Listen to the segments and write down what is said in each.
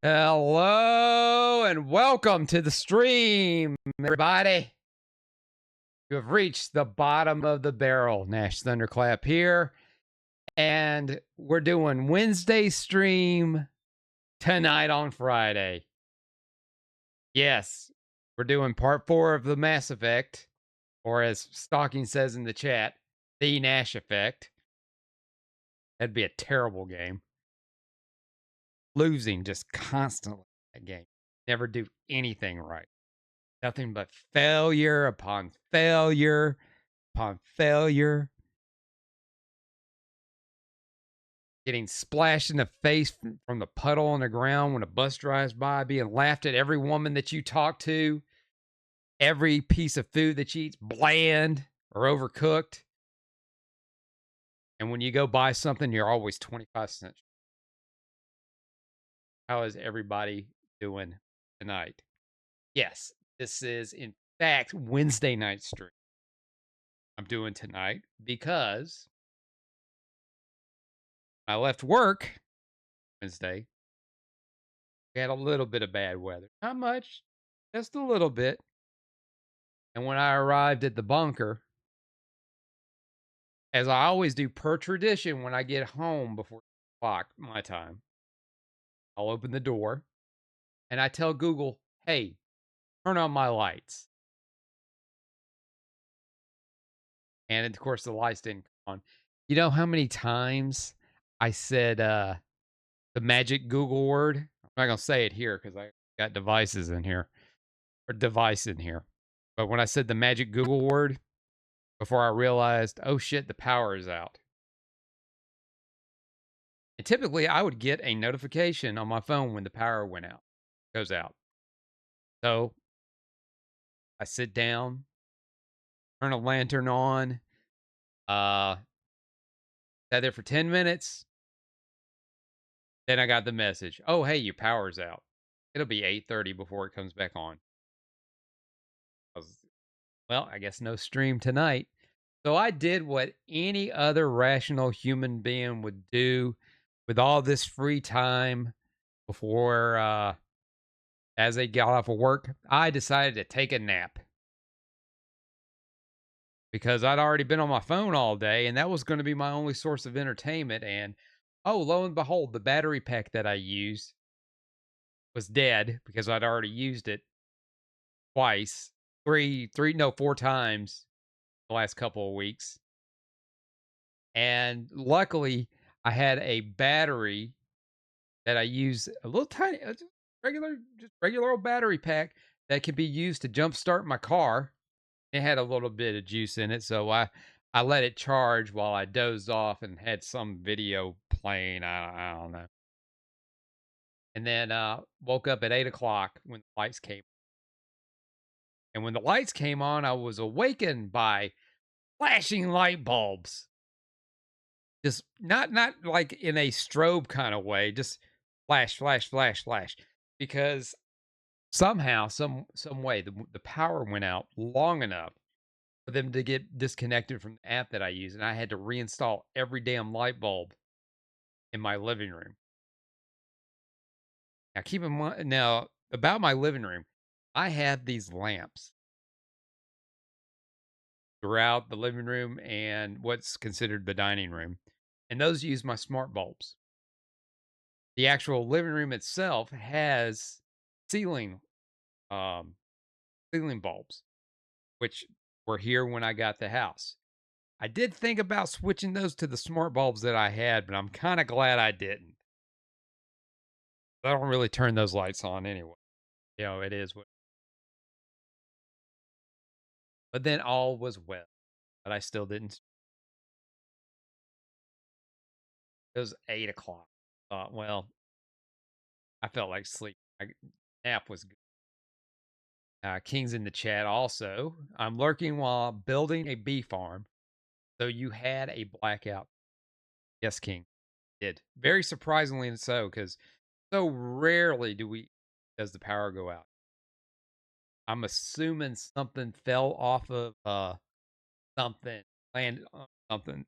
Hello and welcome to the stream, everybody. You have reached the bottom of the barrel. Nash Thunderclap here. And we're doing Wednesday stream tonight on Friday. Yes, we're doing part 4 of the Mass Effect, or as Stalking says in the chat, the Nash Effect. That'd be a terrible game. Losing just constantly that game. Never do anything right. Nothing but failure upon failure upon failure. Getting splashed in the face from the puddle on the ground when a bus drives by, being laughed at every woman that you talk to, every piece of food that you eat's bland or overcooked. And when you go buy something, you're always 25 cents. How is everybody doing tonight? Yes, this is in fact Wednesday night stream I'm doing tonight because I left work Wednesday. We had a little bit of bad weather. Not much, just a little bit. And when I arrived at the bunker, as I always do per tradition when I get home before 8 o'clock my time, I'll open the door and I tell Google, hey, turn on my lights. And of course, the lights didn't come on. You know how many times I said the magic Google word? I'm not going to say it here because I got devices in here, or device in here. But when I said the magic Google word, before I realized, oh shit, the power is out. And typically I would get a notification on my phone when the power goes out. So I sit down, turn a lantern on, sat there for 10 minutes. Then I got the message. Oh, hey, your power's out. It'll be 8:30 before it comes back on. Well, I guess no stream tonight. So I did what any other rational human being would do with all this free time before as they got off of work. I decided to take a nap because I'd already been on my phone all day and that was going to be my only source of entertainment. And oh, lo and behold, the battery pack that I used was dead because I'd already used it twice, no, 4 times the last couple of weeks. And luckily, I had a battery that I use a little tiny, just regular old battery pack that can be used to jumpstart my car. It had a little bit of juice in it, so I let it charge while I dozed off and had some video playing. I don't know. And then woke up at 8 o'clock when the lights came. And when the lights came on, I was awakened by flashing light bulbs. Just not like in a strobe kind of way, just flash, flash, flash, flash. Because somehow, some way, the power went out long enough for them to get disconnected from the app that I use, and I had to reinstall every damn light bulb in my living room. Now, keep in mind, now about my living room, I have these lamps throughout the living room and what's considered the dining room, and those use my smart bulbs. The actual living room itself has ceiling um ceiling bulbs, which were here when I got the house. I did think about switching those to the smart bulbs that I had, but I'm kind of glad I didn't. I don't really turn those lights on anyway. You know, it is what. But then all was well, but I still didn't. It was 8 o'clock. Thought, well, I felt like sleep. Nap was good. King's in the chat also. I'm lurking while building a bee farm. So you had a blackout. Yes, King did. Very surprisingly so, because so rarely does the power go out. I'm assuming something fell off of something, landed on something.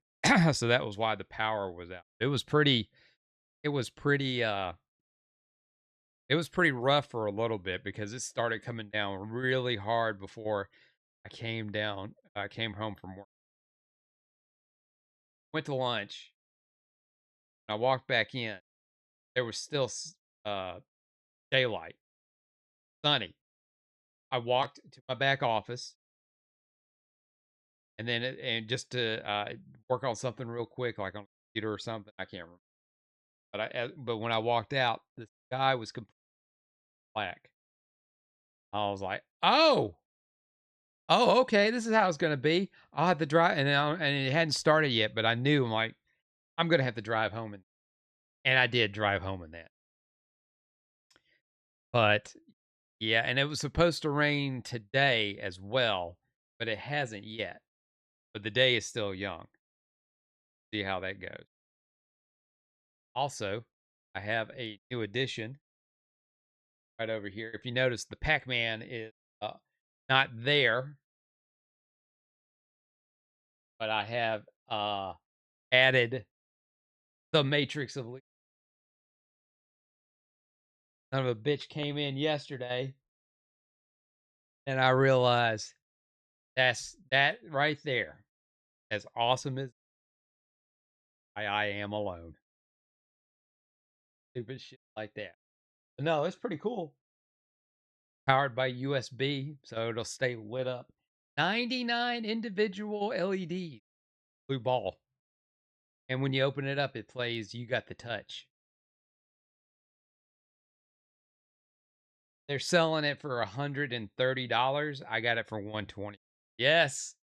So that was why the power was out. It was pretty it was pretty, it was pretty rough for a little bit because it started coming down really hard before I came home from work. Went to lunch, I walked back in, there was still daylight, sunny. I walked to my back office and just to, work on something real quick, like on a computer or something, I can't remember. But when I walked out, the sky was completely black. I was like, "Oh, oh, okay, this is how it's gonna be. I'll have to drive," and it hadn't started yet, but I knew, I'm like, "I'm gonna have to drive home," and I did drive home in that. But, yeah, and it was supposed to rain today as well, but it hasn't yet. But the day is still young. See how that goes. Also, I have a new addition right over here. If you notice, the Pac-Man is, not there, but I have, added the Matrix of son of a bitch came in yesterday, and I realized that right there, as awesome as I am alone. Stupid shit like that. But no, it's pretty cool. Powered by USB, so it'll stay lit up. 99 individual LEDs. Blue ball. And when you open it up, it plays You Got the Touch. They're selling it for $130. I got it for 120. Yes,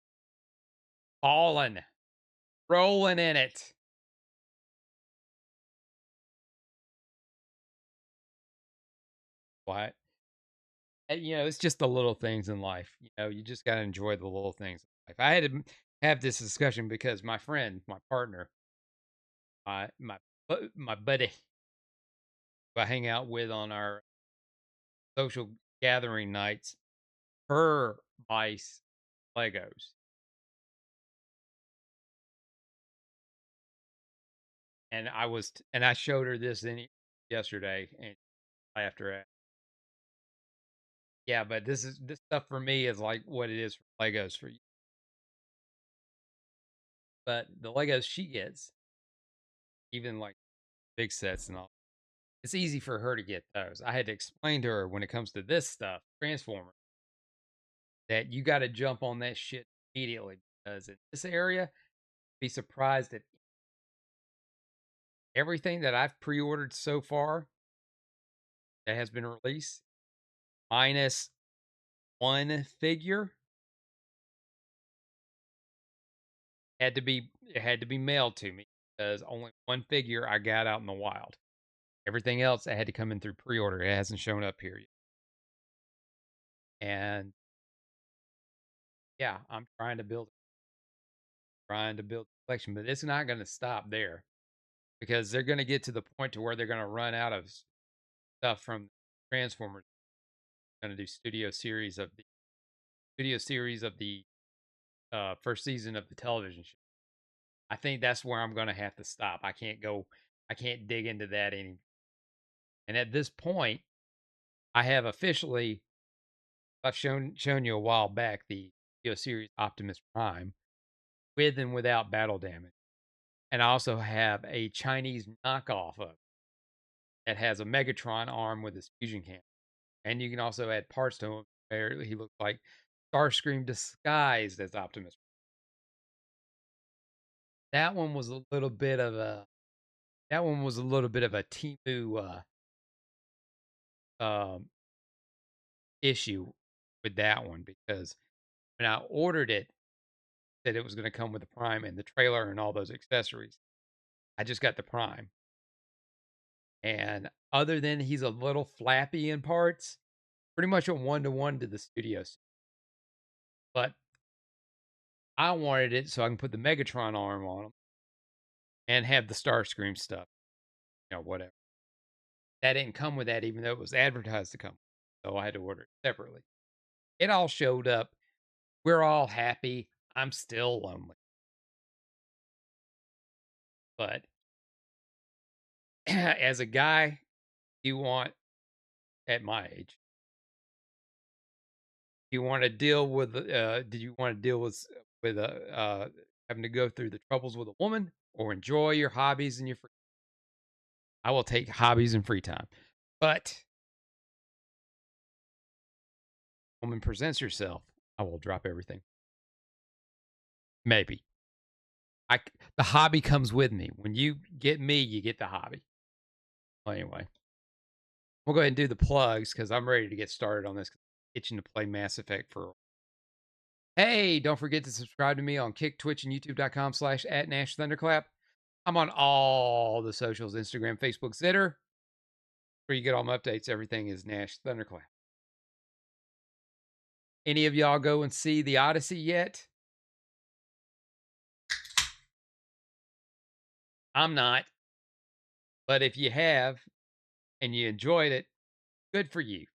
falling, rolling in it. What? And, it's just the little things in life. You just got to enjoy the little things in life. I had to have this discussion because my friend, my partner, my buddy, who I hang out with on our social gathering nights, her buys Legos, and I showed her this yesterday, and laughed her at. Yeah, but this stuff for me is like what it is for Legos for you. But the Legos she gets, even like big sets and all, it's easy for her to get those. I had to explain to her when it comes to this stuff, Transformers, that you got to jump on that shit immediately because in this area, be surprised at everything that I've pre-ordered so far that has been released, minus one figure, it had to be mailed to me because only one figure I got out in the wild. Everything else I had to come in through pre-order. It hasn't shown up here yet. And yeah, I'm trying to build a collection, but it's not going to stop there because they're going to get to the point to where they're going to run out of stuff from Transformers. Going to do studio series of the first season of the television show. I think that's where I'm going to have to stop. I can't dig into that any. And at this point, I have officially I've shown you a while back the studio series Optimus Prime with and without battle damage. And I also have a Chinese knockoff of it that has a Megatron arm with his fusion cannon. And you can also add parts to him where he looks like Starscream disguised as Optimus. That one was a little bit of a that one was a little bit of a Timu um, issue with that one because when I ordered it, said it was going to come with the Prime and the trailer and all those accessories. I just got the Prime, and other than he's a little flappy in parts, pretty much a one to one to the studios. But I wanted it so I can put the Megatron arm on him and have the Starscream stuff, whatever. That didn't come with that, even though it was advertised to come. So I had to order it separately. It all showed up. We're all happy. I'm still lonely. But As a guy, you want at my age, you want to deal with do you want to deal with having to go through the troubles with a woman or enjoy your hobbies and your free. I will take hobbies and free time. But woman presents yourself, I will drop everything. Maybe. The hobby comes with me. When you get me, you get the hobby. Well, anyway, we'll go ahead and do the plugs because I'm ready to get started on this. Itching to play Mass Effect for. Hey, don't forget to subscribe to me on Kick, Twitch, and YouTube.com/at Nash Thunderclap. I'm on all the socials, Instagram, Facebook, Zitter. Where you get all my updates. Everything is Nash Thunderclap. Any of y'all go and see the Odyssey yet? I'm not. But if you have and you enjoyed it, good for you.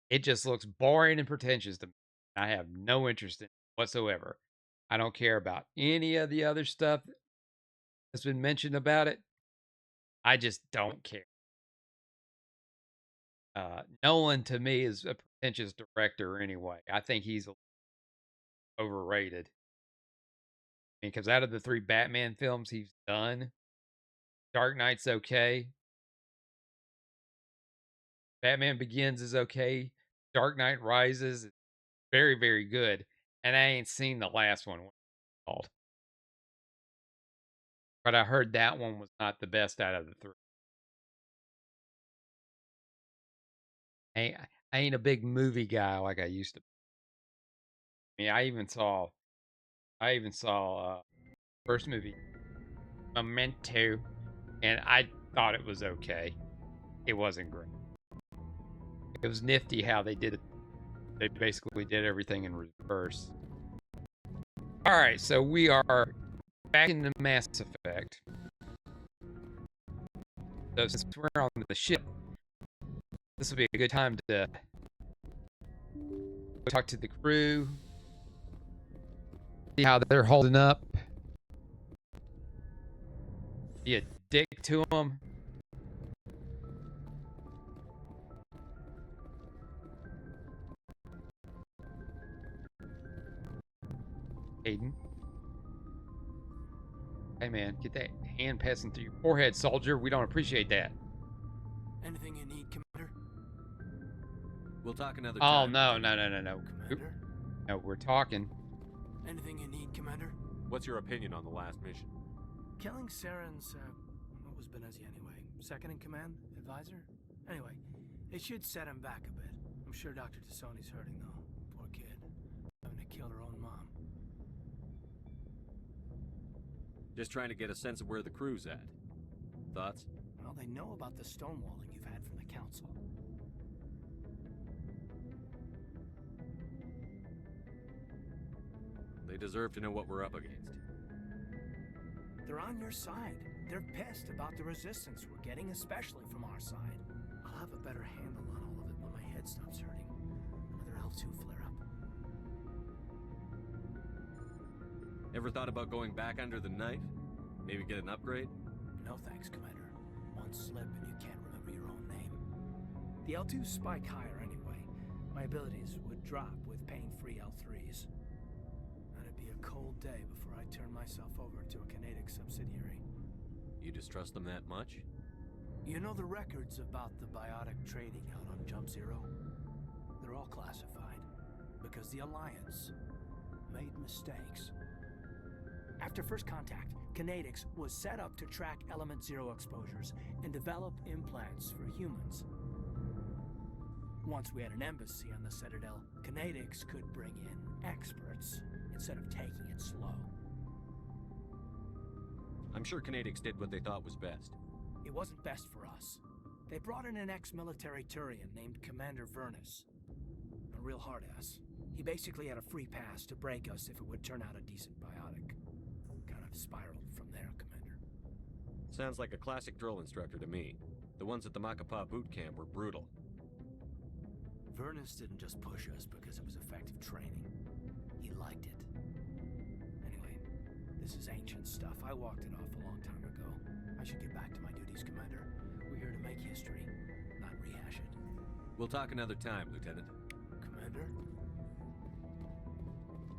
It just looks boring and pretentious to me. I have no interest in it whatsoever. I don't care about any of the other stuff that's been mentioned about it. I just don't care. Nolan to me is a pretentious director anyway. I think he's overrated. I mean, because out of the 3 Batman films he's done, Dark Knight's okay. Batman Begins is okay. Dark Knight Rises is very, very good. And I ain't seen the last one, what it's called. But I heard that one was not the best out of the 3. I ain't a big movie guy like I used to. I mean, I even saw first movie Memento, and I thought it was okay. It wasn't great. It was nifty how they did it. They basically did everything in reverse. All right, so we are back into Mass Effect. So since we're on the ship, this will be a good time to talk to the crew, see how they're holding up, be a dick to them. Aiden. Hey man, get that hand passing through your forehead, soldier. We don't appreciate that. Anything you need, Commander? We'll talk another Oh time. no. Commander? No, we're talking. Anything you need, Commander? What's your opinion on the last mission? Killing Saren's, what was Benezi anyway? Second in command? Advisor? Anyway, it should set him back a bit. I'm sure Dr. Tassoni's hurting, though. Poor kid. Having to kill her own mom. Just trying to get a sense of where the crew's at. Thoughts? Well, they know about the stonewalling you've had from the Council. They deserve to know what we're up against. They're on your side. They're pissed about the resistance we're getting, especially from our side. I'll have a better handle on all of it when my head stops hurting. Another L2 flare-up. Ever thought about going back under the knife? Maybe get an upgrade? No thanks, Commander. One slip and you can't remember your own name. The L2s spike higher anyway. My abilities would drop with pain-free L3s. That'd be a cold day before I turn myself over to a Canadic subsidiary. You distrust them that much? You know the records about the biotic trading out on Jump Zero? They're all classified. Because the Alliance made mistakes. After first contact, Kinetics was set up to track Element Zero exposures and develop implants for humans. Once we had an embassy on the Citadel, Kinetics could bring in experts instead of taking it slow. I'm sure Canadics did what they thought was best. It wasn't best for us. They brought in an ex-military Turian named Commander Vernus. A real hard-ass. He basically had a free pass to break us if it would turn out a decent biotic. Kind of spiraled from there, Commander. Sounds like a classic drill instructor to me. The ones at the Macapa boot camp were brutal. Vernus didn't just push us because it was effective training. He liked it. Anyway, this is ancient stuff. I walked it off a long time ago. I should get back to my duties, Commander. make history, not rehash it. We'll talk another time, Lieutenant. Commander?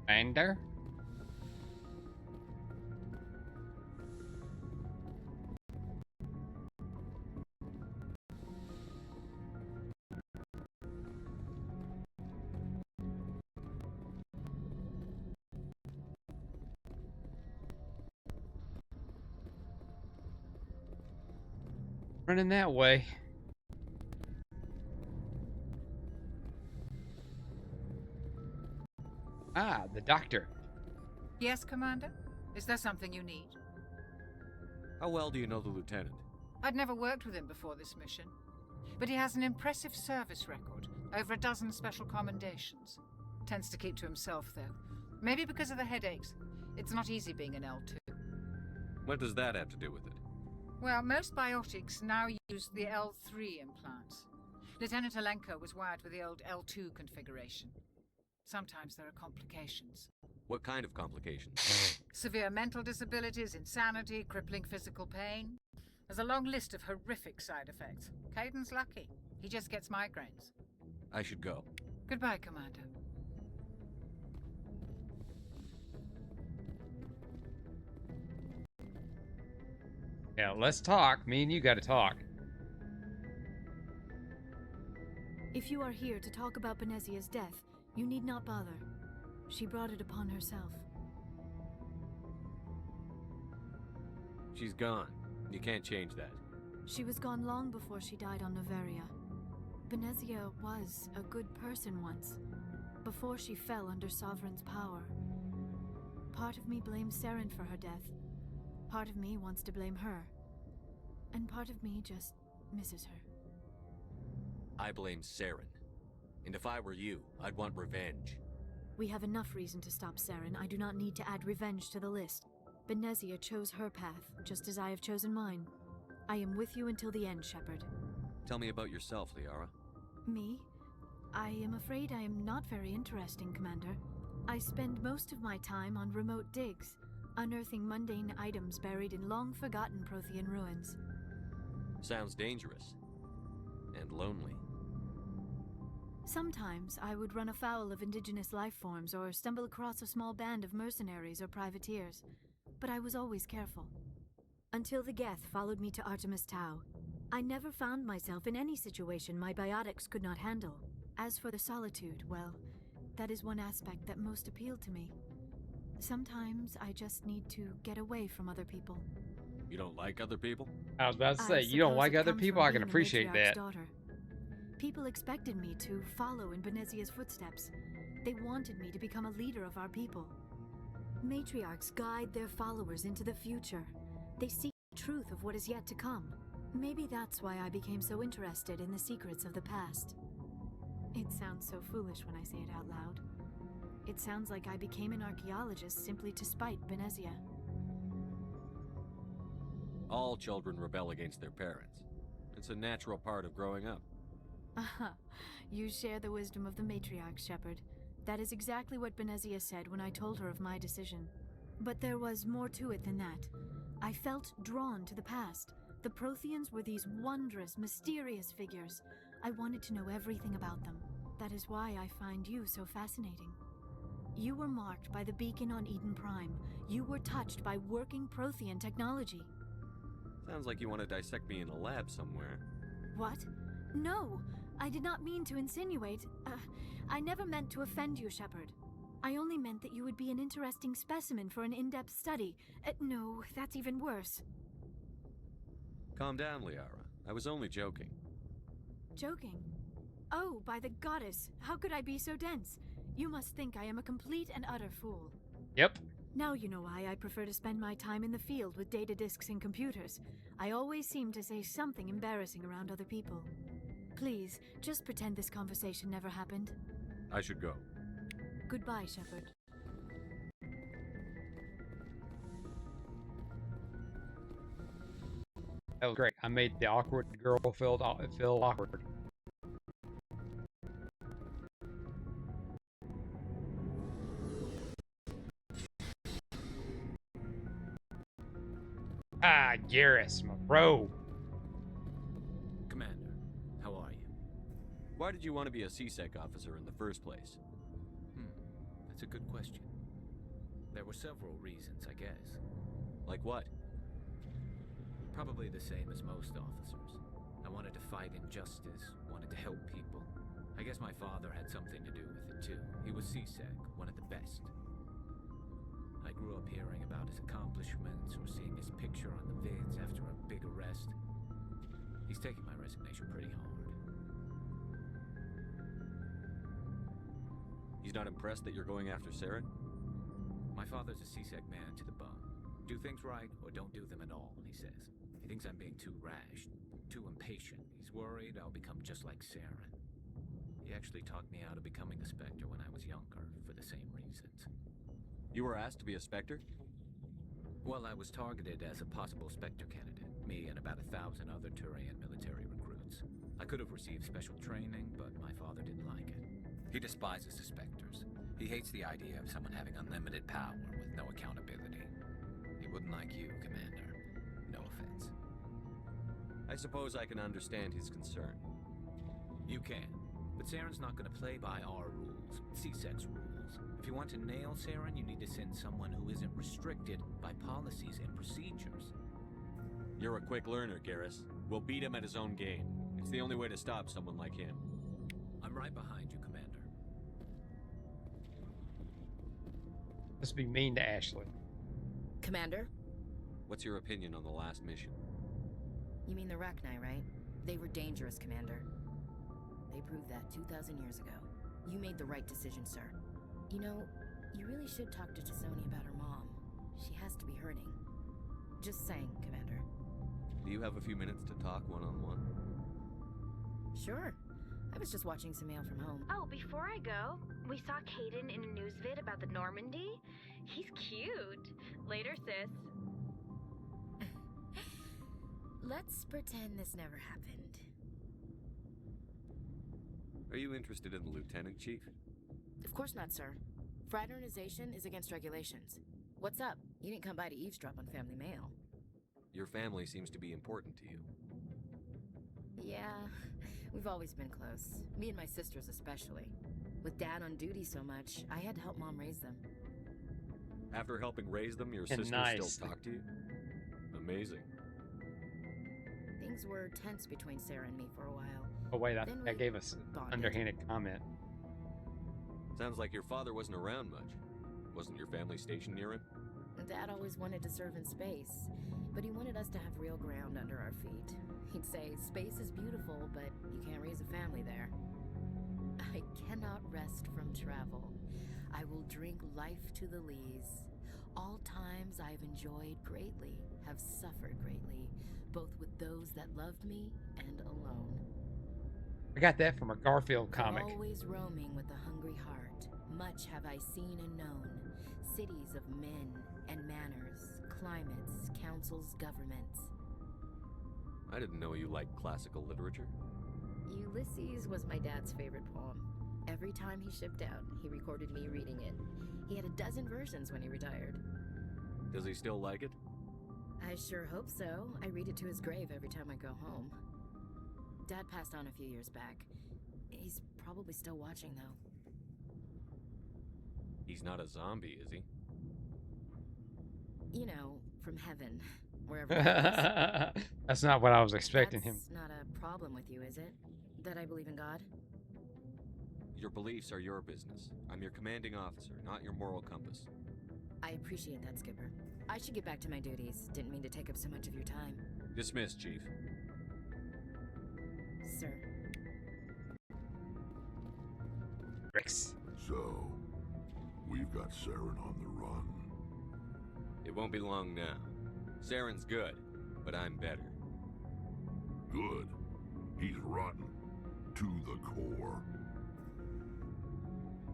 Commander? Running that way. Ah, the doctor. Yes, Commander? Is there something you need? How well do you know the Lieutenant? I'd never worked with him before this mission, but he has an impressive service record, over a dozen special commendations. Tends to keep to himself, though. Maybe because of the headaches. It's not easy being an L2. What does that have to do with it? Well, most biotics now use the L3 implants. Lieutenant Alenko was wired with the old L2 configuration. Sometimes there are complications. What kind of complications? Severe mental disabilities, insanity, crippling physical pain. There's a long list of horrific side effects. Caden's lucky. He just gets migraines. I should go. Goodbye, Commander. Yeah, let's talk. Me and you got to talk. If you are here to talk about Benezia's death, you need not bother. She brought it upon herself. She's gone. You can't change that. She was gone long before she died on Noveria. Benezia was a good person once, before she fell under Sovereign's power. Part of me blames Saren for her death. Part of me wants to blame her. And part of me just misses her. I blame Saren. And if I were you, I'd want revenge. We have enough reason to stop Saren. I do not need to add revenge to the list. Benezia chose her path, just as I have chosen mine. I am with you until the end, Shepard. Tell me about yourself, Liara. Me? I am afraid I am not very interesting, Commander. I spend most of my time on remote digs, unearthing mundane items buried in long-forgotten Prothean ruins. Sounds dangerous. And lonely. Sometimes I would run afoul of indigenous life forms or stumble across a small band of mercenaries or privateers, but I was always careful. Until the Geth followed me to Artemis Tau, I never found myself in any situation my biotics could not handle. As for the solitude, well, that is one aspect that most appealed to me. Sometimes I just need to get away from other people. You don't like other people? I was about to say, I you don't suppose like it other comes people? from I can being a appreciate matriarch's that. daughter. People expected me to follow in Benezia's footsteps. They wanted me to become a leader of our people. Matriarchs guide their followers into the future. They seek the truth of what is yet to come. Maybe that's why I became so interested in the secrets of the past. It sounds so foolish when I say it out loud. It sounds like I became an archaeologist simply to spite Benezia. All children rebel against their parents. It's a natural part of growing up. Aha, you share the wisdom of the matriarch, Shepard. That is exactly what Benezia said when I told her of my decision. But there was more to it than that. I felt drawn to the past. The Protheans were these wondrous, mysterious figures. I wanted to know everything about them. That is why I find you so fascinating. You were marked by the beacon on Eden Prime. You were touched by working Prothean technology. Sounds like you want to dissect me in a lab somewhere. What? No, I did not mean to insinuate. I never meant to offend you, Shepard. I only meant that you would be an interesting specimen for an in-depth study. No, that's even worse. Calm down, Liara. I was only joking. Joking? Oh, by the goddess, how could I be so dense? You must think I am a complete and utter fool. Yep. Now you know why I prefer to spend my time in the field with data disks and computers. I always seem to say something embarrassing around other people. Please, just pretend this conversation never happened. I should go. Goodbye, Shepard. That was great. I made the awkward girl feel awkward. Ah, Garrus, my bro. Why did you want to be a CSEC officer in the first place? That's a good question. There were several reasons, I guess. Like what? Probably the same as most officers. I wanted to fight injustice, wanted to help people. I guess my father had something to do with it too. He was CSEC, one of the best. I grew up hearing about his accomplishments or seeing his picture on the vids after a big arrest. He's taking my resignation pretty hard. He's not impressed that you're going after Saren? My father's a CSEC man to the bone. Do things right or don't do them at all, he says. He thinks I'm being too rash, too impatient. He's worried I'll become just like Saren. He actually talked me out of becoming a Spectre when I was younger, for the same reasons. You were asked to be a Spectre? Well, I was targeted as a possible Spectre candidate, me and about 1,000 other Turian military recruits. I could have received special training, but my father didn't like it. He despises the Spectres. He hates the idea of someone having unlimited power with no accountability. He wouldn't like you, Commander. No offense. I suppose I can understand his concern. You can. But Saren's not going to play by our rules, CSEC's rules. If you want to nail Saren, you need to send someone who isn't restricted by policies and procedures. You're a quick learner, Garrus. We'll beat him at his own game. It's the only way to stop someone like him. I'm right behind you, Commander. Let's be mean to Ashley. Commander? What's your opinion on the last mission? You mean the Rachni, right? They were dangerous, Commander. They proved that 2,000 years ago. You made the right decision, sir. You know, you really should talk to T'Soni about her mom. She has to be hurting. Just saying, Commander. Do you have a few minutes to talk one-on-one? Sure. I was just watching some mail from home. Oh, before I go, we saw Caden in a news vid about the Normandy. He's cute. Later, sis. Let's pretend this never happened. Are you interested in the Lieutenant, Chief? Of course not, sir. Fraternization is against regulations. What's up? You didn't come by to eavesdrop on family mail. Your family seems to be important to you. Yeah, we've always been close. Me and my sisters especially. With Dad on duty so much, I had to help Mom raise them. After helping raise them, your And sisters nice. still talk to you? Amazing. Things were tense between Sarah and me for a while. Oh wait, I Then think we I gave us an bonded. underhanded comment. Sounds like your father wasn't around much. Wasn't your family stationed near him? Dad always wanted to serve in space, but he wanted us to have real ground under our feet. He'd say, space is beautiful, but you can't raise a family there. I cannot rest from travel. I will drink life to the lees. All times I've enjoyed greatly, have suffered greatly, both with those that loved me and alone. I got that from a Garfield comic. Always roaming with a hungry heart. Much have I seen and known. Cities of men and manners, climates, councils, governments. I didn't know you liked classical literature. Ulysses was my dad's favorite poem. Every time he shipped out, he recorded me reading it. He had a dozen versions when he retired. Does he still like it? I sure hope so. I read it to his grave every time I go home. Dad passed on a few years back. He's probably still watching, though. He's not a zombie, is he? You know, from heaven, wherever he is. That's not what I was expecting him. That's not a problem with you, is it? That I believe in God? Your beliefs are your business. I'm your commanding officer, not your moral compass. I appreciate that, Skipper. I should get back to my duties. Didn't mean to take up so much of your time. Dismissed, Chief. Sir. Rex. So, we've got Saren on the run. It won't be long now. Saren's good, but I'm better. Good. He's rotten. To the core.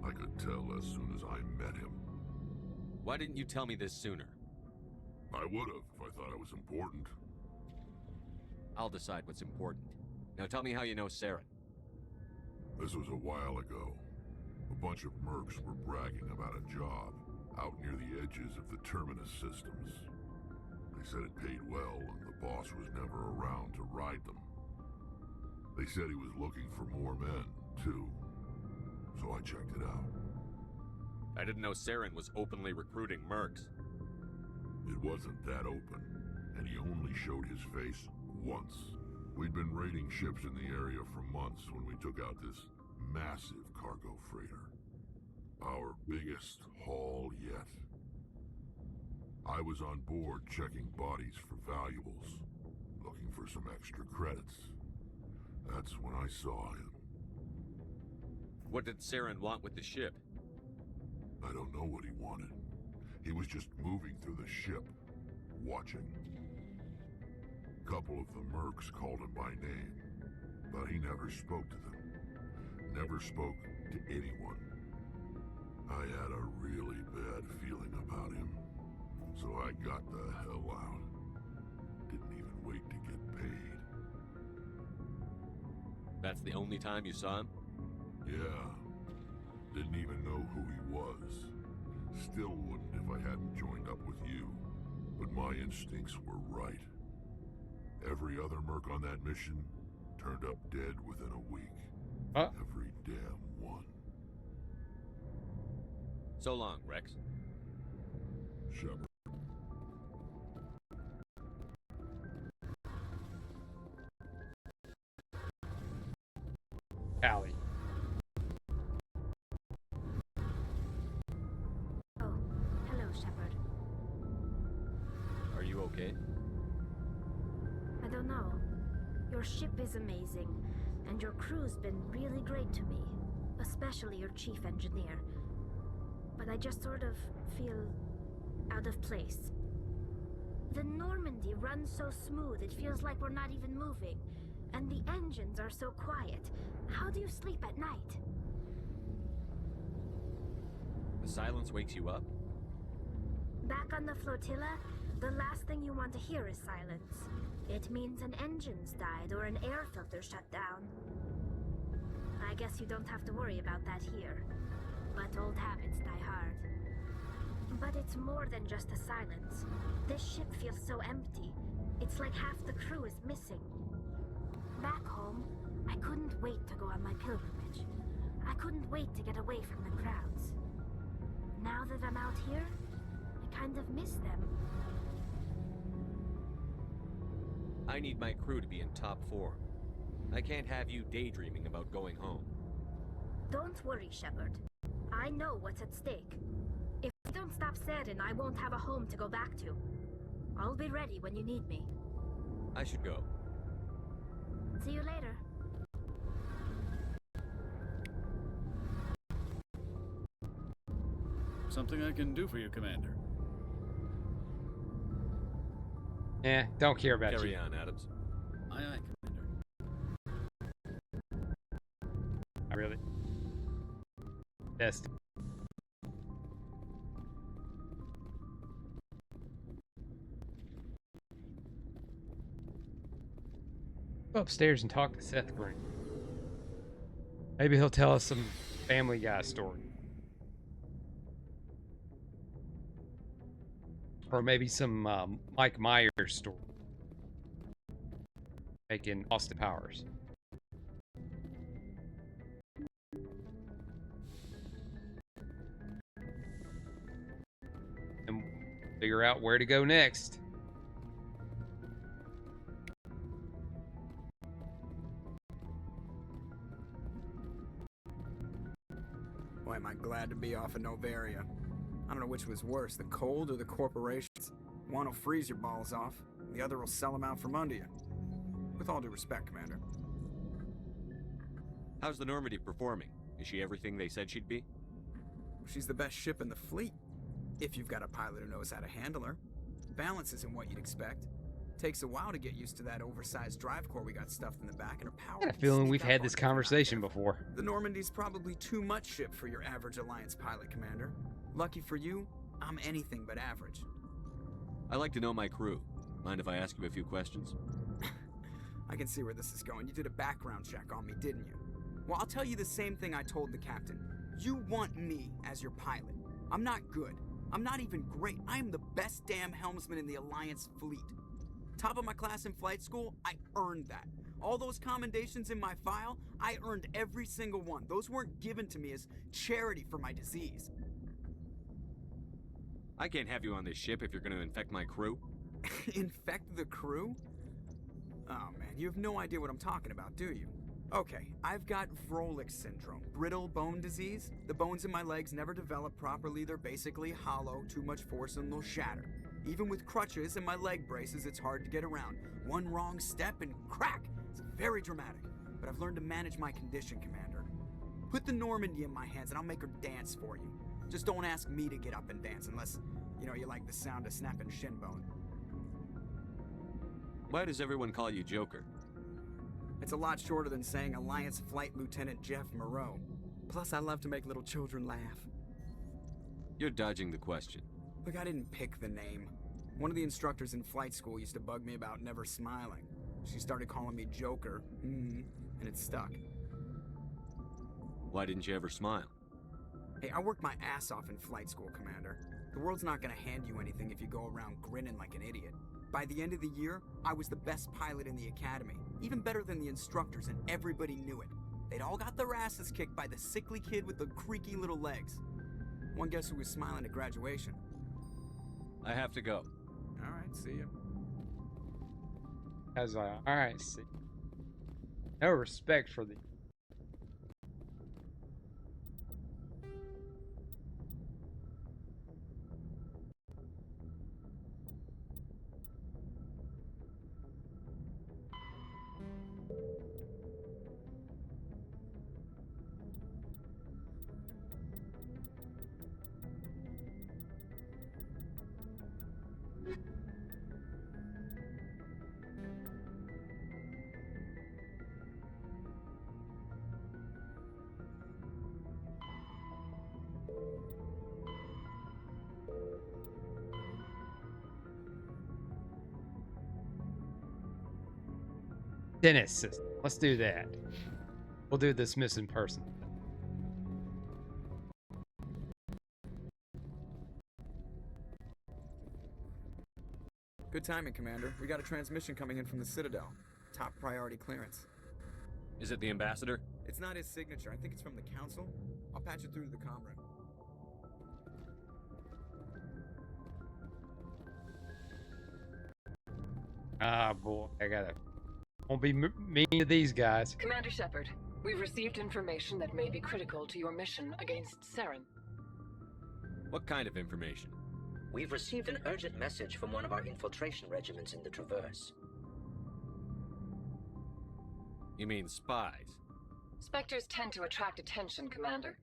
I could tell as soon as I met him. Why didn't you tell me this sooner? I would've if I thought it was important. I'll decide what's important. Now tell me how you know Saren. This was a while ago. A bunch of mercs were bragging about a job out near the edges of the terminus systems. They said it paid well and the boss was never around to ride them. They said he was looking for more men, too. So I checked it out. I didn't know Saren was openly recruiting mercs. It wasn't that open, and he only showed his face once. We'd been raiding ships in the area for months when we took out this massive cargo freighter. Our biggest haul yet. I was on board checking bodies for valuables, looking for some extra credits. That's when I saw him. What did Saren want with the ship? I don't know what he wanted. He was just moving through the ship, watching. Couple of the mercs called him by name, but he never spoke to them. Never spoke to anyone. I had a really bad feeling about him, so I got the hell out. Didn't even wait to get paid. That's the only time you saw him? Yeah. Didn't even know who he was. Still wouldn't if I hadn't joined up with you. But my instincts were right. Every other merc on that mission turned up dead within a week. Every damn one. So long, Rex. Shepard. Allie. Oh, hello, Shepard. Are you okay? I don't know. Your ship is amazing, and your crew's been really great to me, especially your chief engineer. But I just sort of feel out of place. The Normandy runs so smooth it feels like we're not even moving, and the engines are so quiet. How do you sleep at night? The silence wakes you up? Back on the flotilla, the last thing you want to hear is silence. It means an engine's died or an air filter shut down. I guess you don't have to worry about that here. But old habits die hard. But it's more than just the silence. This ship feels so empty. It's like half the crew is missing. Back home, I couldn't wait to go on my pilgrimage. I couldn't wait to get away from the crowds. Now that I'm out here, I kind of miss them. I need my crew to be in top form. I can't have you daydreaming about going home. Don't worry, Shepard. I know what's at stake. If we don't stop Saren, I won't have a home to go back to. I'll be ready when you need me. I should go. See you later. Something I can do for you, Commander. Don't care about Carry you. on, Adams. Aye, aye, Commander. I really. Best. Go upstairs and talk to Seth Green. Maybe he'll tell us some Family Guy story. Or maybe some Mike Myers story. Making Austin Powers. And figure out where to go next. Boy, am I glad to be off of Novaria. I don't know which was worse, the cold or the corporations. One will freeze your balls off, the other will sell them out from under you. With all due respect, Commander. How's the Normandy performing? Is she everything they said she'd be? She's the best ship in the fleet, if you've got a pilot who knows how to handle her. Balance isn't what you'd expect. Takes a while to get used to that oversized drive core we got stuffed in the back, and her power. I got a feeling we've had this conversation before. The Normandy's probably too much ship for your average Alliance pilot, Commander. Lucky for you, I'm anything but average. I like to know my crew. Mind if I ask you a few questions? I can see where this is going. You did a background check on me, didn't you? Well, I'll tell you the same thing I told the captain. You want me as your pilot. I'm not good. I'm not even great. I am the best damn helmsman in the Alliance fleet. Top of my class in flight school, I earned that. All those commendations in my file, I earned every single one. Those weren't given to me as charity for my disease. I can't have you on this ship if you're going to infect my crew. Infect the crew? Oh man, you have no idea what I'm talking about, do you? Okay, I've got Vrolik syndrome, brittle bone disease. The bones in my legs never develop properly. They're basically hollow, too much force and they'll shatter. Even with crutches and my leg braces, it's hard to get around. One wrong step and crack! It's very dramatic, but I've learned to manage my condition, Commander. Put the Normandy in my hands and I'll make her dance for you. Just don't ask me to get up and dance unless, you like the sound of snapping shin bone. Why does everyone call you Joker? It's a lot shorter than saying Alliance Flight Lieutenant Jeff Moreau. Plus, I love to make little children laugh. You're dodging the question. Look, I didn't pick the name. One of the instructors in flight school used to bug me about never smiling. She started calling me Joker, and it stuck. Why didn't you ever smile? Hey, I worked my ass off in flight school, Commander. The world's not gonna hand you anything if you go around grinning like an idiot. By the end of the year, I was the best pilot in the academy, even better than the instructors, and everybody knew it. They'd all got their asses kicked by the sickly kid with the creaky little legs. One guess who was smiling at graduation? I have to go. All right, see ya. As all right, see. No respect for the. Dennis system. Let's do that. We'll do this missing person. Good timing, Commander. We got a transmission coming in from the Citadel. Top priority clearance. Is it the ambassador? It's not his signature. I think it's from the Council. I'll patch it through to the comm room. Ah, boy. Won't be mean to these guys. Commander Shepard, we've received information that may be critical to your mission against Saren. What kind of information? We've received an urgent message from one of our infiltration regiments in the Traverse. You mean spies? Spectres tend to attract attention, Commander,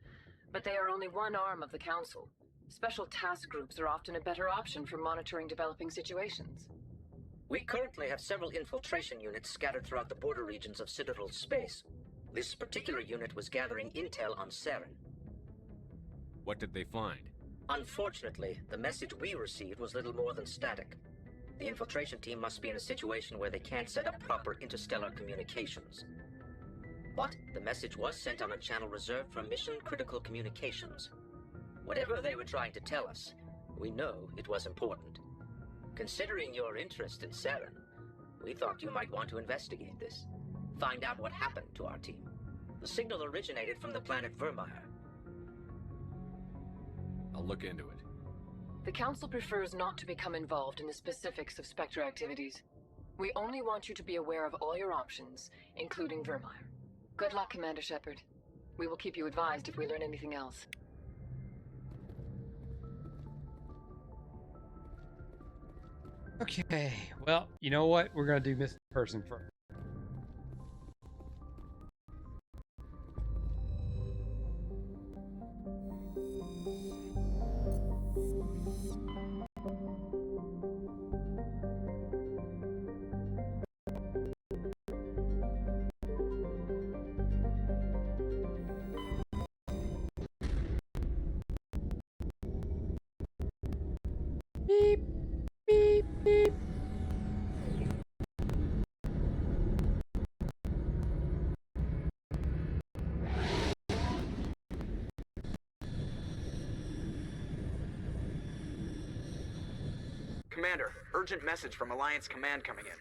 but they are only one arm of the Council. Special task groups are often a better option for monitoring developing situations. We currently have several infiltration units scattered throughout the border regions of Citadel space. This particular unit was gathering intel on Saren. What did they find? Unfortunately, the message we received was little more than static. The infiltration team must be in a situation where they can't set up proper interstellar communications. But the message was sent on a channel reserved for mission-critical communications. Whatever they were trying to tell us, we know it was important. Considering your interest in Saren, we thought you might want to investigate this. Find out what happened to our team. The signal originated from the planet Vermeer. I'll look into it. The Council prefers not to become involved in the specifics of Spectre activities. We only want you to be aware of all your options, including Vermeer. Good luck, Commander Shepard. We will keep you advised if we learn anything else. Okay, well, you know what? We're gonna do missing person first. Beep, beep, beep. Commander, urgent message from Alliance Command coming in.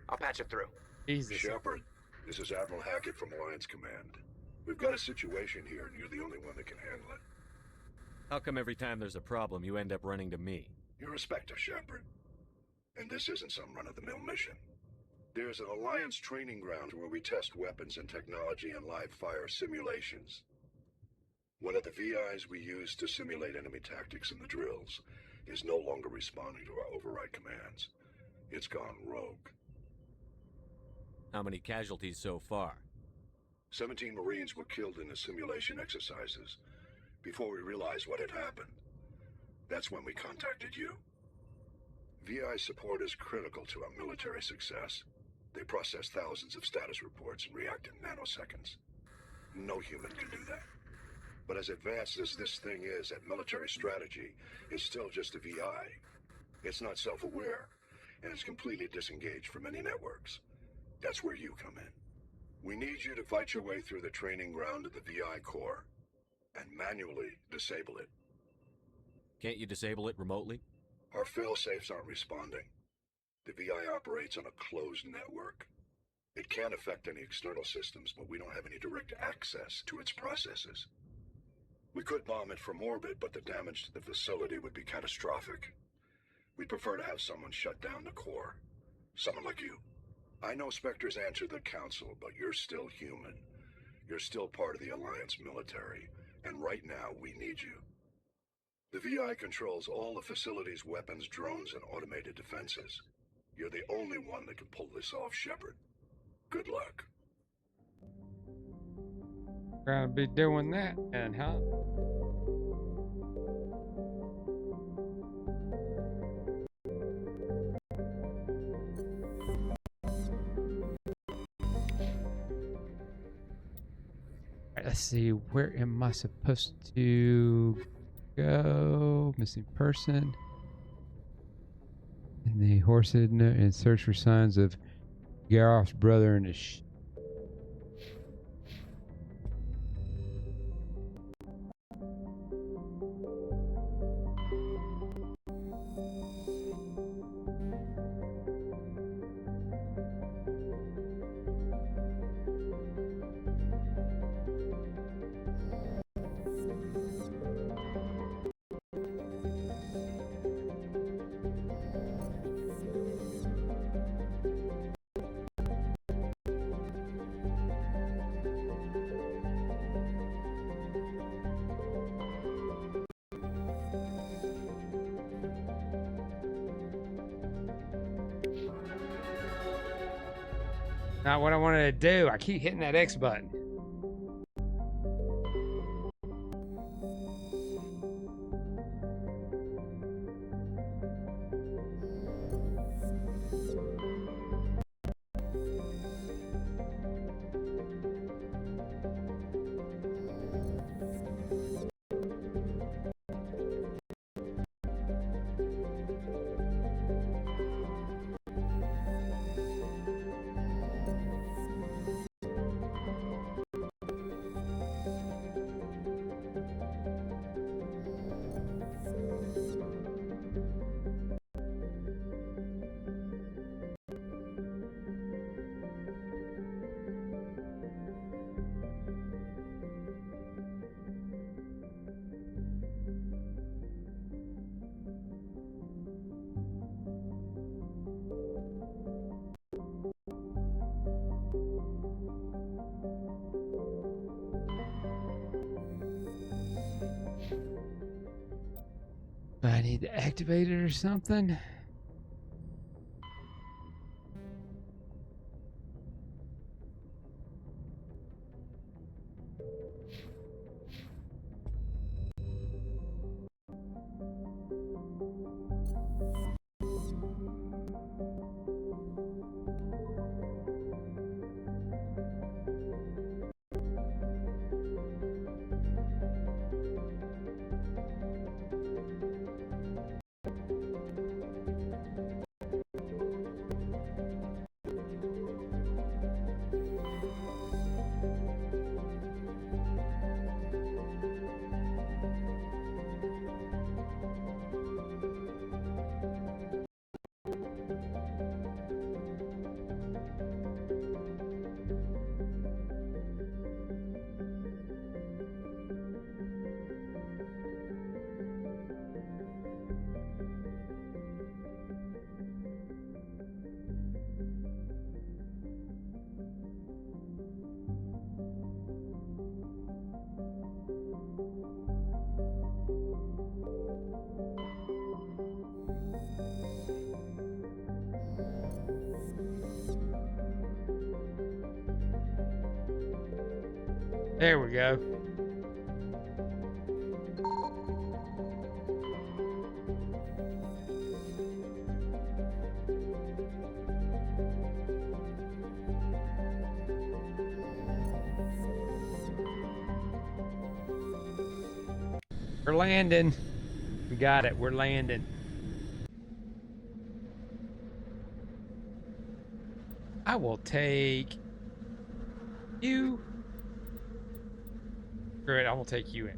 I'll patch it through. Jesus. Shepard, This is Admiral Hackett from Alliance Command. We've got a situation here, and you're the only one that can handle it. How come every time there's a problem, you end up running to me? You're a Spectre, Shepard. And this isn't some run-of-the-mill mission. There's an Alliance training ground where we test weapons and technology in live-fire simulations. One of the VIs we use to simulate enemy tactics in the drills is no longer responding to our override commands. It's gone rogue. How many casualties so far? 17 Marines were killed in the simulation exercises before we realized what had happened. That's when we contacted you. VI support is critical to our military success. They process thousands of status reports and react in nanoseconds. No human can do that. But as advanced as this thing is at military strategy, it's still just a VI. It's not self-aware, and it's completely disengaged from any networks. That's where you come in. We need you to fight your way through the training ground of the VI core and manually disable it. Can't you disable it remotely? Our fail-safes aren't responding. The VI operates on a closed network. It can't affect any external systems, but we don't have any direct access to its processes. We could bomb it from orbit, but the damage to the facility would be catastrophic. We'd prefer to have someone shut down the core. Someone like you. I know Spectres answer the Council, but you're still human. You're still part of the Alliance military, and right now we need you. The VI controls all the facility's weapons, drones, and automated defenses. You're the only one that can pull this off, Shepard. Good luck. Gonna be doing that, and huh? Alright, let's see. Where am I supposed to go? Missing person. And the horse and search for signs of Garroff's brother and his. Not what I wanted to do. I keep hitting that X button. Do I need to activate it or something? There we go. We're landing. We got it. We're landing. I will take you. Screw it. I will take you in.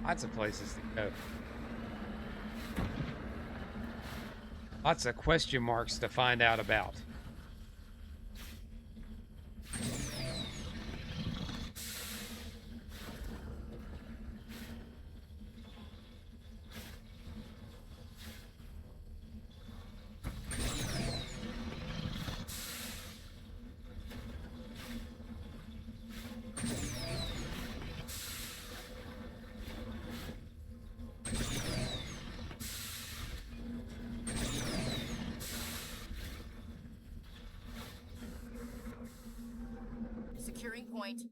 Lots of places to go. Lots of question marks to find out about. Securing point.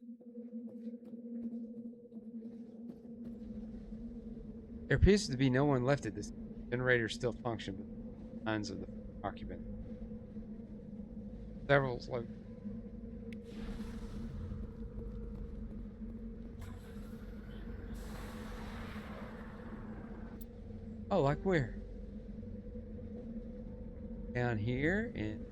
There appears to be no one left at this. Generators still function, but signs of the occupant. Several like. Oh, like where? Down here and.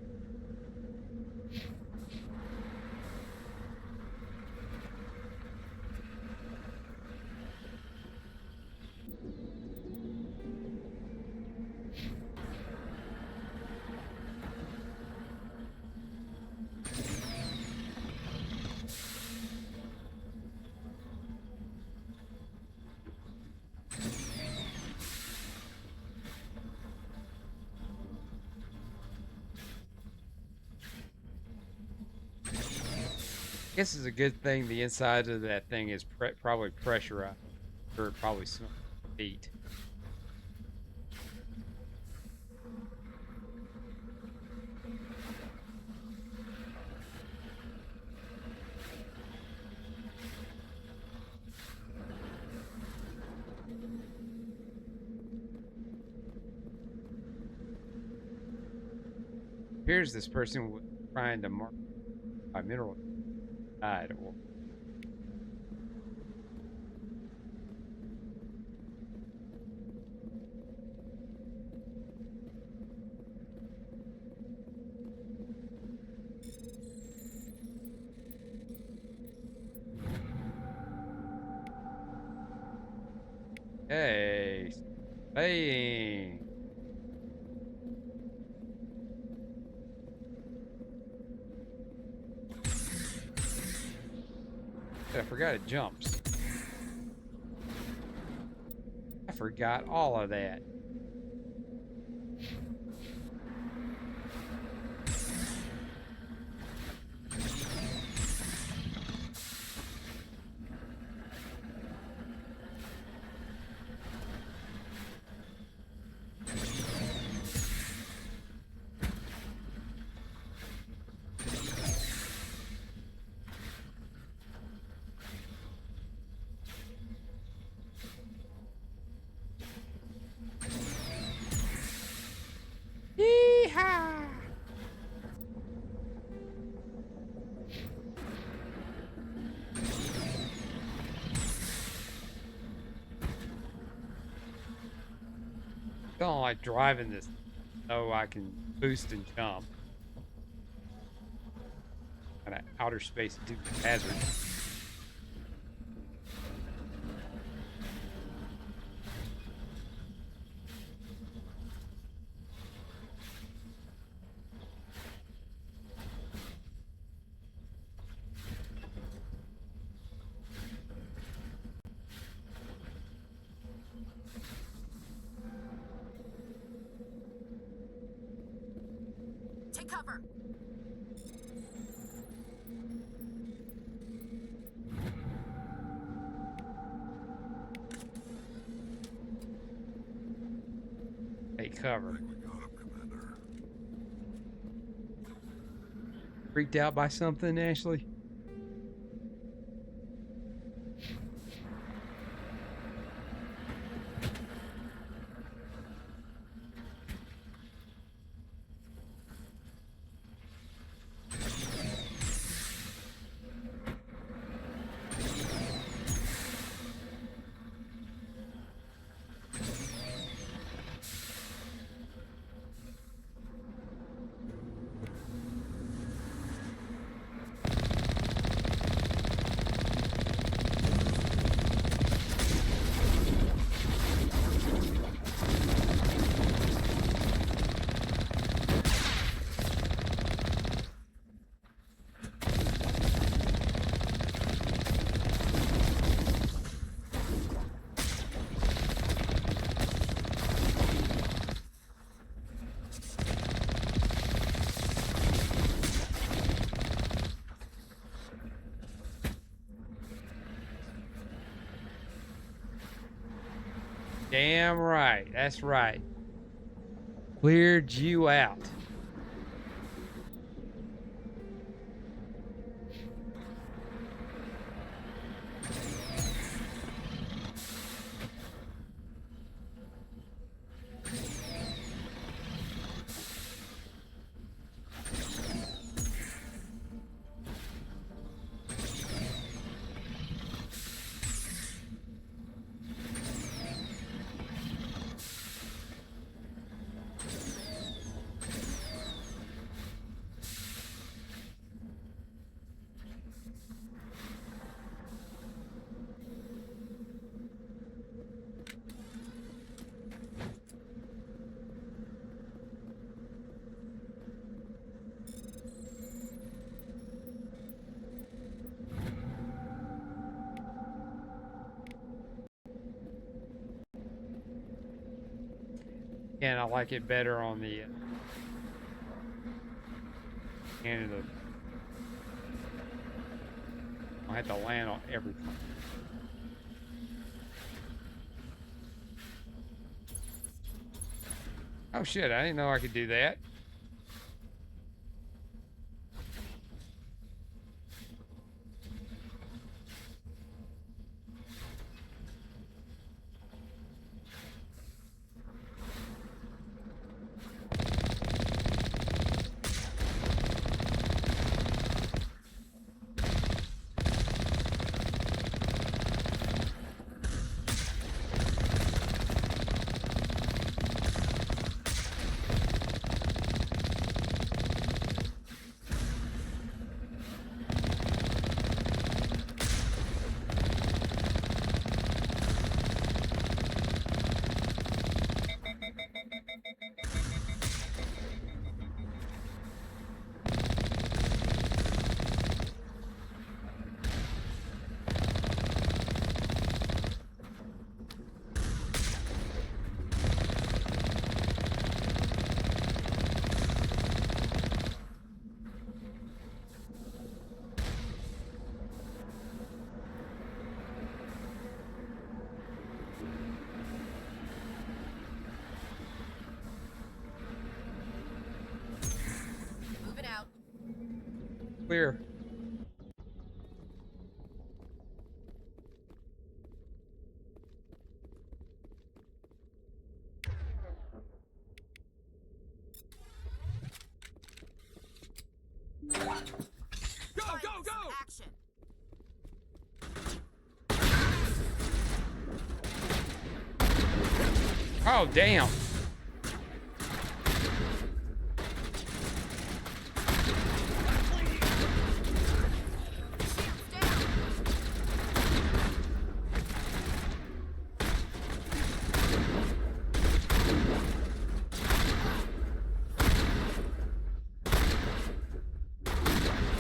I guess it's a good thing the inside of that thing is probably pressurized, or it probably smells heat. Appears this person was trying to mark by mineral died or hey, hey. I forgot it jumps. I forgot all of that. Don't like driving this. So I can boost and jump. Kind of outer space to do hazard. Take cover. Take cover. Freaked out by something, Ashley? Damn right. That's right. Cleared you out. And I like it better on the end of the. I have to land on everything. Oh shit, I didn't know I could do that. Clear. Go, go, go! Action. Oh, damn.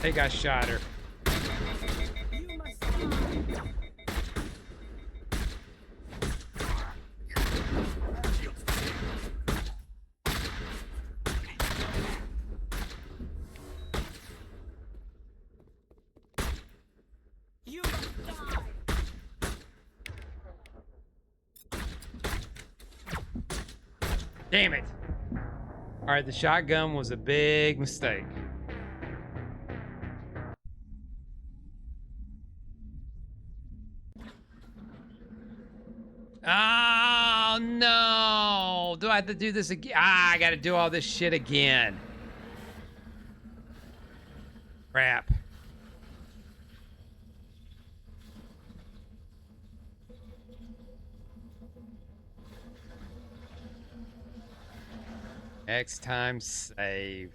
think I shot her. Damn it. All right, the shotgun was a big mistake. Oh, no. Do I have to do this again? Ah, I got to do all this shit again. Crap. X times save.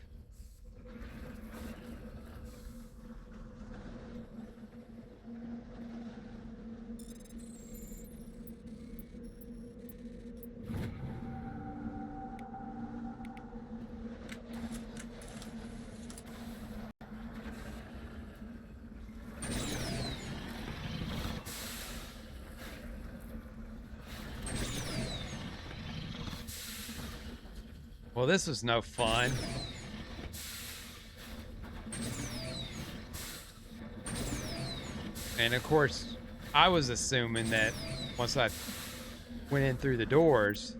Well, this was no fun. And of course, I was assuming that once I went in through the doors,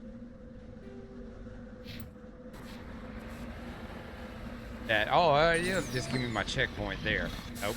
that, oh, yeah, just give me my checkpoint there. Nope.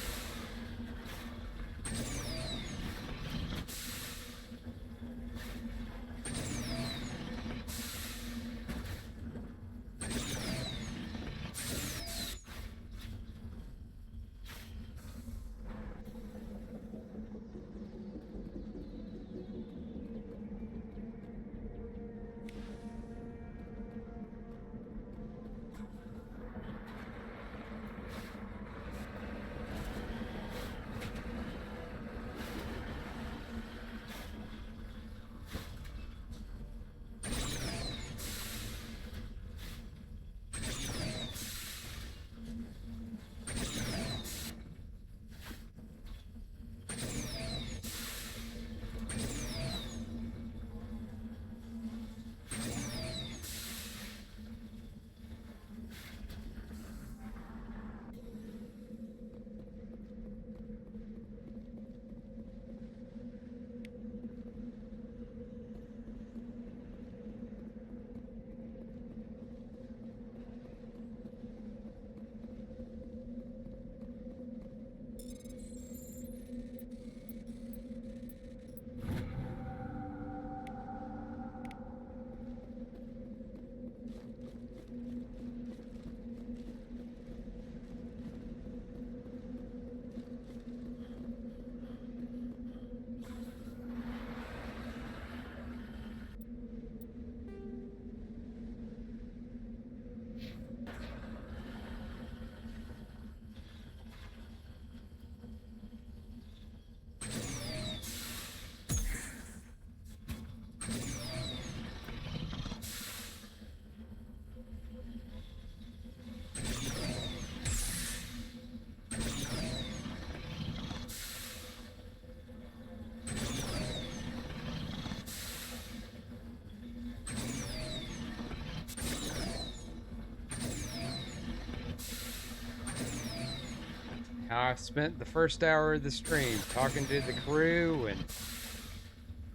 How I've spent the first hour of the stream talking to the crew and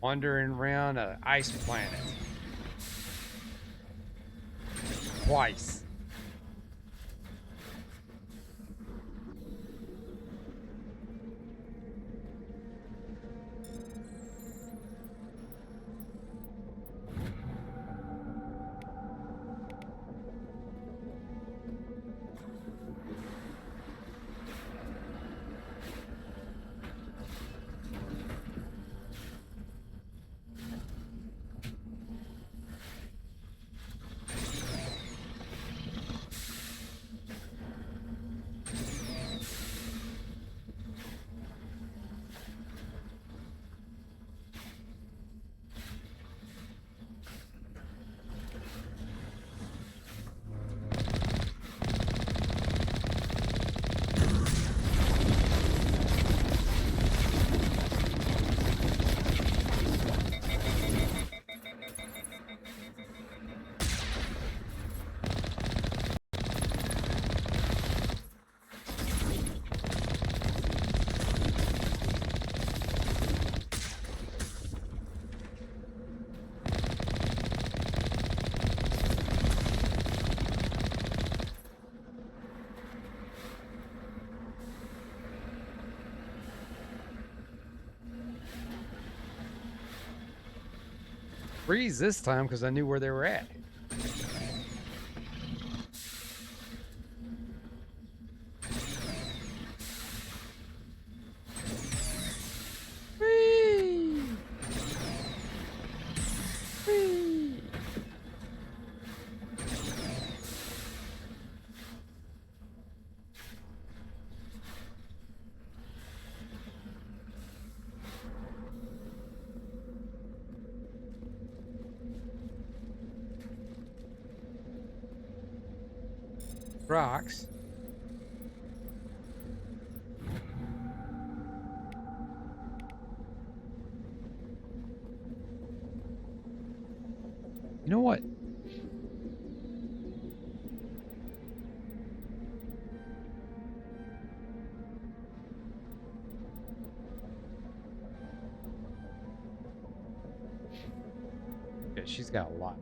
wandering around an ice planet. Twice. freeze this time because I knew where they were at. Whee! Whee! Rocks. You know what? Yeah, she's got a lot.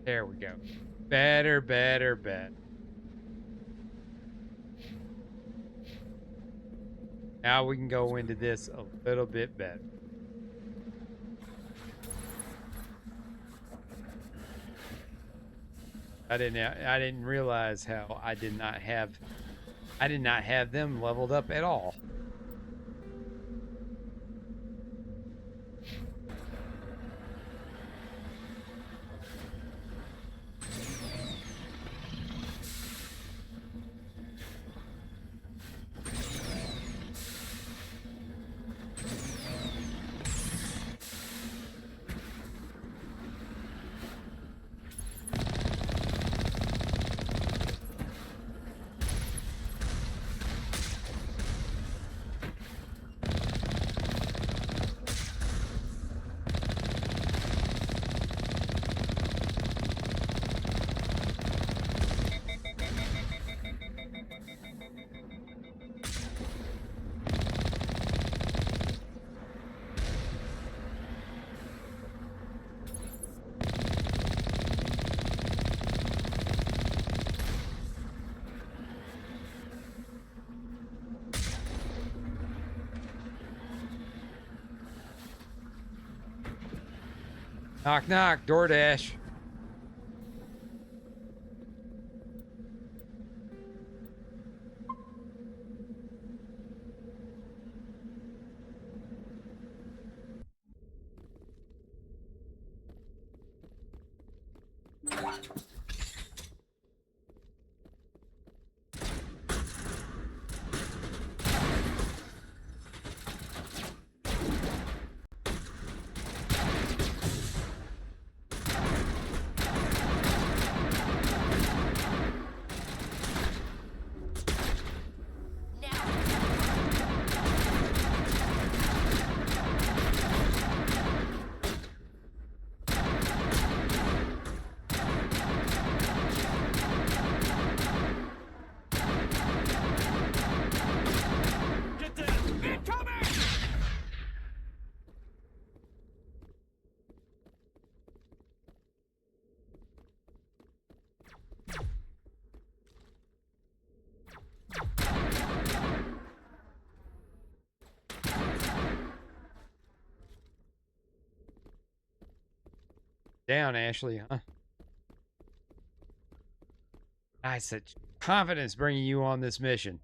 There we go. Better, better, better. Now we can go into this a little bit better. I didn't realize how I did not have them leveled up at all. Knock, knock, DoorDash. Down, Ashley, huh? I had such confidence bringing you on this mission.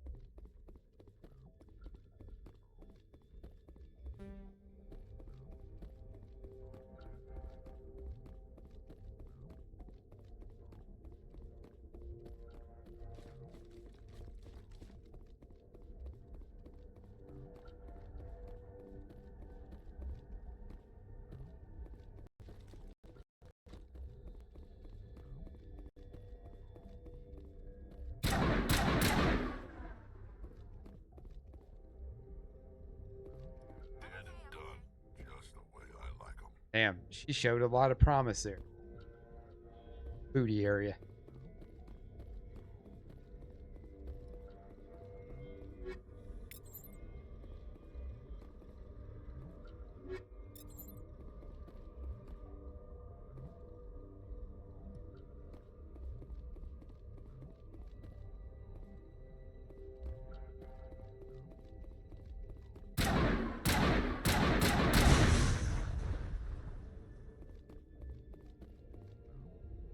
Damn, she showed a lot of promise there. Booty area.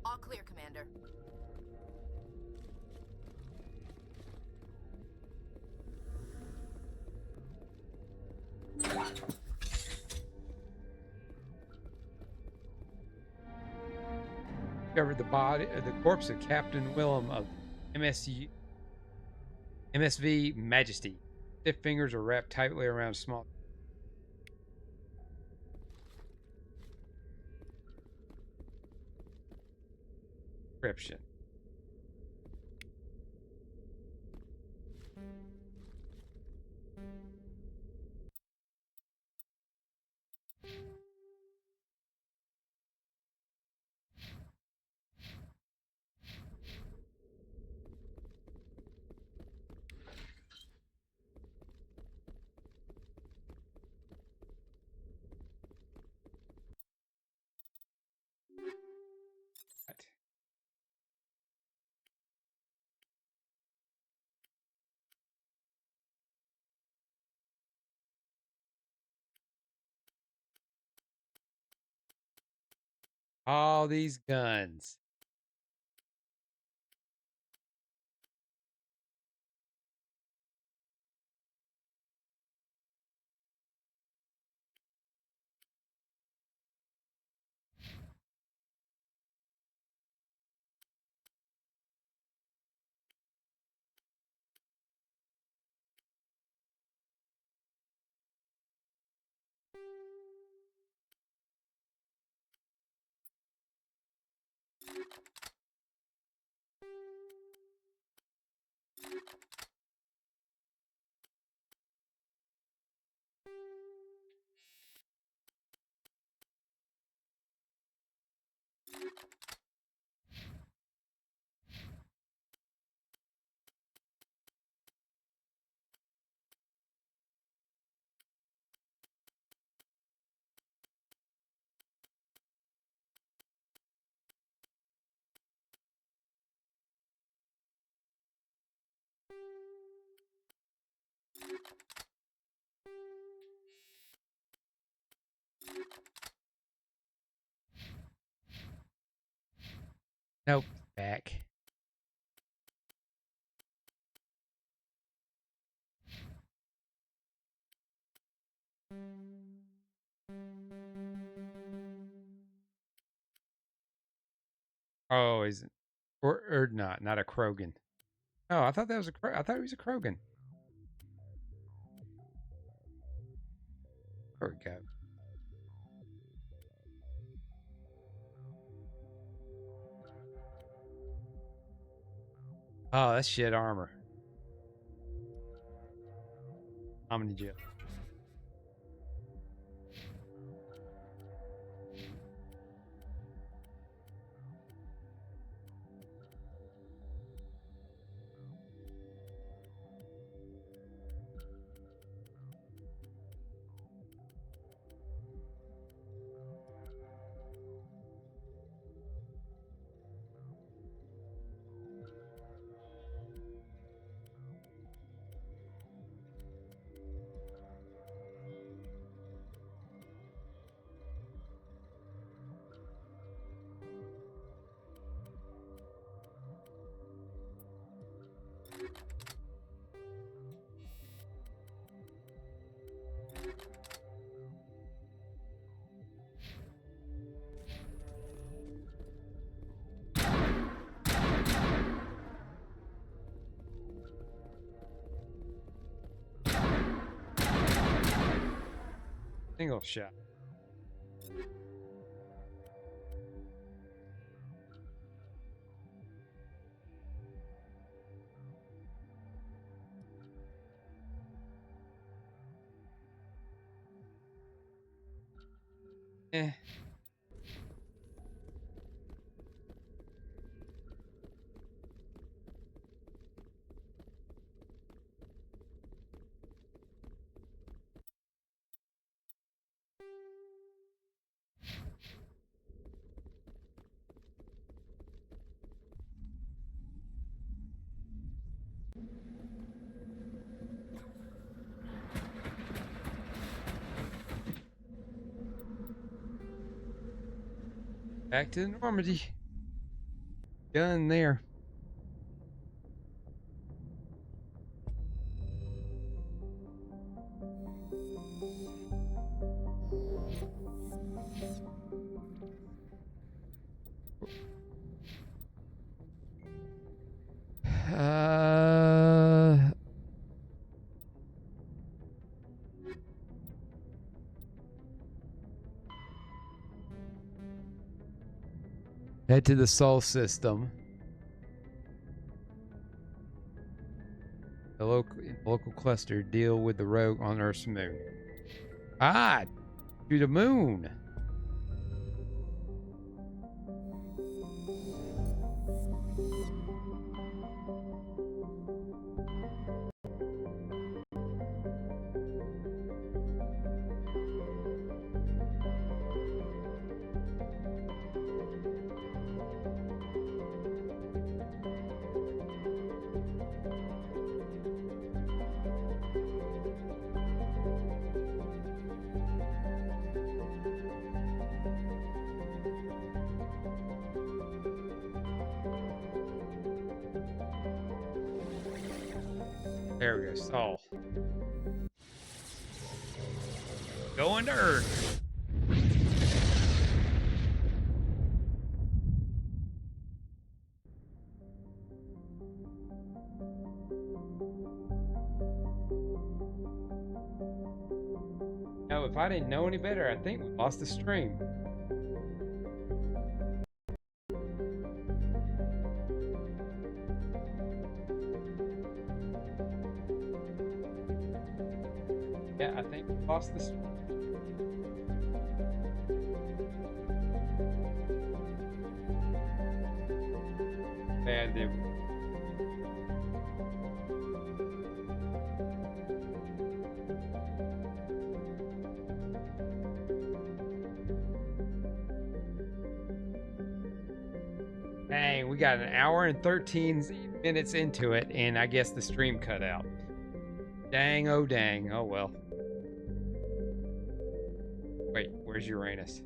All clear, Commander. Discovered the corpse of Captain Willem of MSV Majesty. Stiff fingers are wrapped tightly around small. Description. All these guns. Nope. Back. Oh, is it? Or not a Krogan. Oh, I thought that was I thought he was a Krogan. There we go. Oh, that's shit armor. Omni Jill. Single shot. Eh. Back to Normandy. Done there. Uh, Head to the Sol system. The local cluster deal with the rogue on Earth's moon. Ah, to the moon. There we go, Sol. Going to Earth. Now, if I didn't know any better, I think we lost the stream. Yeah, I think we lost the stream. And it Dang, we got an hour and 13 minutes into it, and I guess the stream cut out. Dang, oh dang. Oh well. Wait, where's Uranus?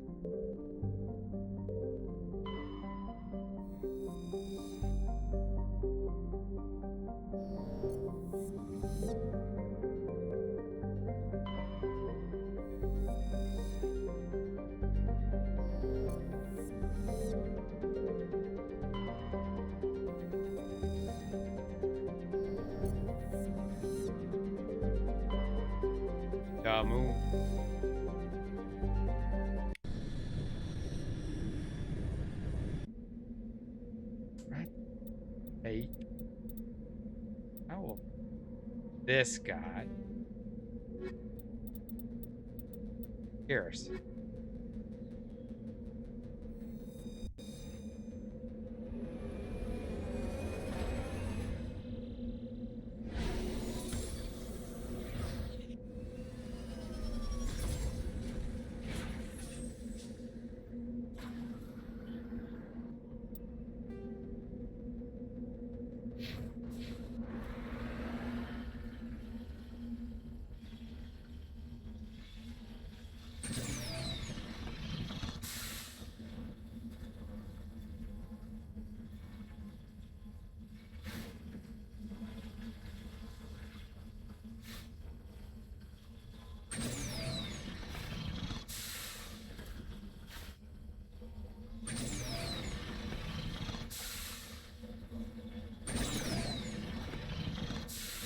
Moon. Right. Hey. How will this guy hear us?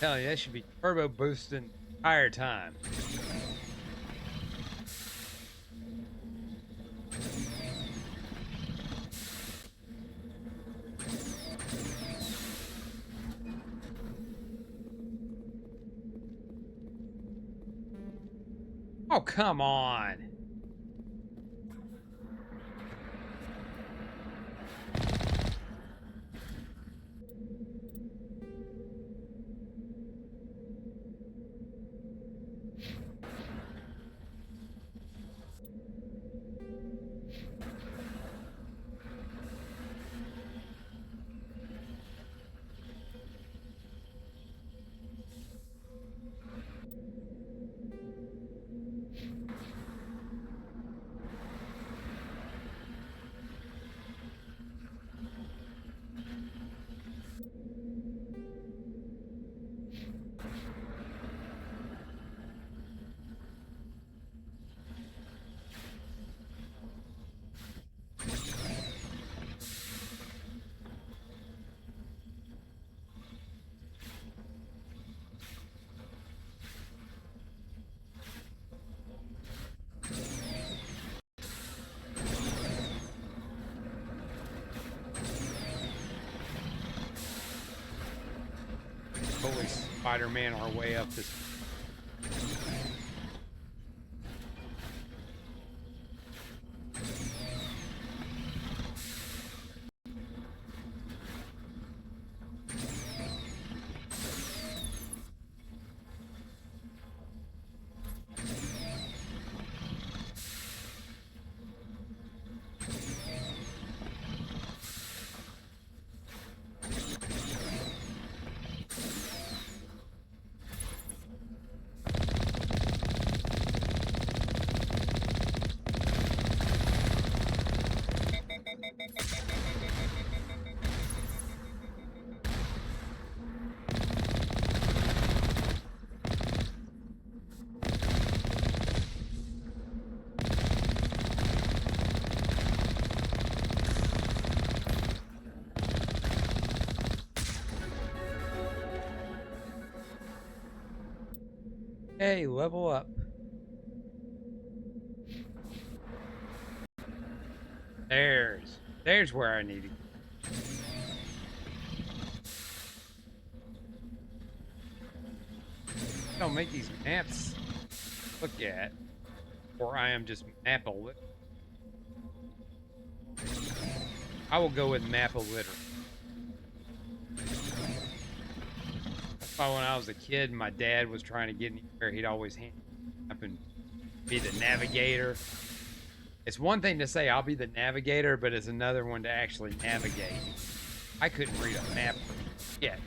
Hell yeah, that should be turbo boosting the entire time. Oh, come on. Holy Spider-Man our way up this. Hey, level up. There's where I need to go. Don't make these maps look at, or I am just map illiterate. I will go with map illiterate. That's why when I was a kid, my dad was trying to get me there. He'd always hand me up and be the navigator. It's one thing to say I'll be the navigator, but it's another one to actually navigate. I couldn't read a map yet.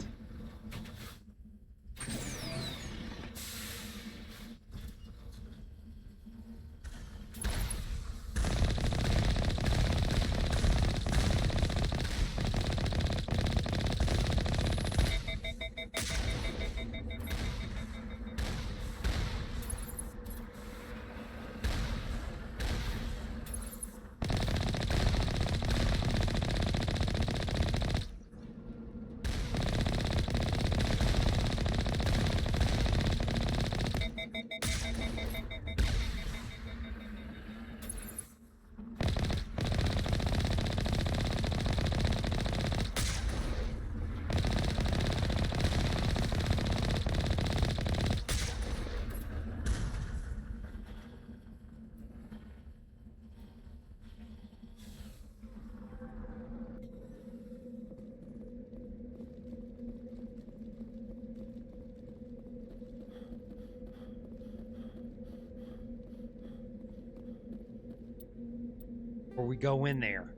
Before we go in there.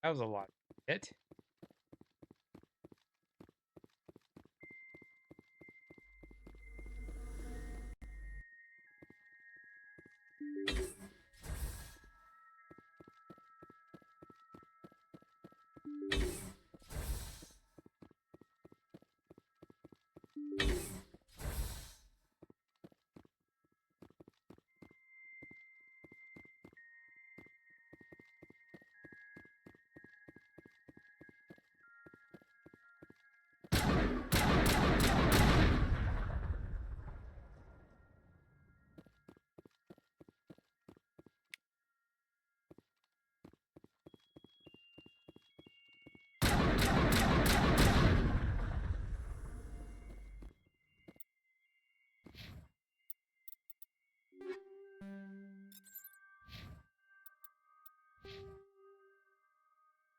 That was a lot. It.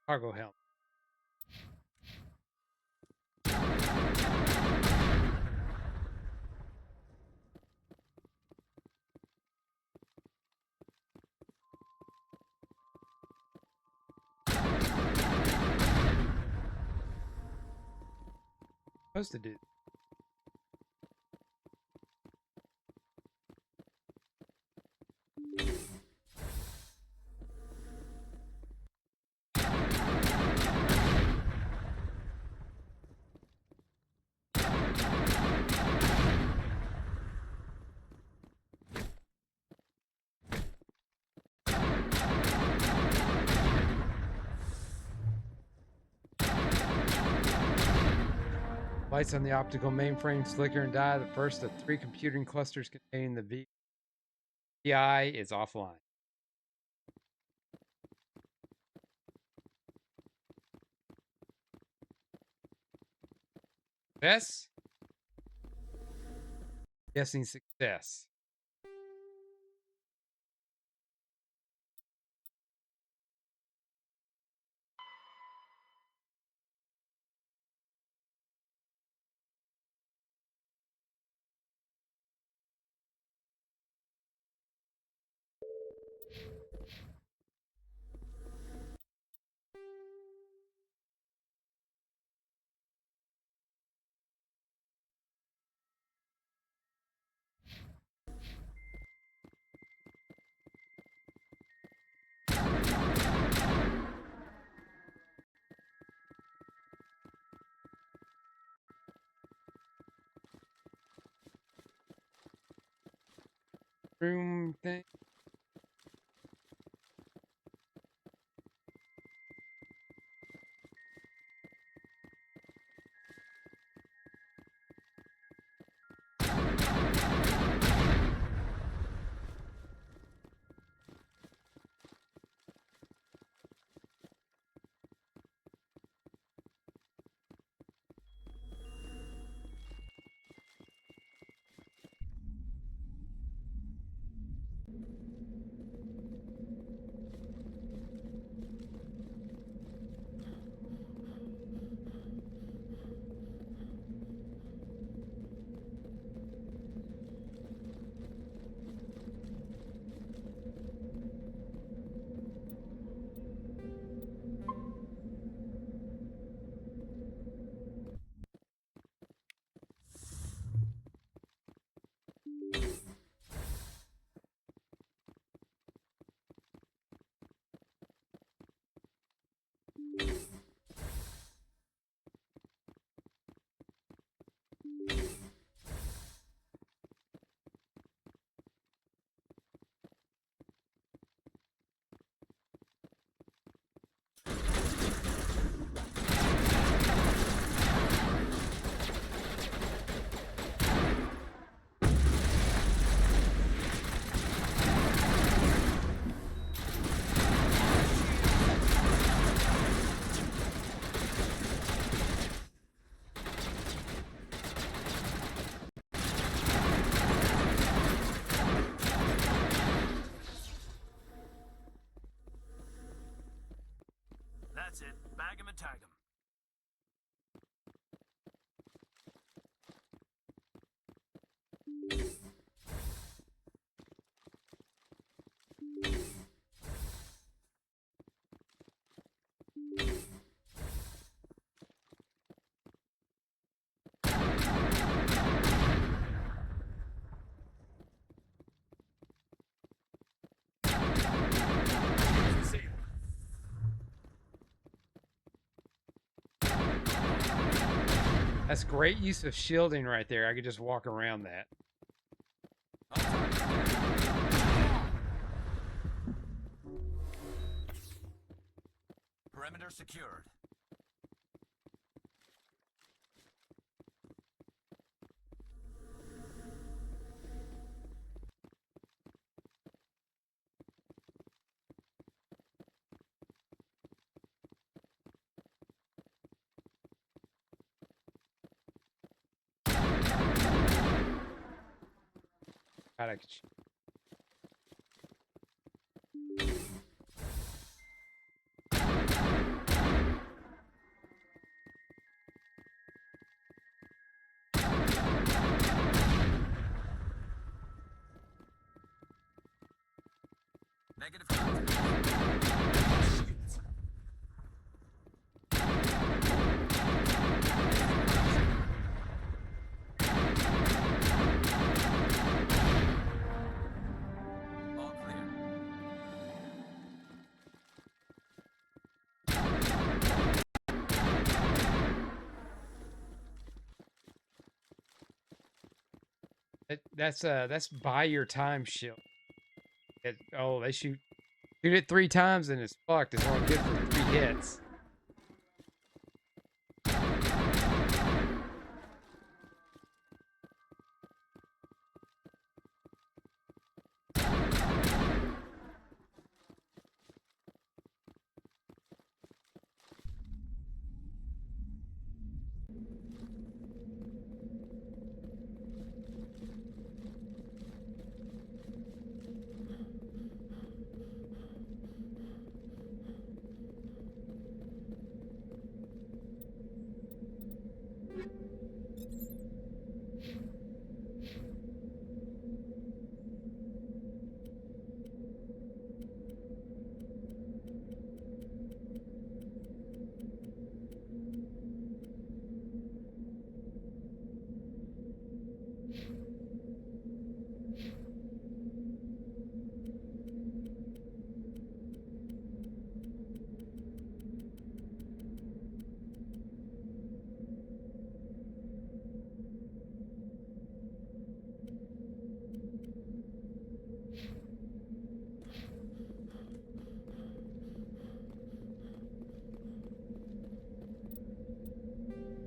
Cargo helmet. Supposed to do. Lights on the optical mainframe flicker and die. The first of 3 computing clusters containing the VI is offline. Success? Guessing success. Room thing. That's it. Bag him and tag him. That's great use of shielding right there. I could just walk around that. Perimeter secured. God, I could Negative. All clear. that's buy your time shield. Oh, they shoot it 3 times and it's fucked. It's only good for 3 hits.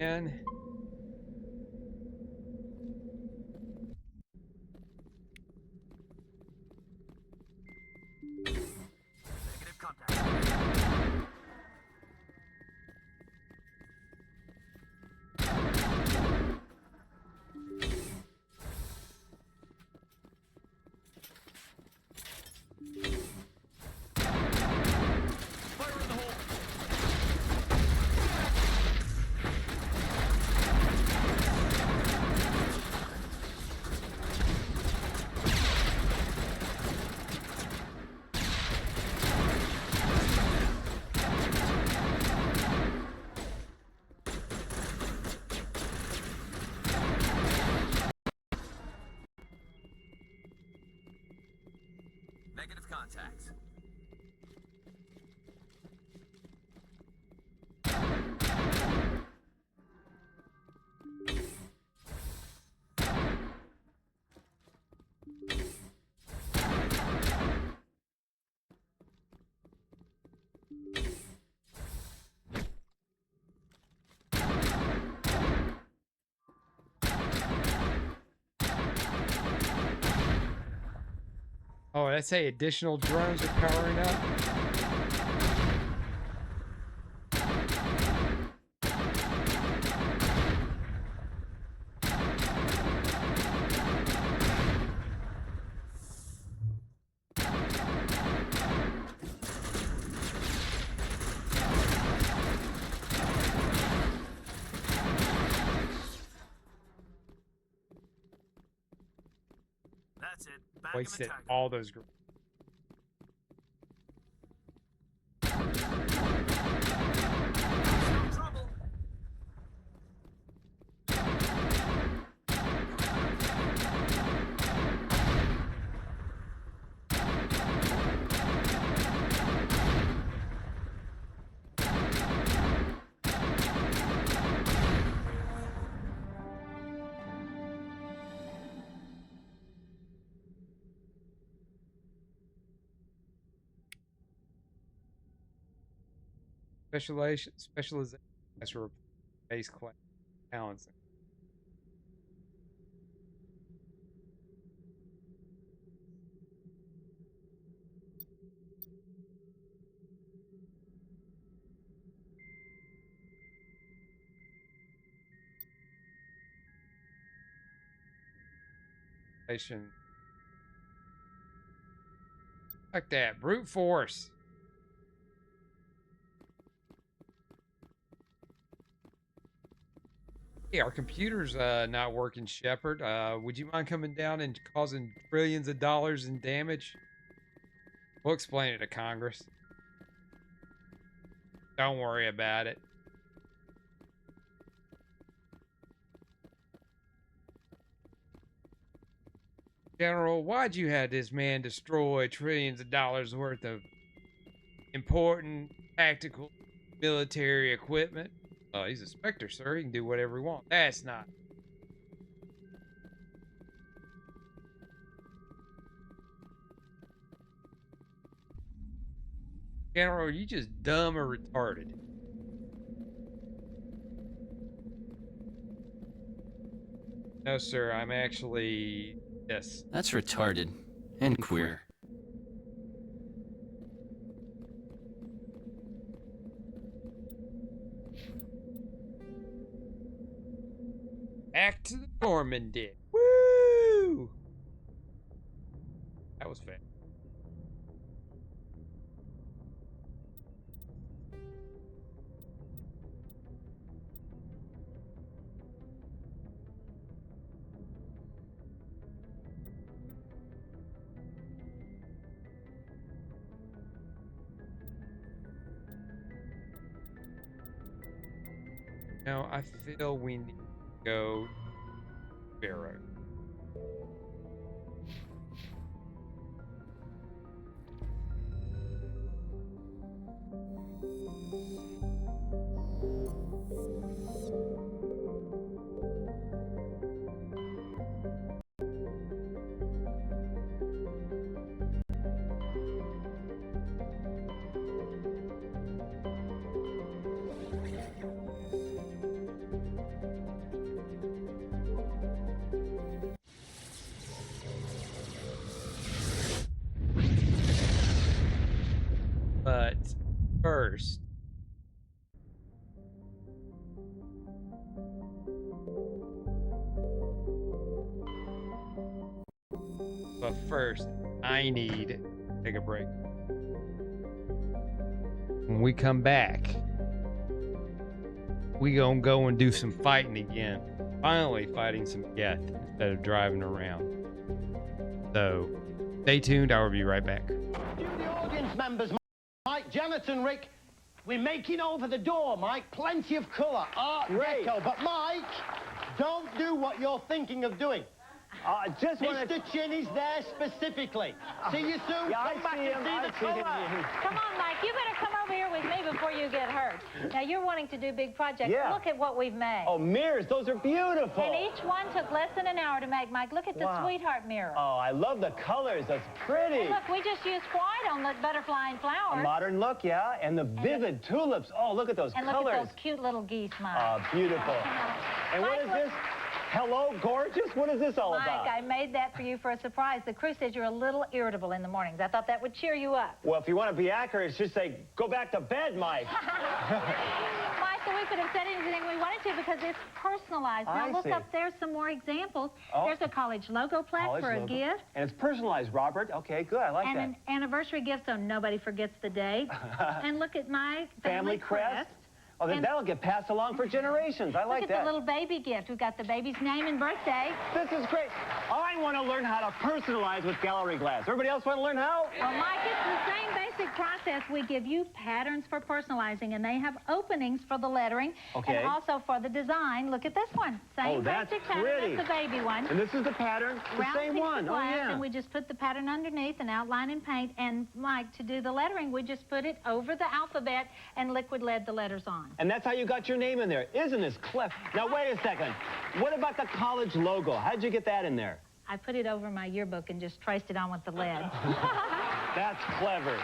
And Negative contact. Fire in the hole. Negative contact. oh, let's say additional drones are powering up. That's it. Back Wasted in the tiger. all those groups. No trouble. specialization as for base class balancing. Like that. Brute force. Hey, our computer's not working, Shepard. Would you mind coming down and causing trillions of dollars in damage? We'll explain it to Congress. Don't worry about it. General, why'd you have this man destroy trillions of dollars worth of important tactical military equipment? He's a Spectre, sir. He can do whatever he wants. That's not. General, are you just dumb or retarded? No, sir. I'm actually... Yes. That's retarded. And queer. Back to the Normandy. Woo! That was fast. Now, I feel we need to go Barrow. But first, I need to take a break. When we come back, we gonna go and do some fighting again. Finally fighting some death instead of driving around. So, stay tuned. I will be right back. You, the audience members, Mike, Janet and Rick, we're making over the door, Mike. Plenty of colour, art deco. But Mike, don't do what you're thinking of doing. Mr. Chinny's there specifically. See you soon. Yeah, Come back and see the colour. Come on, Mike. You better come over here with me before you get hurt. Now, you're wanting to do big projects. Yeah. Look at what we've made. Oh, mirrors. Those are beautiful. And each one took less than an hour to make, Mike. Look at the sweetheart mirror. Oh, I love the colors. That's pretty. And look, we just used white on the butterfly and flowers. A modern look, yeah. And the vivid tulips. Oh, look at those and colors. Look at those cute little geese, Mike. Oh, beautiful. And Mike, what is this? Hello, gorgeous? What is this all about? Mike, I made that for you for a surprise. The crew says you're a little irritable in the mornings. I thought that would cheer you up. Well, if you want to be accurate, just say, go back to bed, Mike. Michael, we could have said anything we wanted to because it's personalized. Now, look up there, some more examples. Oh. There's a college logo plaque for a gift. And it's personalized, Robert. Okay, good. I like that. And an anniversary gift so nobody forgets the date. And look at my family crest. Oh, then that'll get passed along for generations. I like Look that. at the little baby gift. We've got the baby's name and birthday. This is great. I want to learn how to personalize with gallery glass. Everybody else want to learn how? Well, Mike, it's the same basic process. We give you patterns for personalizing, and they have openings for the lettering and also for the design. Look at this one. Same basic pattern. That's the baby one. And this is the pattern, the Round same piece of one. glass, Oh, yeah. And we just put the pattern underneath and outline and paint. And, Mike, to do the lettering, we just put it over the alphabet and liquid lead the letters on. And that's how you got your name in there. Isn't this clever? Now, wait a second. What about the college logo? How'd you get that in there? I put it over my yearbook and just traced it on with the lead. That's clever.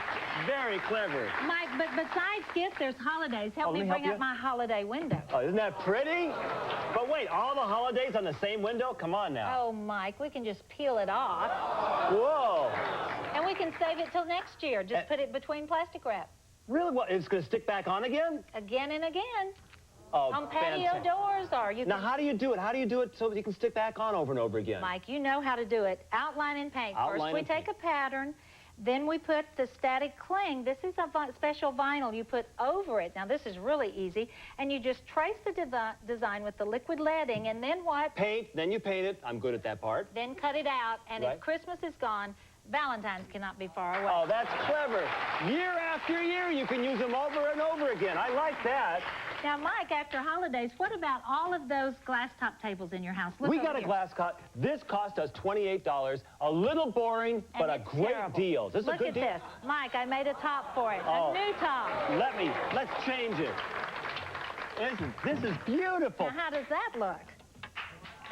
Very clever. Mike, but besides gifts, there's holidays. Help me bring up my holiday window. Oh, isn't that pretty? But wait, all the holidays on the same window? Come on now. Oh, Mike, we can just peel it off. Whoa. And we can save it till next year. Just put it between plastic wrap. Really? What? It's going to stick back on again? Again and again. Oh, on patio fantastic. doors, or you Now, can... how do you do it? How do you do it so that you can stick back on over and over again? Mike, you know how to do it. Outline and paint. Outline First, we and take a pattern. Then we put the static cling. This is a special vinyl you put over it. Now, this is really easy. And you just trace the design with the liquid leading, and then what? Paint, then you paint it. I'm good at that part. Then cut it out, and Right. if Christmas is gone, Valentine's cannot be far away. Oh, that's clever. Year after year, you can use them over and over again. I like that. Now, Mike, after holidays, what about all of those glass top tables in your house? Look We over got a here. glass cut. This cost us $28. A little boring, but a it's great terrible. deal. Is this Look a good at deal? this. Mike, I made a top for it. Oh. A new top. Let's change it. This is beautiful. Now, how does that look?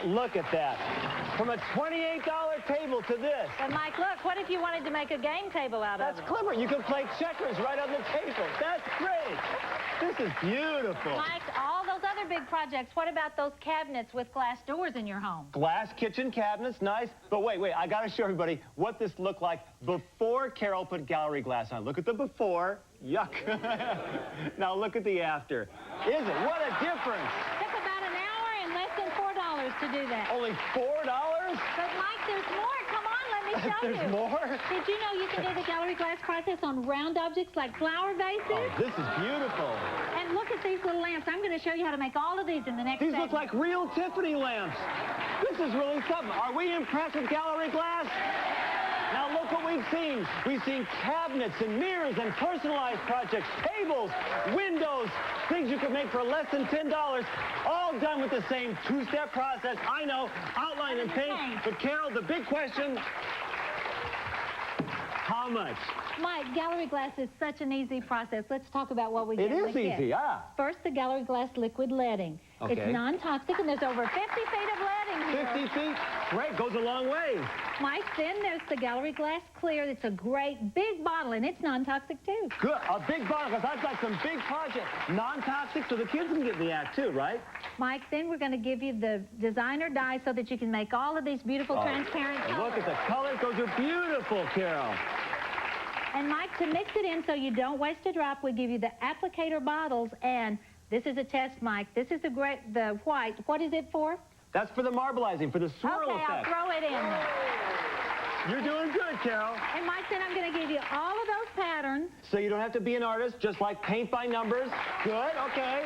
Look at that. From a $28 table to this. But, Mike, look, what if you wanted to make a game table out of it? That's clever. You can play checkers right on the table. That's great. This is beautiful. Mike, all those other big projects, what about those cabinets with glass doors in your home? Glass kitchen cabinets, nice. But wait, I got to show everybody what this looked like before Carol put gallery glass on. Look at the before. Yuck. Now look at the after. Is it? What a difference. Took about an hour and less than $4 to do that. Only $4? But, Mike, there's more. Come on, let me show you. There's more? Did you know you can do the gallery glass process on round objects like flower vases? Oh, this is beautiful. And look at these little lamps. I'm going to show you how to make all of these in the next These segment. look like real Tiffany lamps. This is really something. Are we impressed with gallery glass? Now look what we've seen. We've seen cabinets and mirrors and personalized projects, tables, windows, things you could make for less than $10, all done with the same two-step process. I know, outline and paint. But Carol, the big question, how much? Mike, gallery glass is such an easy process. Let's talk about what we get It in is the kit. easy, yeah. First, the gallery glass liquid leading. Okay. It's non-toxic, and there's over 50 feet of leading here. 50 feet? Great, goes a long way. Mike, then there's the gallery glass clear. It's a great big bottle, and it's non-toxic, too. Good, a big bottle, because I've got some big projects. Non-toxic, so the kids can get in the act, too, right? Mike, then we're going to give you the designer dye so that you can make all of these beautiful transparent colors. Look at the colors. Those are beautiful, Carol. And, Mike, to mix it in so you don't waste a drop, we give you the applicator bottles, and this is a test, Mike. This is the white. What is it for? That's for the marbleizing, for the swirl Okay, effect. I'll throw it in. You're doing good, Carol. And, Mike, then I'm going to give you all of those patterns. So you don't have to be an artist, just like paint by numbers. Good, okay.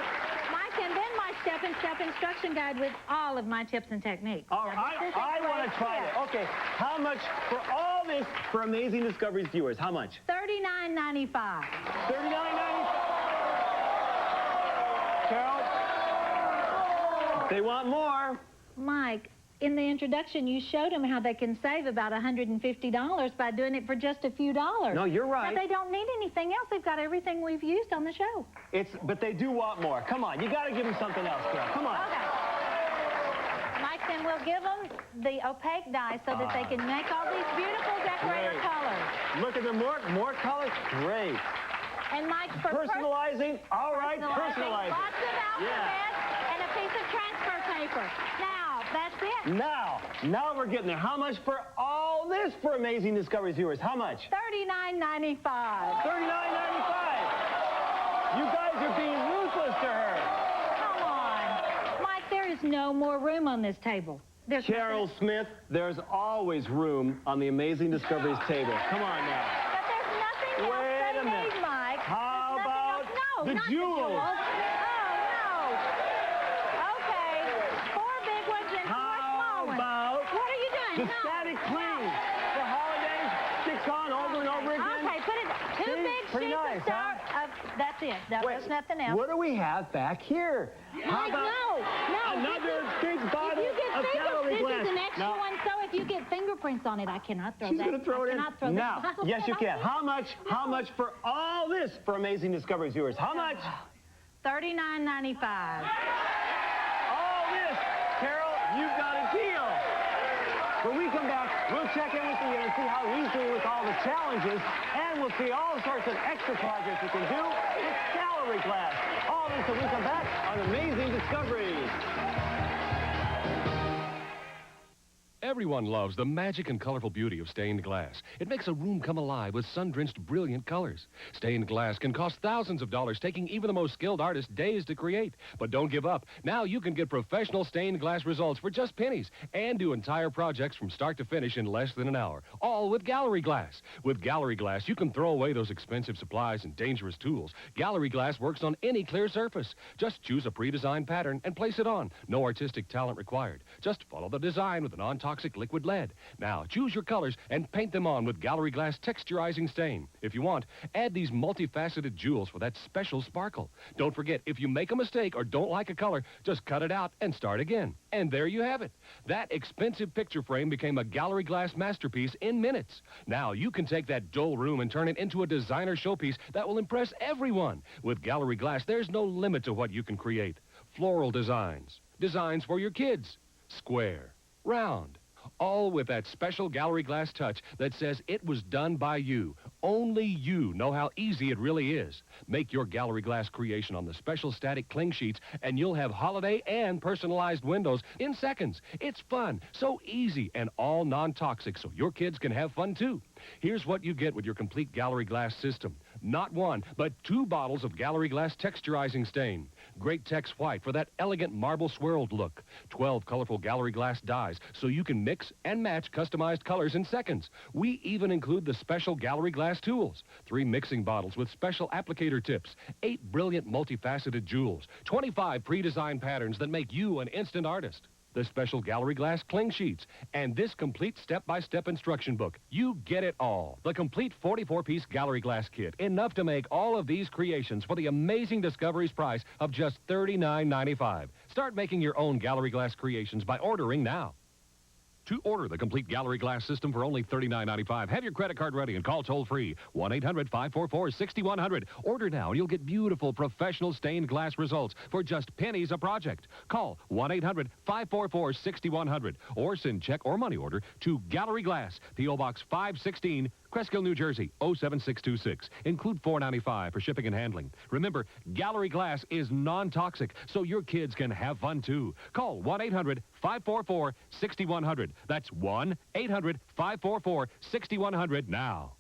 Mike, and then my step-and-step instruction guide with all of my tips and techniques. All right, I want to try it. Okay, how much for all this for Amazing Discoveries viewers? How much? $39.95. $39.95. Carol, they want more. Mike, in the introduction, you showed them how they can save about $150 by doing it for just a few dollars. No, you're right. But they don't need anything else. They've got everything we've used on the show. But they do want more. Come on, you got to give them something else, Carol. Come on. Okay. Mike, then we'll give them the opaque dye so that they can make all these beautiful decorator Great. colors. Look at the more colors. Great. And Mike, for Personalizing. All right, personalizing. Lots of alphabet and a piece of transfer paper. Now, that's it. Now we're getting there. How much for all this for Amazing Discoveries viewers? How much? $39.95. $39.95. You guys are being ruthless to her. Come on. Mike, there is no more room on this table. There's Carol Smith, there's always room on the Amazing Discoveries table. Come on now. But there's nothing else Wait they a minute. need, Mike. How There's about nothing else. No, the not jewels? The jewels. Oh, no. Okay. 4 big ones and 4 small How ones. about What are you doing? the static cling for holidays? Sticks on over and over again. Okay, put it 2 See? big Pretty sheets nice, of star. That's it. No, Wait, there's nothing else. What do we have back here? How Mike, about no. another big bottle If you get of gallery this glass? is an extra Now, one, so if you get fingerprints on it, I cannot throw she's that. going to throw it in. I cannot throw Now, that. yes, you can. How much for all this for Amazing Discoveries viewers? How much? $39.95. All this. Carol, you've got a deal. When we come back, we'll check in with Ian and see how he's doing with all the challenges, and we'll see all sorts of extra projects you can do with gallery glass. All this when we come back on Amazing Discoveries. Everyone loves the magic and colorful beauty of stained glass. It makes a room come alive with sun-drenched, brilliant colors. Stained glass can cost thousands of dollars, taking even the most skilled artists days to create. But don't give up. Now you can get professional stained glass results for just pennies and do entire projects from start to finish in less than an hour, all with gallery glass. With gallery glass, you can throw away those expensive supplies and dangerous tools. Gallery glass works on any clear surface. Just choose a pre-designed pattern and place it on. No artistic talent required. Just follow the design with a non-toxic liquid lead. Now, choose your colors and paint them on with gallery glass texturizing stain. If you want, add these multifaceted jewels for that special sparkle. Don't forget, if you make a mistake or don't like a color, just cut it out and start again. And there you have it. That expensive picture frame became a gallery glass masterpiece in minutes. Now, you can take that dull room and turn it into a designer showpiece that will impress everyone. With gallery glass, there's no limit to what you can create. Floral designs, designs for your kids, square, round, all with that special gallery glass touch that says it was done by you. Only you know how easy it really is. Make your gallery glass creation on the special static cling sheets, and you'll have holiday and personalized windows in seconds. It's fun, so easy, and all non-toxic, so your kids can have fun too. Here's what you get with your complete gallery glass system. Not one, but 2 bottles of gallery glass texturizing stain. Great Tex White for that elegant marble swirled look. 12 colorful gallery glass dyes, so you can mix and match customized colors in seconds. We even include the special gallery glass tools. 3 mixing bottles with special applicator tips. 8 brilliant multifaceted jewels. 25 pre-designed patterns that make you an instant artist. The special gallery glass cling sheets, and this complete step-by-step instruction book. You get it all. The complete 44-piece gallery glass kit, enough to make all of these creations for the Amazing Discoveries price of just $39.95. Start making your own gallery glass creations by ordering now. To order the complete gallery glass system for only $39.95, have your credit card ready and call toll-free 1-800-544-6100. Order now and you'll get beautiful professional stained glass results for just pennies a project. Call 1-800-544-6100 or send check or money order to Gallery Glass, P.O. Box 516, Cresskill, New Jersey, 07626. Include $4.95 for shipping and handling. Remember, Gallery Glass is non-toxic, so your kids can have fun too. Call 1-800-544-6100. That's 1-800-544-6100 now.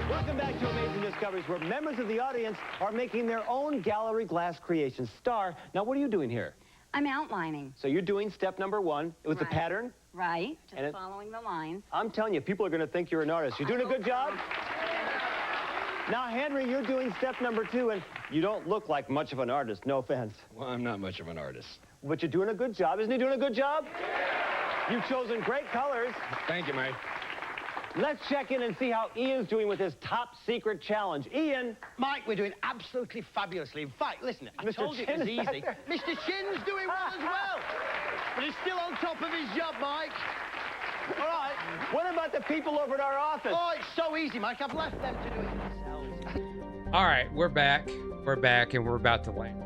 Welcome back to Amazing Discoveries, where members of the audience are making their own gallery glass creations. Star, now what are you doing here? I'm outlining. So you're doing step number 1 with the pattern? Right, just following the lines. I'm telling you, people are going to think you're an artist. You're doing a good job? Now, Henry, you're doing step number 2, and you don't look like much of an artist, no offense. Well, I'm not much of an artist. But you're doing a good job. Isn't he doing a good job? You've chosen great colors. Thank you, Mike. Let's check in and see how Ian's doing with his top secret challenge. Ian. Mike, we're doing absolutely fabulously. In fact, listen, I told you it was easy. Mr. Shin's doing well as well. But he's still on top of his job, Mike. All right. What about the people over at our office? Oh, it's so easy, Mike. I've left them to do it themselves. All right, we're back. We're back, and we're about to land.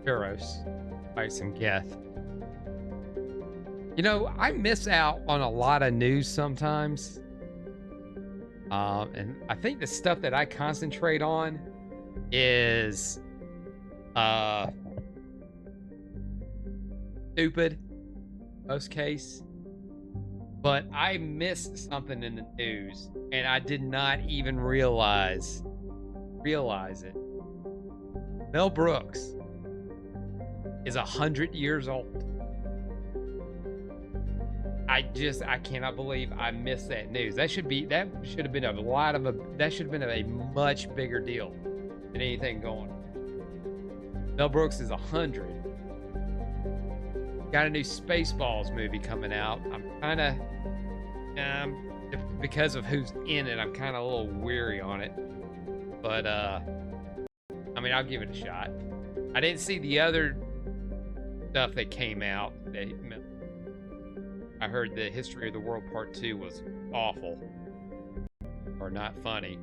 Heroes. By some Geth. You know, I miss out on a lot of news sometimes. And I think the stuff that I concentrate on is stupid, most case. But I missed something in the news, and I did not even realize it. Mel Brooks is 100 years old. I cannot believe I missed that news. That should have been a much bigger deal than anything going on. Mel Brooks is 100. Got a new Spaceballs movie coming out. I'm kind of, because of who's in it, I'm kind of a little weary on it. But, I mean, I'll give it a shot. I didn't see the other stuff that came out. I heard the History of the World Part 2 was awful. Or not funny.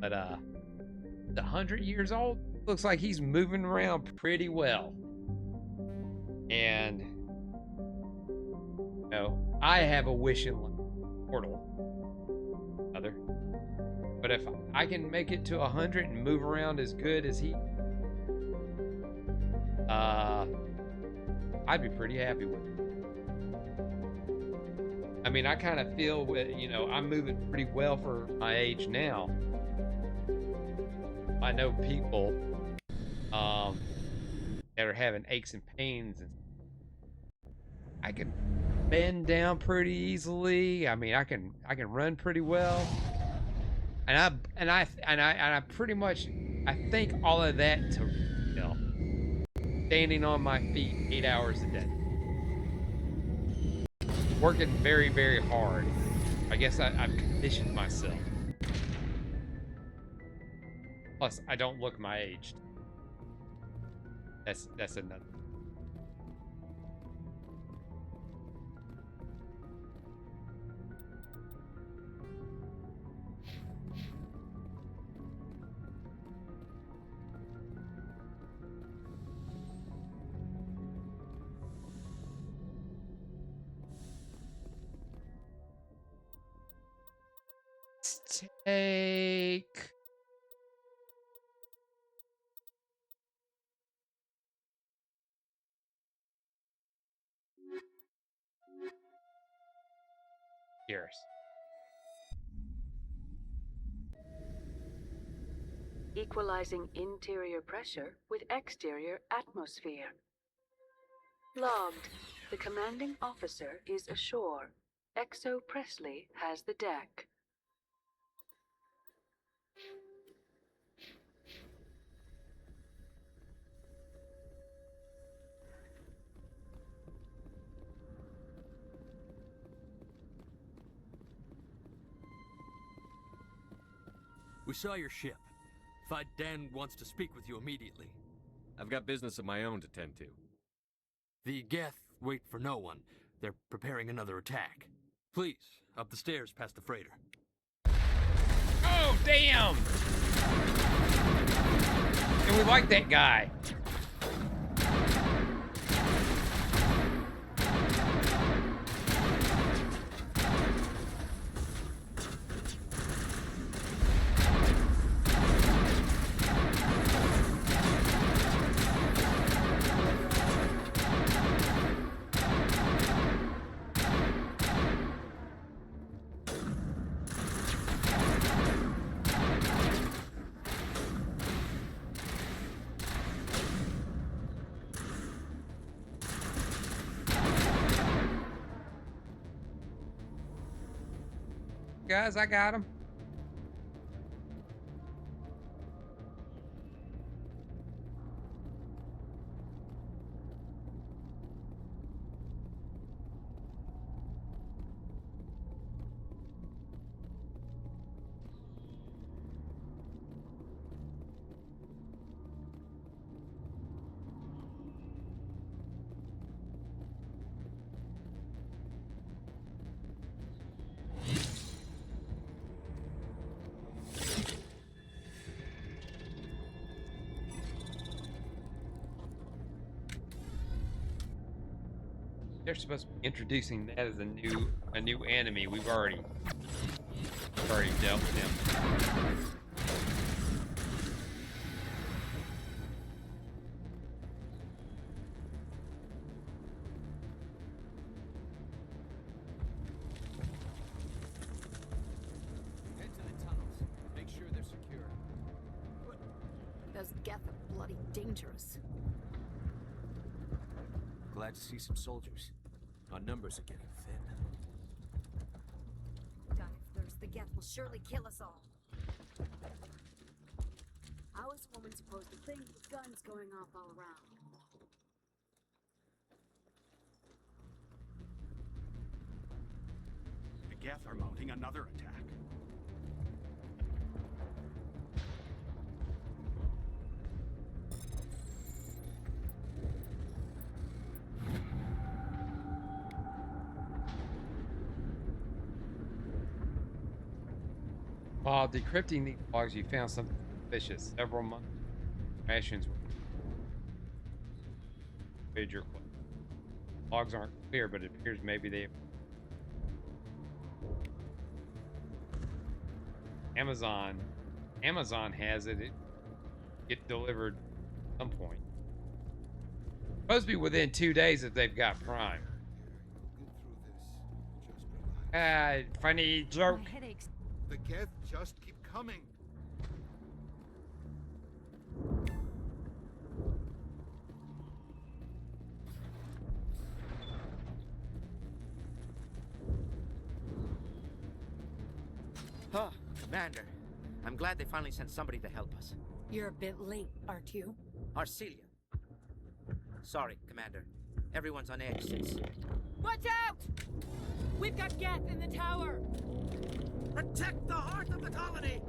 But, 100 years old? looks like he's moving around pretty well. And, you know, I have a wish in portal. Other. But if I can make it to 100 and move around as good as he, I'd be pretty happy with it. I mean, I kind of feel with, you know, I'm moving pretty well for my age now. I know people that are having aches and pains, and I can bend down pretty easily. I mean, I can run pretty well. And I pretty much, I think all of that to, you know, standing on my feet 8 hours a day, working very, very hard. I guess I've conditioned myself. Plus, I don't look my age. That's another. Take years. Equalizing interior pressure with exterior atmosphere. Logged. The commanding officer is ashore. Exo Presley has the deck. We saw your ship. Fight Dan wants to speak with you immediately. I've got business of my own to tend to. The Geth wait for no one. They're preparing another attack. Please, up the stairs past the freighter. Oh, damn! And we like that guy. Guys, I got him. They're supposed to be introducing that as a new enemy. We've already dealt with them. Head to the tunnels. Make sure they're secure. Those Geth are bloody dangerous. Glad to see some soldiers. Our numbers are getting thin. God, if there's the Geth, will surely kill us all. How is a woman supposed to think with guns going off all around? The Geth are mounting another attack. While decrypting these logs, you found something suspicious. Several months Rations. Major logs aren't clear, but it appears maybe they. Amazon has it. It get delivered at some point. Supposed to be within 2 days if they've got Prime. Funny joke. My headaches. The Geth just keep coming. Oh, Commander. I'm glad they finally sent somebody to help us. You're a bit late, aren't you? Arcelia. Sorry, Commander. Everyone's on edge since... Watch out! We've got Geth in the tower! Protect the heart of the colony!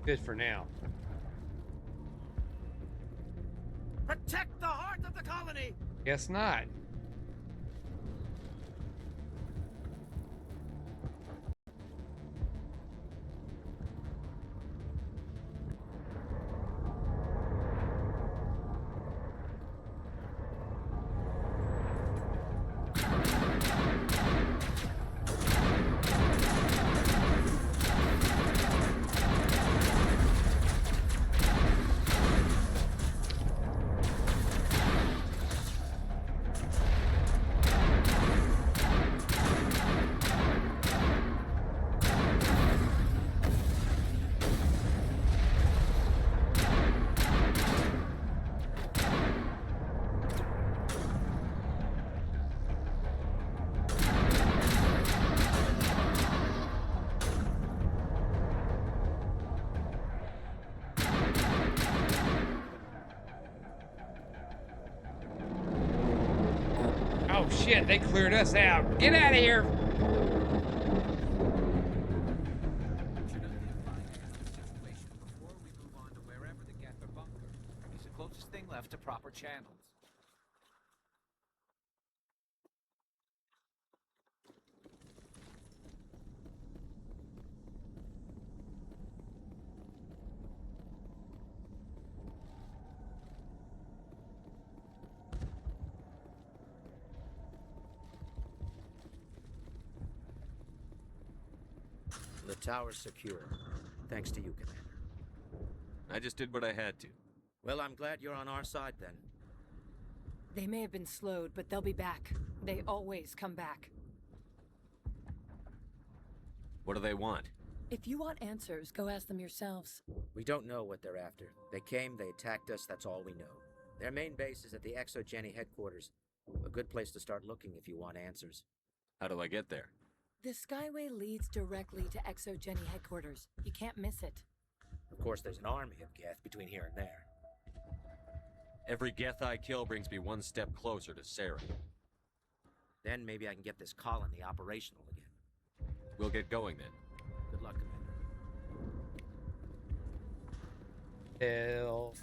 Good for now. Protect the heart of the colony! Guess not. Oh shit, they cleared us out. Get out of here. Before we move on to wherever the Geth are bunkered, it's the closest thing left to proper channels. The tower's secure. Thanks to you, Commander. I just did what I had to. Well, I'm glad you're on our side, then. They may have been slowed, but they'll be back. They always come back. What do they want? If you want answers, go ask them yourselves. We don't know what they're after. They came, they attacked us, that's all we know. Their main base is at the ExoGeni headquarters. A good place to start looking if you want answers. How do I get there? The Skyway leads directly to ExoGeni headquarters. You can't miss it. Of course, there's an army of Geth between here and there. Every Geth I kill brings me one step closer to Sarah. Then maybe I can get this colony operational again. We'll get going then. Good luck, Commander. Hell.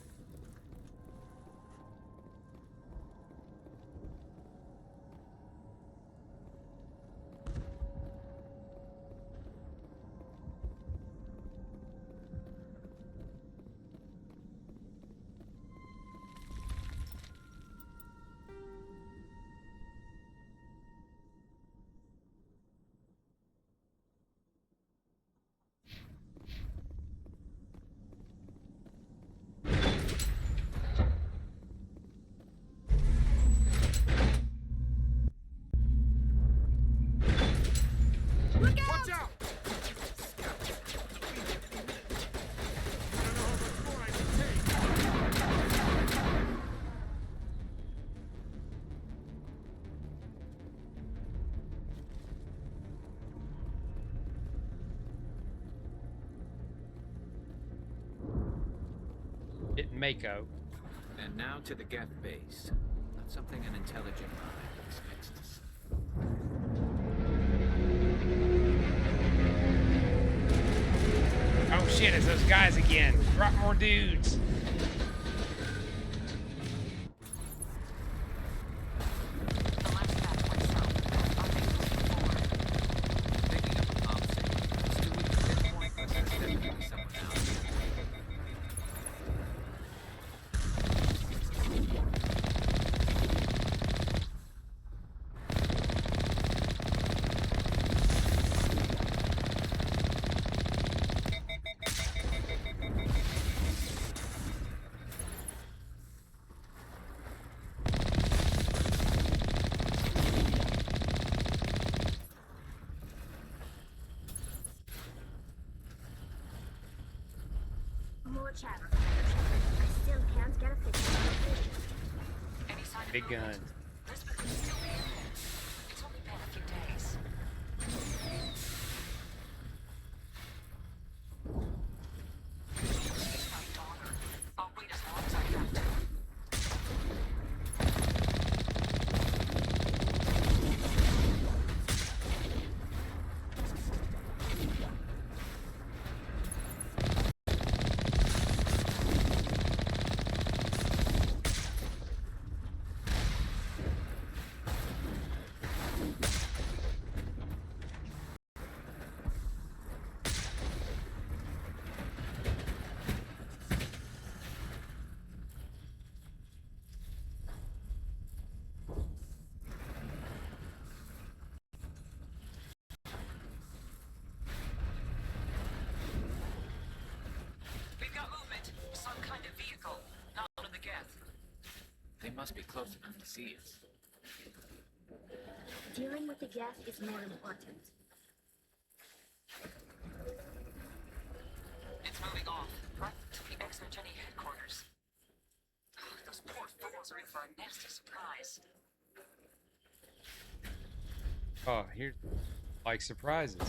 Watch out! Hit Mako. And now to the Geth base. Not something an intelligent mind expects to see. Oh shit, it's those guys again. Drop more dudes. More chatter, Commander Shepard. I still can't get a fix on the location. Any sign of Big movement? guns. Lisbon could still be in there. It's only been a few days. She's my daughter. I'll wait as long as I have to. We've got movement. Some kind of vehicle. Not one of the Geth. They must be close enough to see us. Dealing with the gas is more important. It's moving off. Right to the Exogeny headquarters. Oh, those poor fools are in for a nasty surprise. Oh, here's like surprises.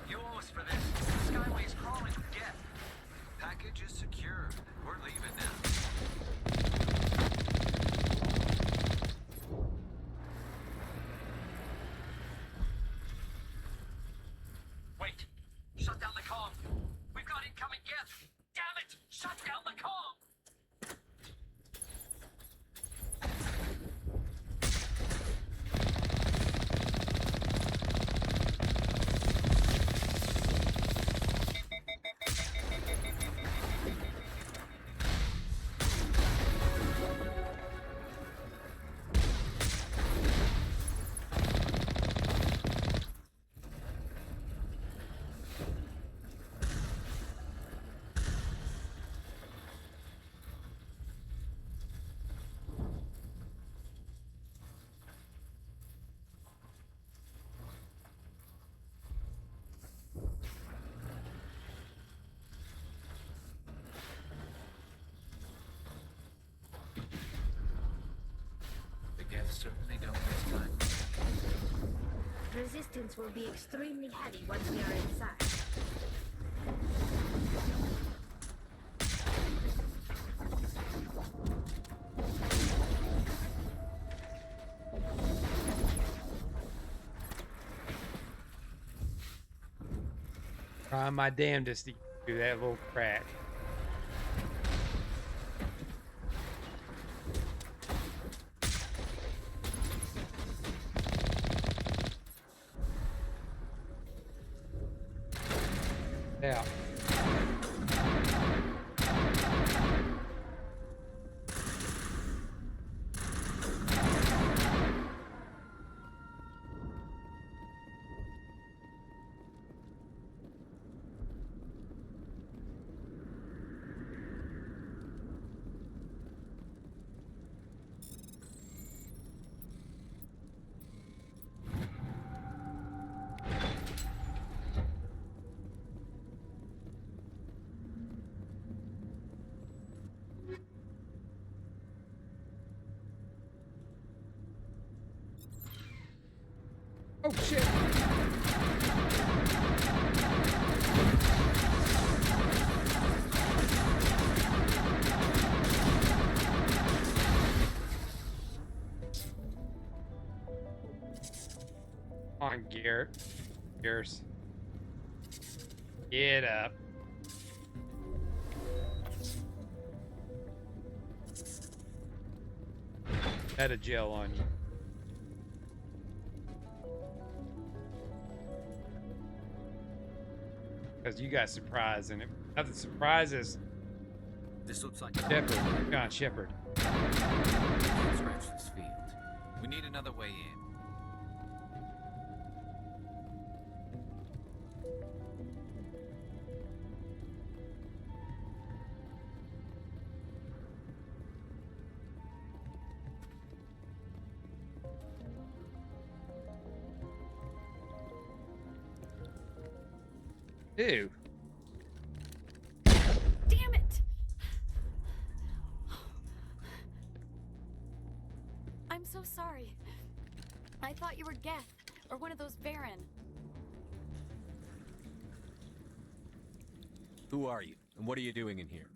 You owe us for this. Skyway's crawling with Geth. Package is secure. We're leaving now. Wait! Shut down the comm! We've got incoming Geth! Damn it! Shut down the comm! The Geth certainly don't waste time. Resistance will be extremely heavy once we are inside. Trying my damnedest to do that little crack. Yeah. on, Garrett. Gears. Get up. Had a gel on you. Because you got surprised and it. Nothing surprises. This looks like Shepard. John Shepard. Can't scratch this field. We need another way in. Ew. Damn it! I'm so sorry. I thought you were Geth, or one of those Baron. Who are you, and what are you doing in here?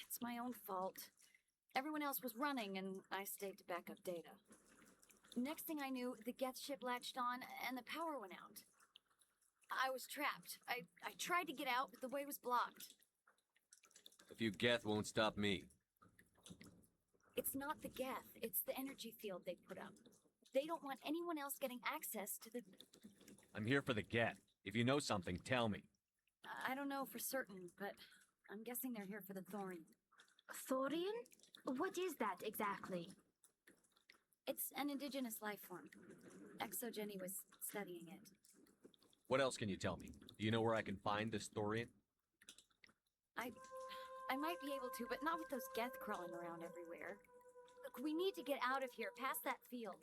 It's my own fault. Everyone else was running, and I stayed to back up data. Next thing I knew, the Geth ship latched on, and the power went out. I was trapped. I tried to get out, but the way was blocked. A few Geth won't stop me. It's not the Geth, it's the energy field they put up. They don't want anyone else getting access to the... I'm here for the Geth. If you know something, tell me. I don't know for certain, but I'm guessing they're here for the thorium. Thorium? What is that exactly? It's an indigenous life form. ExoGenny was studying it. What else can you tell me? Do you know where I can find this thorium? I might be able to, but not with those Geth crawling around everywhere. Look, we need to get out of here, past that field.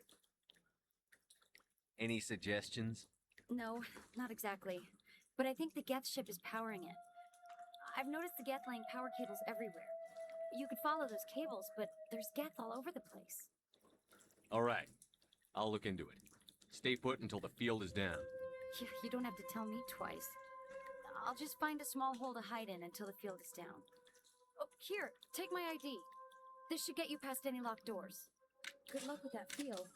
Any suggestions? No, not exactly. But I think the Geth ship is powering it. I've noticed the Geth laying power cables everywhere. You could follow those cables, but there's Geth all over the place. All right. I'll look into it. Stay put until the field is down. Yeah, you don't have to tell me twice. I'll just find a small hole to hide in until the field is down. Oh, here, take my ID. This should get you past any locked doors. Good luck with that field.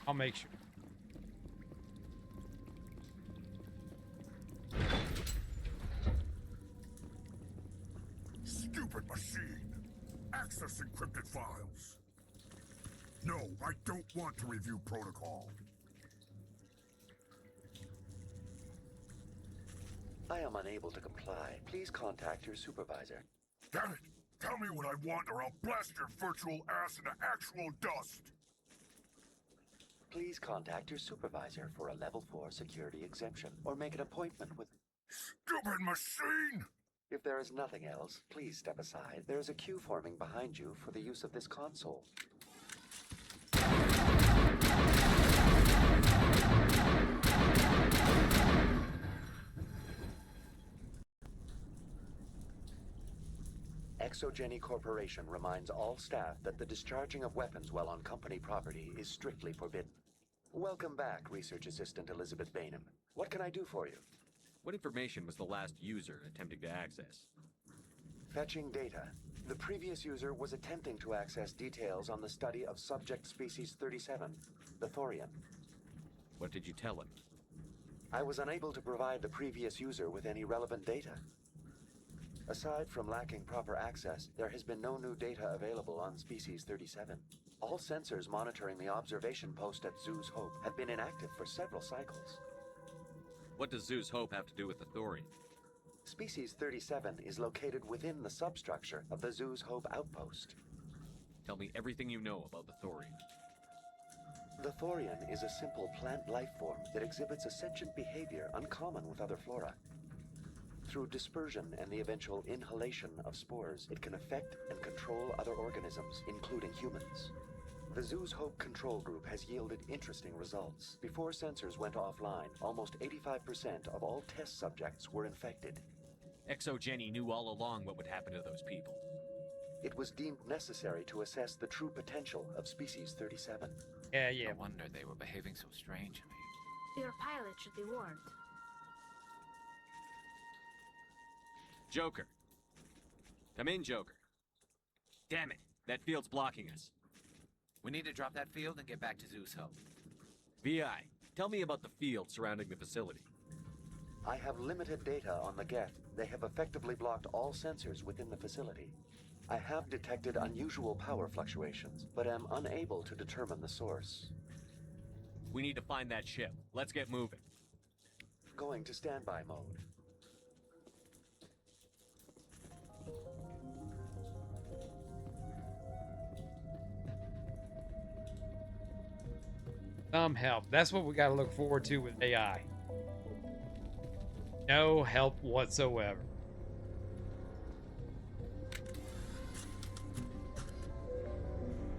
I'll make sure. Stupid machine! Access encrypted files. No, I don't want to review protocol. I am unable to comply. Please contact your supervisor. Damn it! Tell me what I want or I'll blast your virtual ass into actual dust! Please contact your supervisor for a level 4 security exemption, or make an appointment with... Stupid machine! If there is nothing else, please step aside. There is a queue forming behind you for the use of this console. ExoGenny Corporation reminds all staff that the discharging of weapons while on company property is strictly forbidden. Welcome back, Research Assistant Elizabeth Bainham. What can I do for you? What information was the last user attempting to access? Fetching data. The previous user was attempting to access details on the study of subject species 37, the thorium. What did you tell him? I was unable to provide the previous user with any relevant data. Aside from lacking proper access, there has been no new data available on species 37. All sensors monitoring the observation post at Zoo's Hope have been inactive for several cycles. What does Zoo's Hope have to do with the thorium? Species 37 is located within the substructure of the Zoo's Hope outpost. Tell me everything you know about the thorium. The thorium is a simple plant life form that exhibits a sentient behavior uncommon with other flora. Through dispersion and the eventual inhalation of spores, it can affect and control other organisms, including humans. The Zoo's Hope control group has yielded interesting results. Before sensors went offline, almost 85% of all test subjects were infected. Exo Jenny knew all along what would happen to those people. It was deemed necessary to assess the true potential of Species 37. Yeah. No wonder they were behaving so strangely. Your pilot should be warned. Joker. Come in, Joker. Damn it, that field's blocking us. We need to drop that field and get back to Zeus Hope. VI, tell me about the field surrounding the facility. I have limited data on the Geth. They have effectively blocked all sensors within the facility. I have detected unusual power fluctuations, but am unable to determine the source. We need to find that ship. Let's get moving. Going to standby mode. Some help. That's what we got to look forward to with AI. No help whatsoever.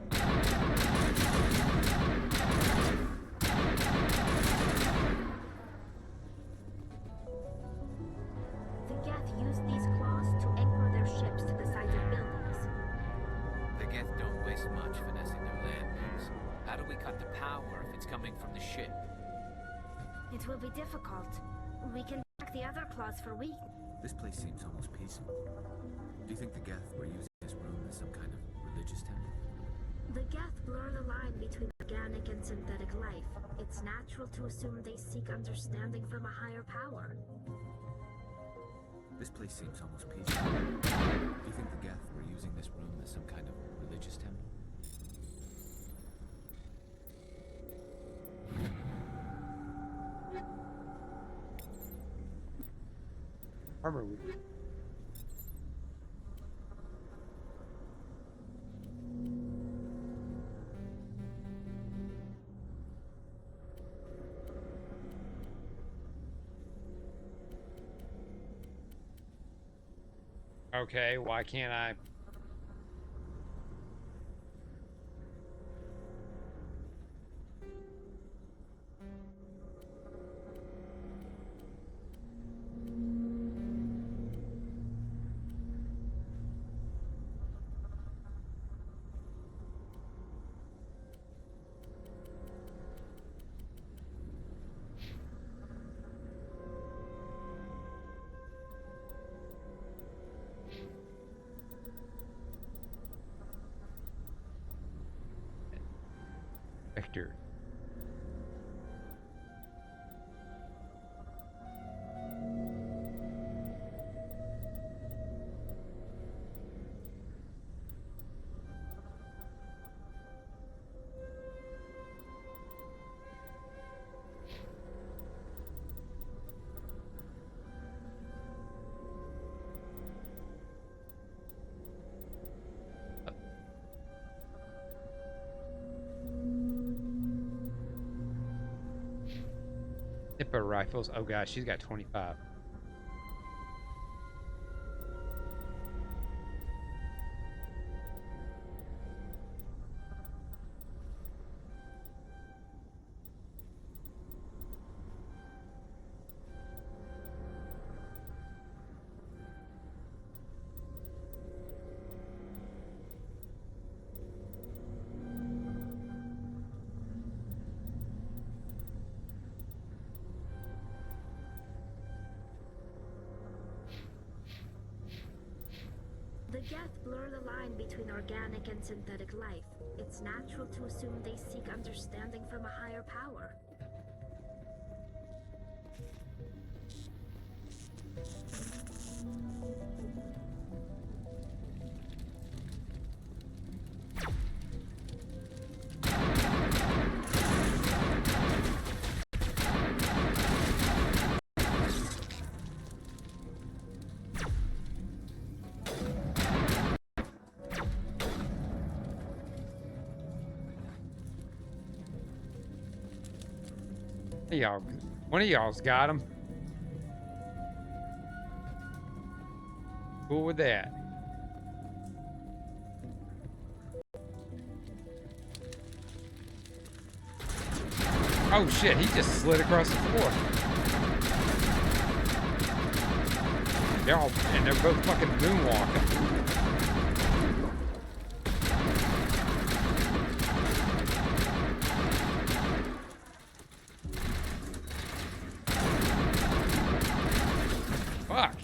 The Geth use these claws to anchor their ships to the sides of buildings. The Geth don't waste much finessing their landings. How do we cut the power if it's coming from the ship? It will be difficult. We can track the other claws for weeks. This place seems almost peaceful. Do you think the Geth were using this room as some kind of religious temple? The Geth blur the line between organic and synthetic life. It's natural to assume they seek understanding from a higher power. This place seems almost peaceful. Do you think the Geth were using this room as some kind of religious temple? Armor. Okay, why can't I? Vector. Hippo rifles. Oh gosh, she's got 25. The Geth blur the line between organic and synthetic life. It's natural to assume they seek understanding from a higher power. Y'all, one of y'all's got him. Cool with that. Oh shit, he just slid across the floor. they're both fucking moonwalking. Fuck.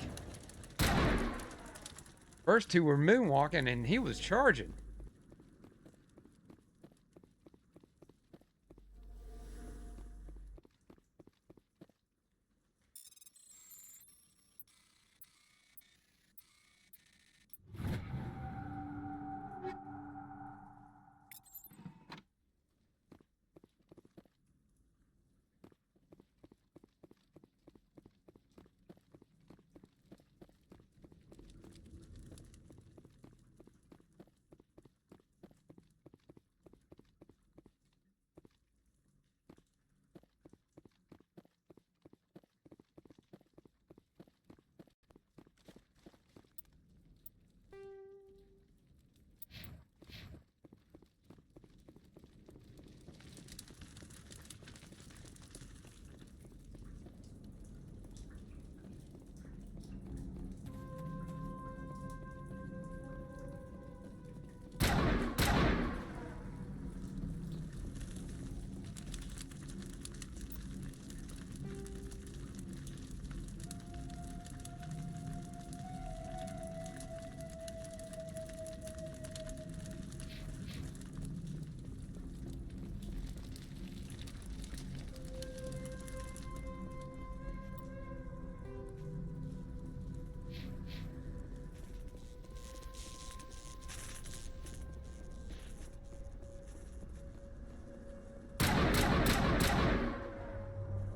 First two were moonwalking and he was charging.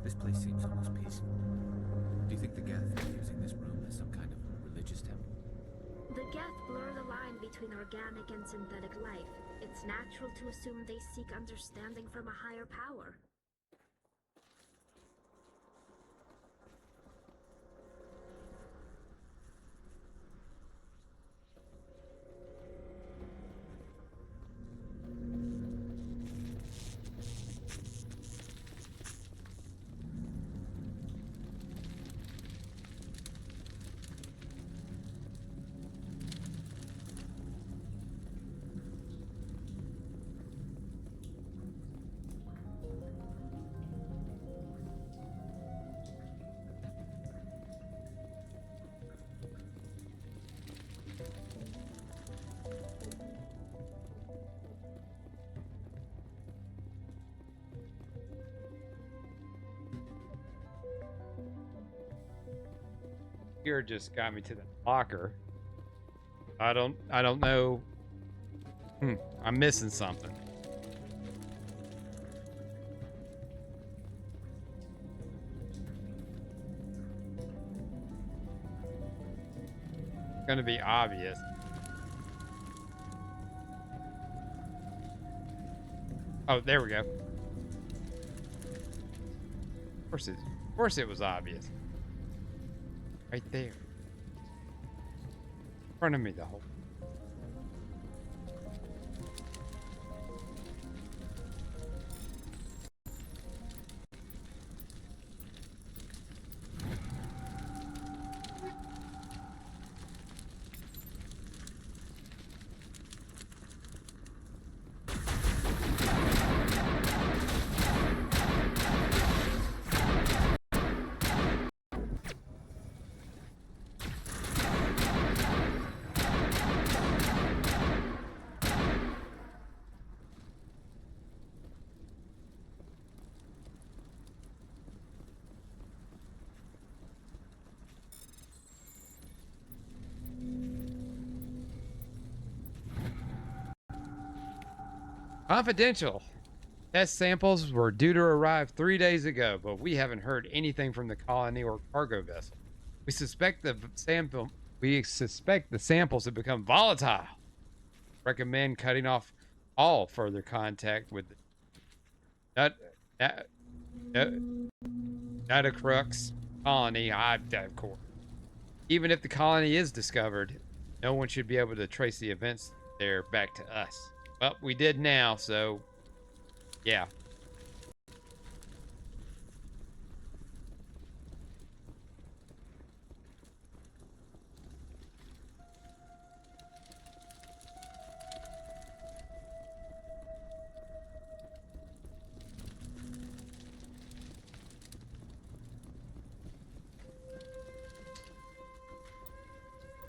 This place seems almost peaceful. Do you think the Geth are using this room as some kind of religious temple? The Geth blur the line between organic and synthetic life. It's natural to assume they seek understanding from a higher power. Here just got me to the locker. I don't know. I'm missing something. It's gonna be obvious. Oh, there we go. Of course it was obvious. Right there. In front of me the whole. Confidential. Test samples were due to arrive 3 days ago, but we haven't heard anything from the colony or cargo vessel. We suspect the samples have become volatile. Recommend cutting off all further contact with the Nutacrux colony. Of course. Even if the colony is discovered, no one should be able to trace the events there back to us. Well, we did now, so yeah.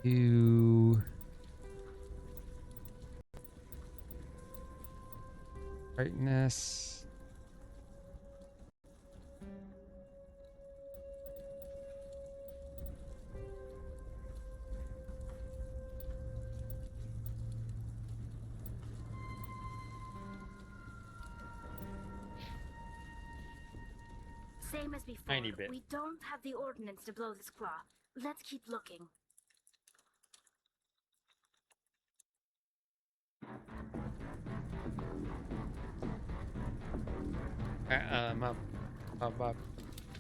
do brightness. Same as before. Tiny bit. We don't have the ordnance to blow this claw. Let's keep looking. My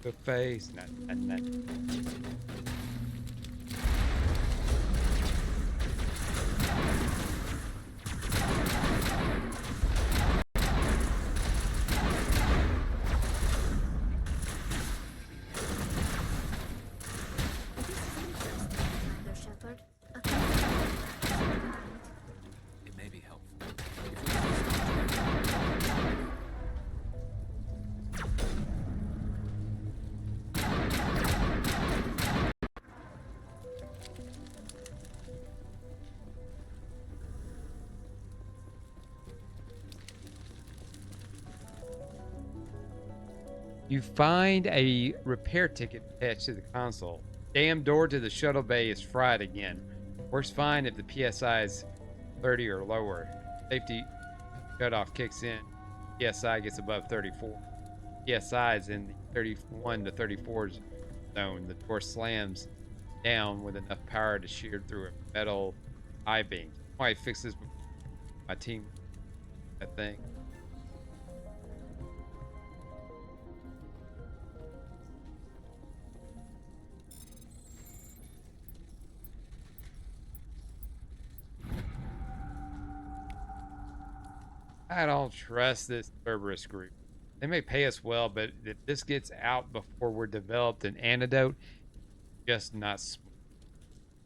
the face. Not. Commander Shepard. It may be helpful. You find a repair ticket attached to the console. Damn door to the shuttle bay is fried again. Works fine if the PSI is 30 or lower. Safety shutoff kicks in. PSI gets above 34. PSI is in the 31 to 34 zone. The door slams down with enough power to shear through a metal I-beam. Why fix this before my team? That thing. I don't trust this Cerberus group. They may pay us well, but if this gets out before we're developed an antidote, just not smart.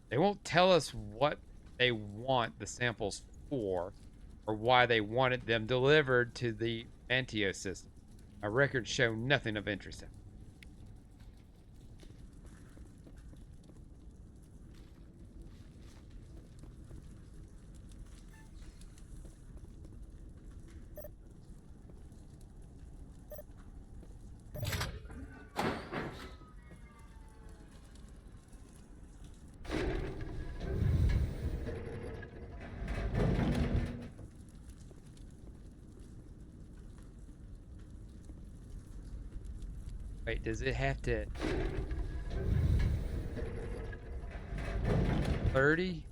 They won't tell us what they want the samples for or why they wanted them delivered to the Antio system. Our records show nothing of interest. Wait, does it have to 30?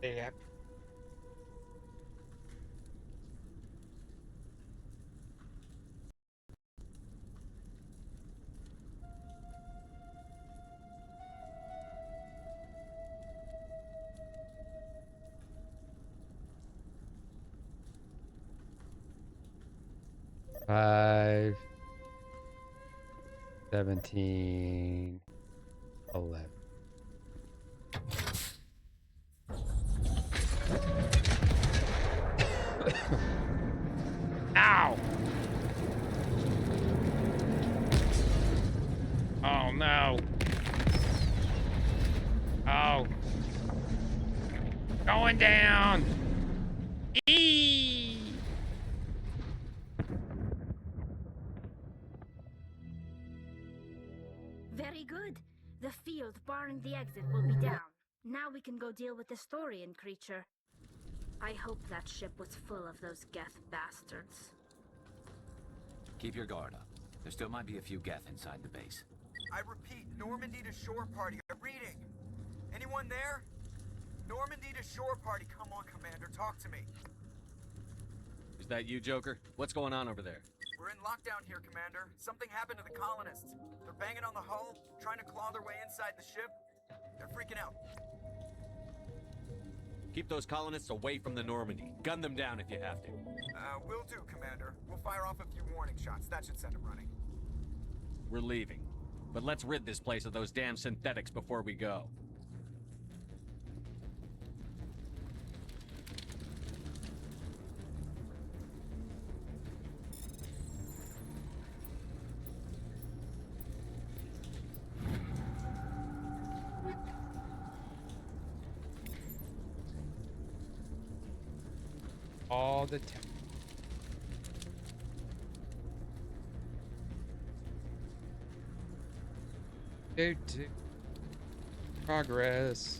They have. Five, 17, 11. Ow! Oh no! Oh! Going down! Eee! Very good. The field barring the exit will be down. Now we can go deal with the Storian creature. I hope that ship was full of those Geth bastards. Keep your guard up. There still might be a few Geth inside the base. I repeat, Normandy to shore party. Reading. Anyone there? Normandy to shore party. Come on, Commander. Talk to me. Is that you, Joker? What's going on over there? We're in lockdown here, Commander. Something happened to the colonists. They're banging on the hull, trying to claw their way inside the ship. They're freaking out. Keep those colonists away from the Normandy. Gun them down if you have to. Will do, Commander. We'll fire off a few warning shots. That should send them running. We're leaving. But let's rid this place of those damn synthetics before we go. all the time. Do progress.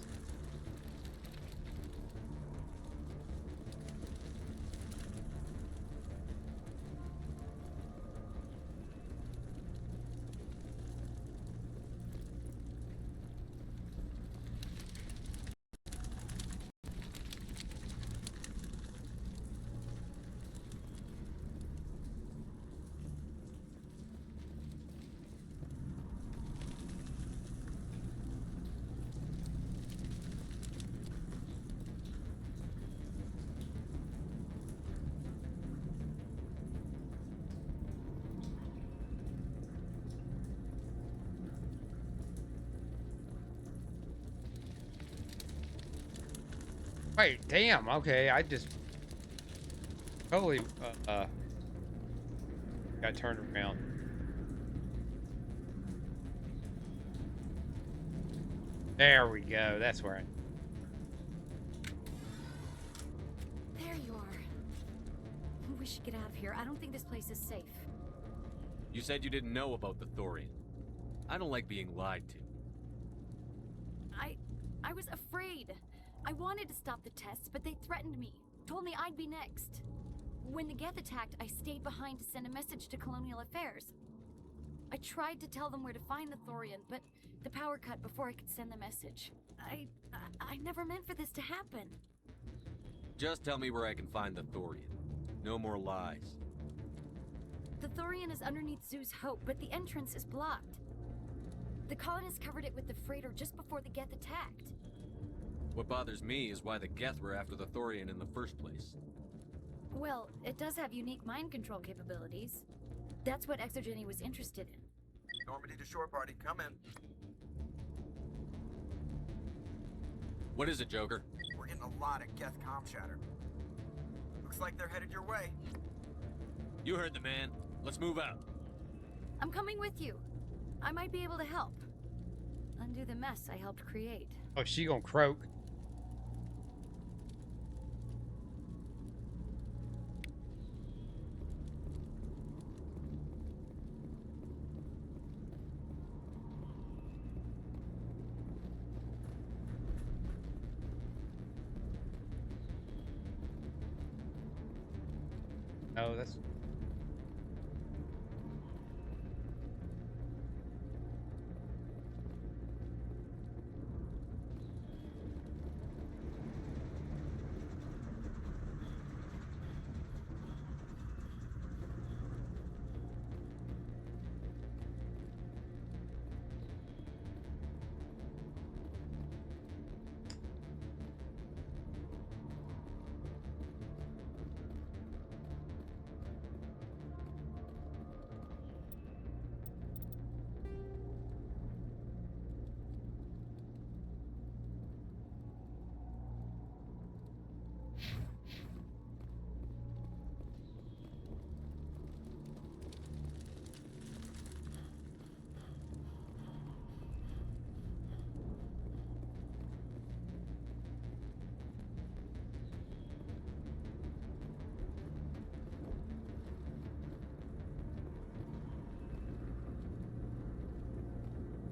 Wait, damn. Okay, I just totally got turned around. There we go. That's where I. There you are. We should get out of here. I don't think this place is safe. You said you didn't know about the Thorian. I don't like being lied to. I was afraid. I wanted to stop the tests, but they threatened me. Told me I'd be next. When the Geth attacked, I stayed behind to send a message to Colonial Affairs. I tried to tell them where to find the Thorian, but the power cut before I could send the message. I never meant for this to happen. Just tell me where I can find the Thorian. No more lies. The Thorian is underneath Zoo's Hope, but the entrance is blocked. The colonists covered it with the freighter just before the Geth attacked. What bothers me is why the Geth were after the Thorian in the first place. Well, it does have unique mind control capabilities. That's what Exogeny was interested in. Normandy to shore party, come in. What is it, Joker? We're getting a lot of Geth comm chatter. Looks like they're headed your way. You heard the man. Let's move out. I'm coming with you. I might be able to help. Undo the mess I helped create. Oh, she gonna croak. Oh, that's.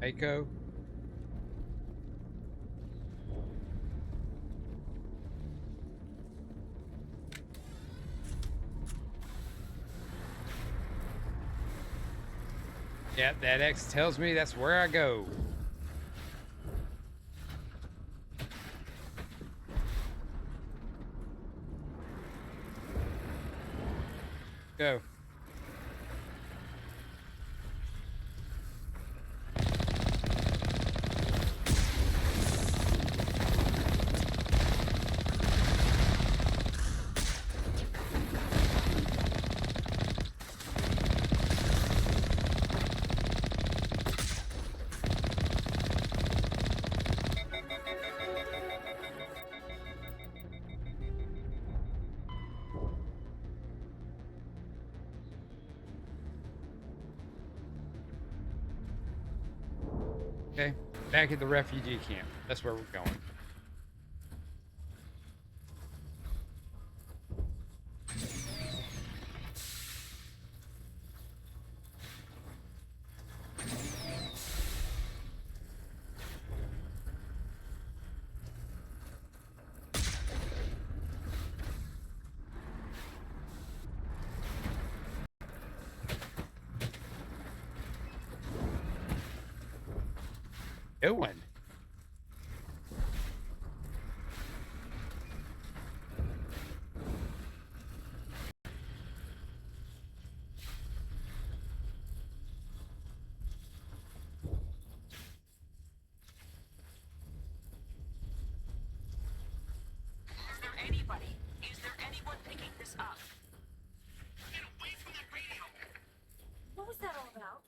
Mako. Yep, that X tells me that's where I go. Go. Okay, back at the refugee camp. That's where we're going. doing? Is there anyone picking this up? Get away from that radio! What was that all about?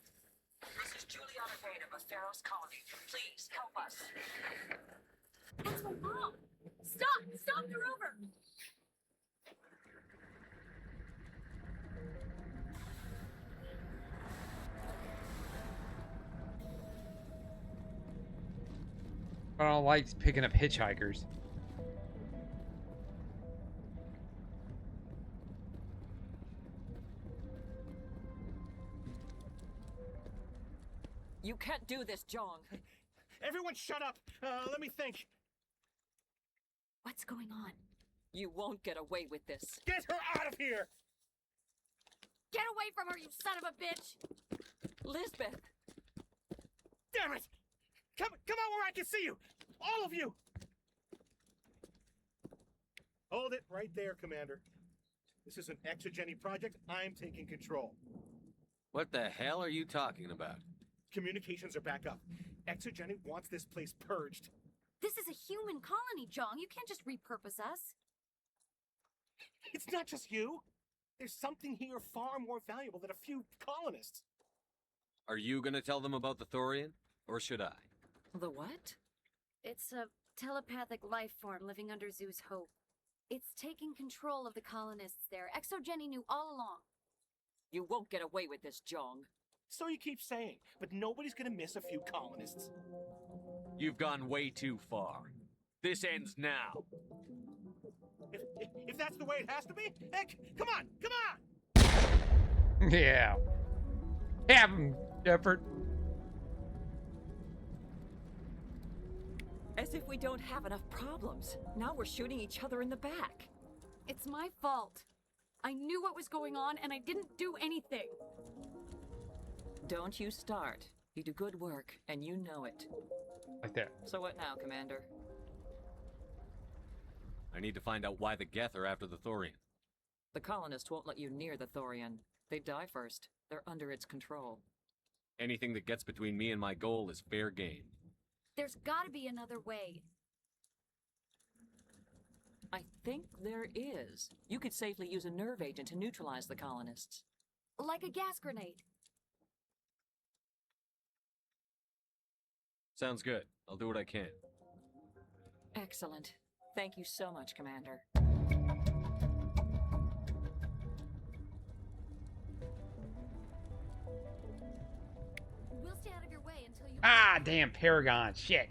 This is Juliana Vane of a Pharaoh's colony. Please help us. That's my mom! Stop! Stop the rover! I don't like picking up hitchhikers. You can't do this, Jong. Everyone shut up! Let me think. What's going on? You won't get away with this. Get her out of here! Get away from her, you son of a bitch! Lisbeth! Damn it! Come out where I can see you! All of you! Hold it right there, Commander. This is an exogeny project. I'm taking control. What the hell are you talking about? Communications are back up. Exogeny wants this place purged. This is a human colony, Jong. You can't just repurpose us. It's not just you. There's something here far more valuable than a few colonists. Are you gonna tell them about the Thorian? Or should I? The what? It's a telepathic life form living under Zoo's hope. It's taking control of the colonists there. Exogeny knew all along. You won't get away with this, Jong. So you keep saying, but nobody's gonna miss a few colonists. You've gone way too far. This ends now. If that's the way it has to be, heck, come on, come on! Yeah. Have him, Shepard. As if we don't have enough problems. Now we're shooting each other in the back. It's my fault. I knew what was going on and I didn't do anything. Don't you start. You do good work, and you know it. Like that. So what now, Commander? I need to find out why the Geth are after the Thorian. The colonists won't let you near the Thorian. They die first. They're under its control. Anything that gets between me and my goal is fair game. There's gotta be another way. I think there is. You could safely use a nerve agent to neutralize the colonists. Like a gas grenade. Sounds good. I'll do what I can. Excellent. Thank you so much, Commander. We'll stay out of your way until you... Ah, damn Paragon. Shit.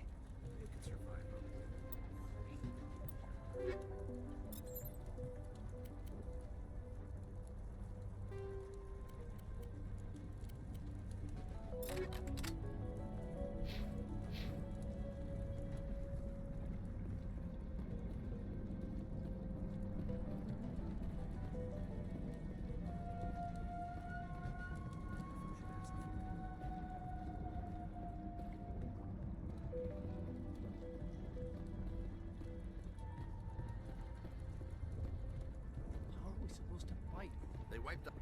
How are we supposed to fight? They wiped out.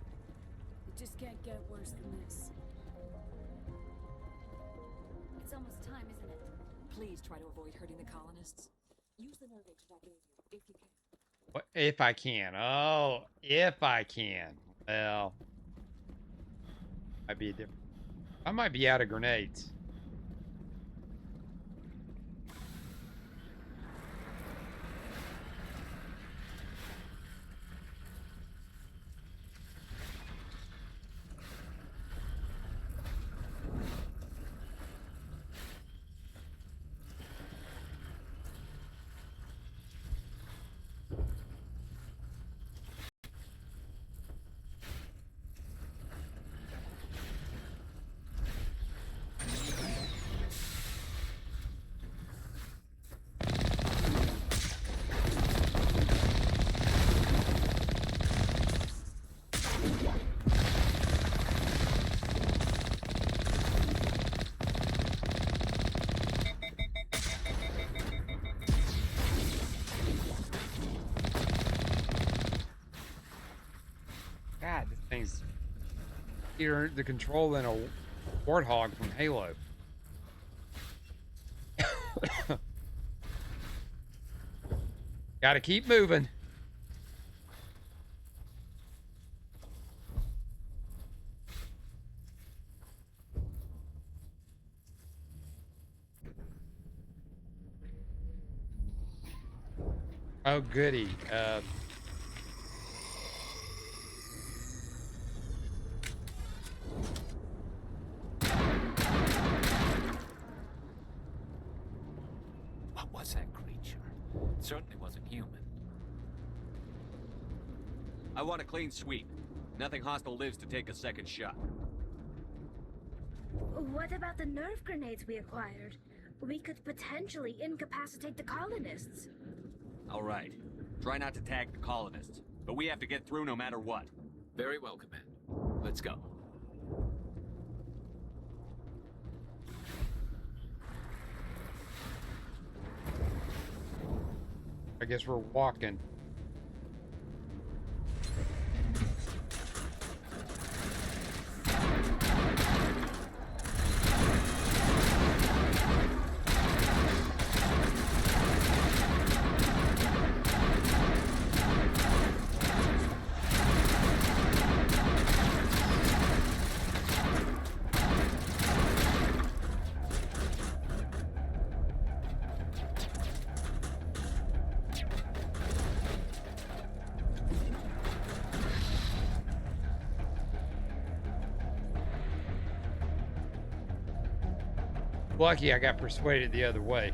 It just can't get worse than this. It's almost time, isn't it? Please try to avoid hurting the colonists. Use the nerve agent I gave you, if you can. What, if I can. Oh, if I can. Well, might be a different. I might be out of grenades. You're the control in a warthog from Halo. Gotta keep moving. Oh, goody. What was that creature? It certainly wasn't human. I want a clean sweep. Nothing hostile lives to take a second shot. What about the nerve grenades we acquired? We could potentially incapacitate the colonists. All right. Try not to tag the colonists, but we have to get through no matter what. Very well, Command. Let's go. I guess we're walking. Lucky I got persuaded the other way.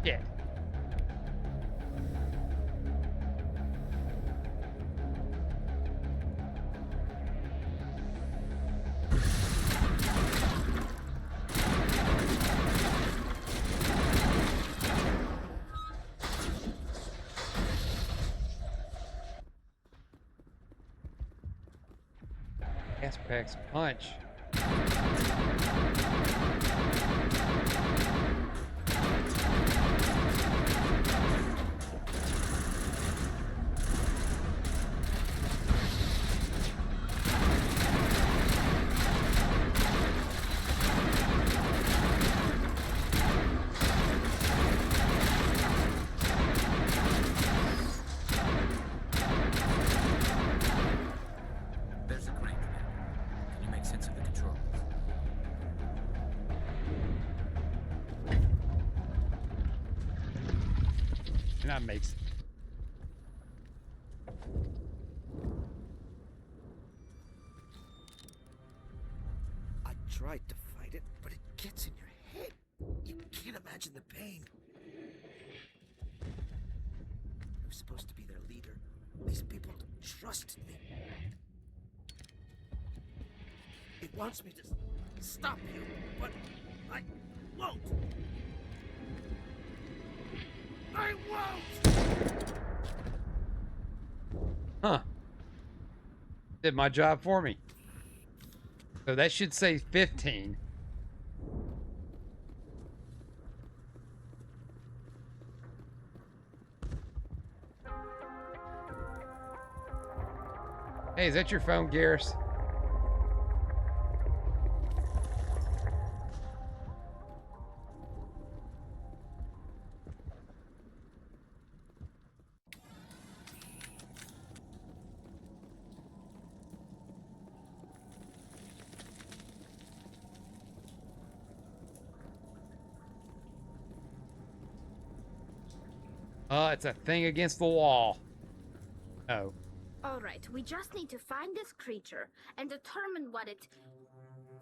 Yeah. Gas packs punch. There's a crank. Can you make sense of the controls? And that makes I tried to fight it, but it gets in your head. You can't imagine the pain. I was supposed to be their leader. These people trusted me. It wants me to stop you, but I won't. I won't! Huh. Did my job for me. So that should say 15. Hey, is that your phone, Garrus? It's a thing against the wall. Oh. All right, we just need to find this creature and determine what it...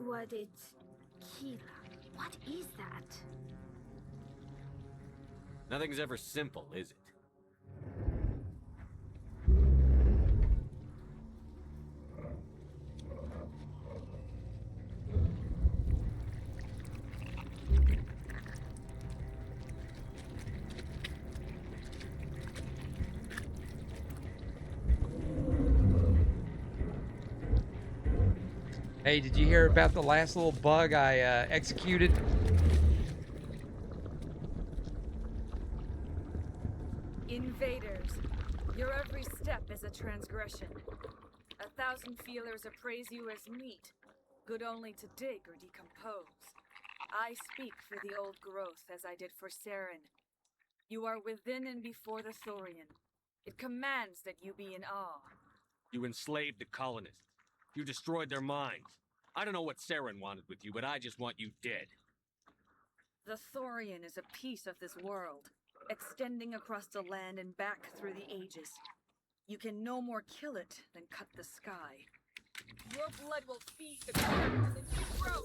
Kira. What is that? Nothing's ever simple, is it? Hey, did you hear about the last little bug I executed? Invaders, your every step is a transgression. 1,000 feelers appraise you as meat, good only to dig or decompose. I speak for the old growth as I did for Saren. You are within and before the Thorian. It commands that you be in awe. You enslaved the colonists. You destroyed their minds. I don't know what Saren wanted with you, but I just want you dead. The Thorian is a piece of this world, extending across the land and back through the ages. You can no more kill it than cut the sky. Your blood will feed the ground that you grow.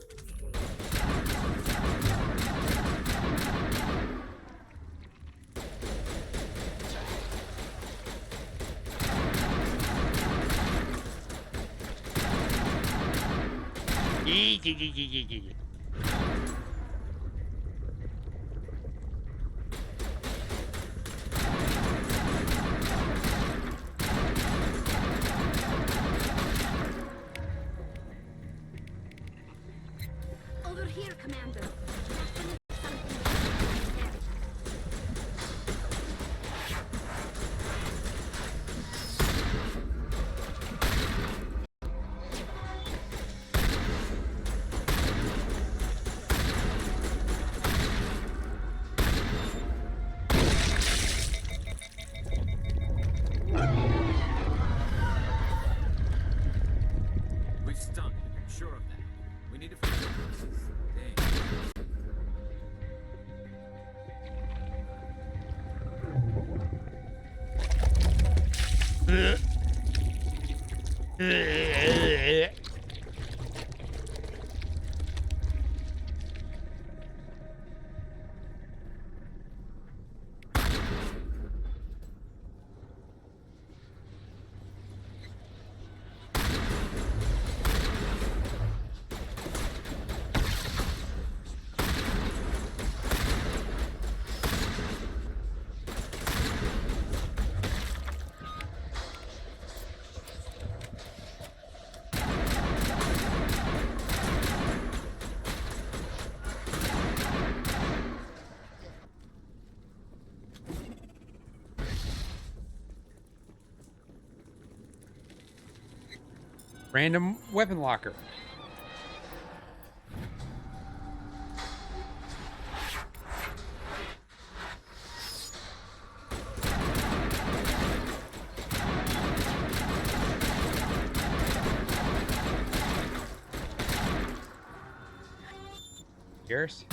Over here, Commander. We've stung it. I'm sure of that. We need to find the pieces. Dang. Random weapon locker. Yours?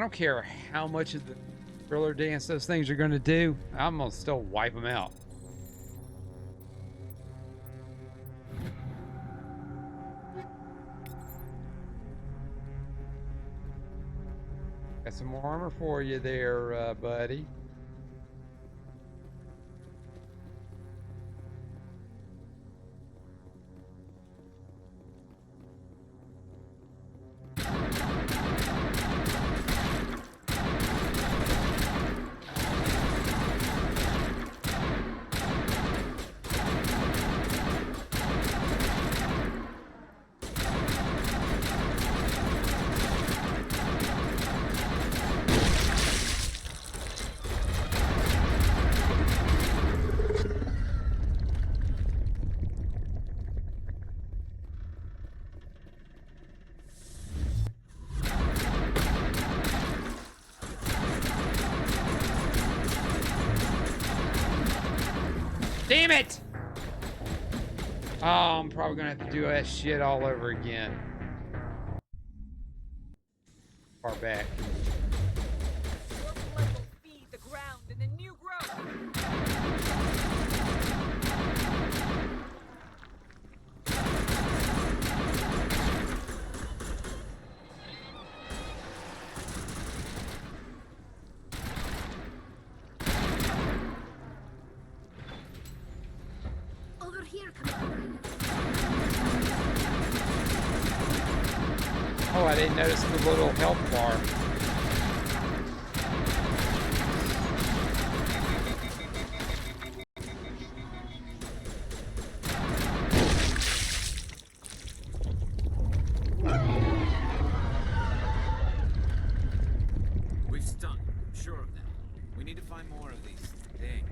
don't care how much of the thriller dance those things are going to do. I'm going to still wipe them out. Got some more armor for you there, buddy. Damn it! Oh, I'm probably gonna have to do that shit all over again. Far back. Your blood will feed the ground and the new growth. Over here, Commander. Oh, I didn't notice the little health bar. We've stung. I'm sure of that. We need to find more of these things.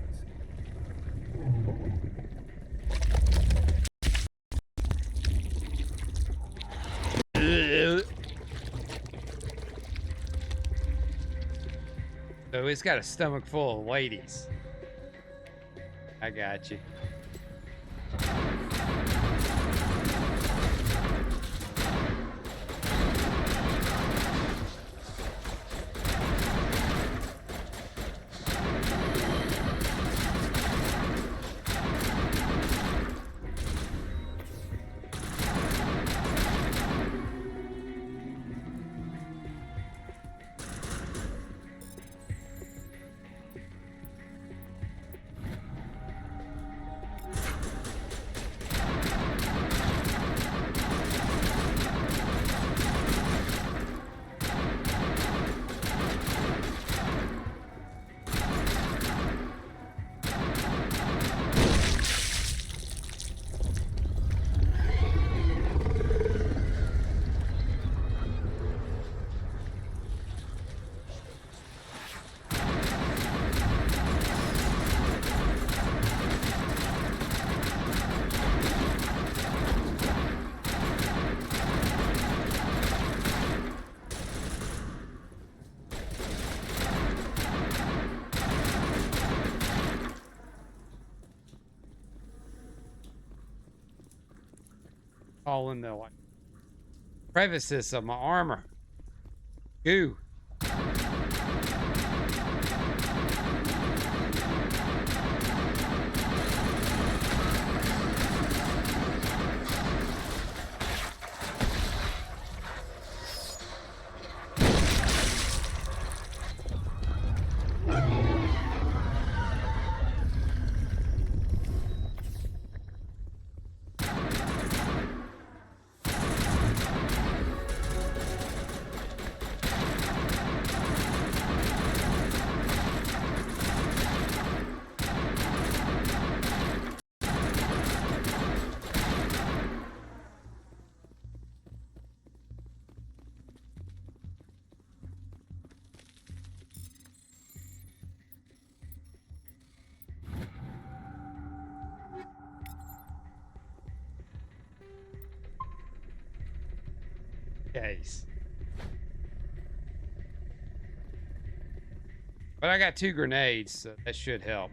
So he's got a stomach full of ladies. I got you. All in the like crevices of my armor. Goo. Case. But I got 2 grenades, so that should help.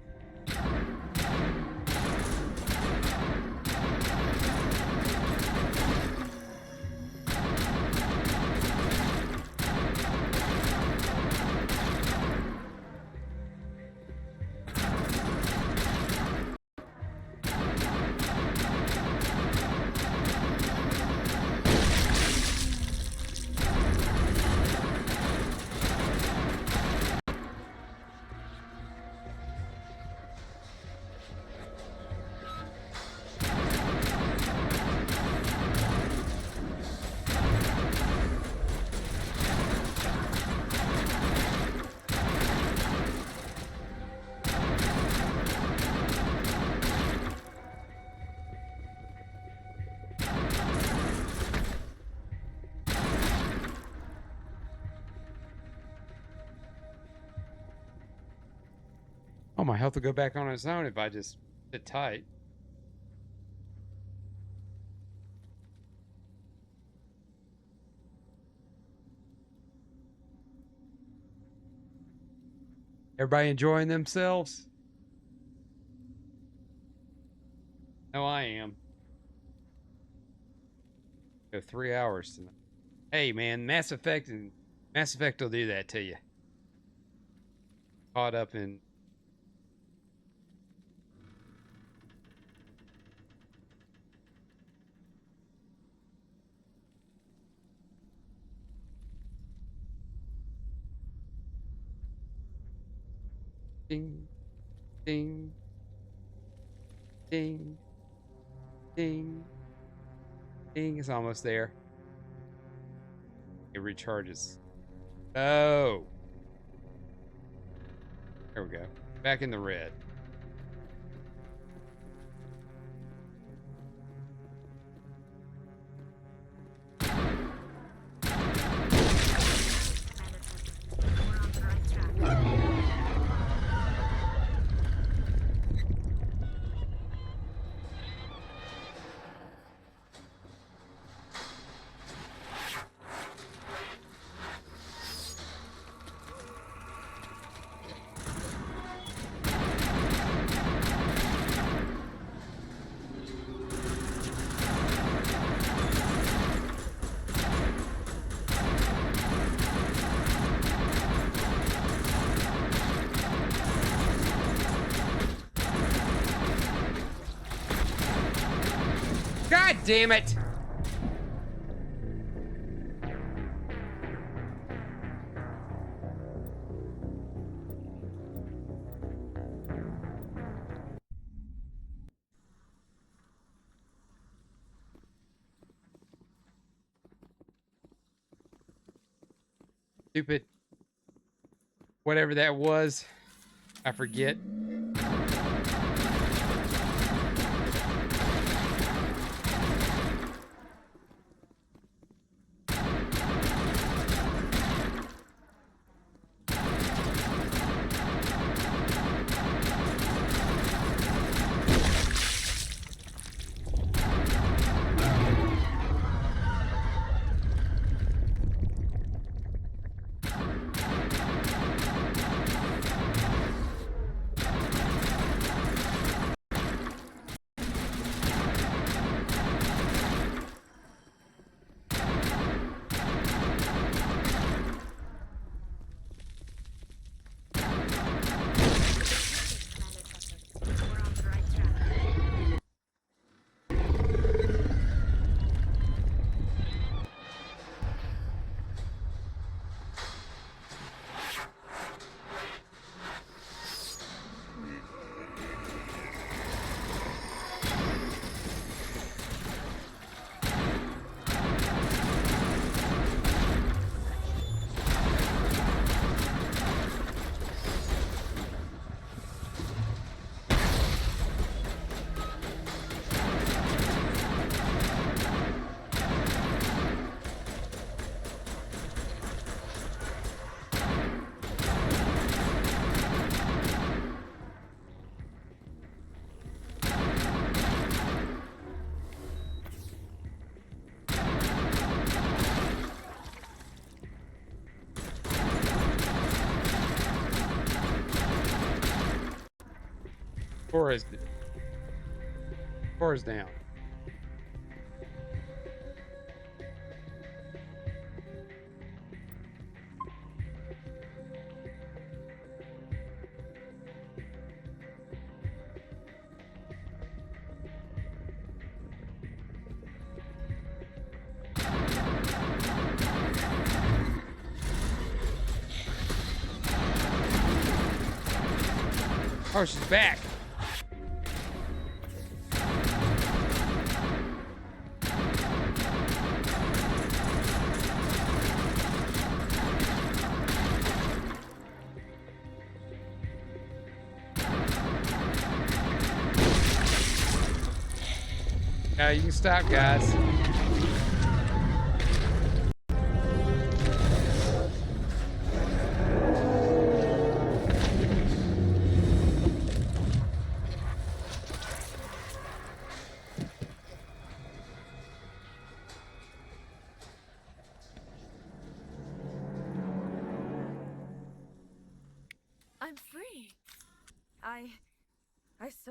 Oh, my health will go back on its own if I just sit tight. Everybody enjoying themselves? No, I am. Go 3 hours tonight. Hey, man, Mass Effect will do that to you. Caught up in. Ding, ding, ding, ding, ding. It's almost there. It recharges. Oh. There we go. Back in the red. God damn it! Stupid. Whatever that was, I forget. Four is down. Oh, she's back. Now you can stop, guys.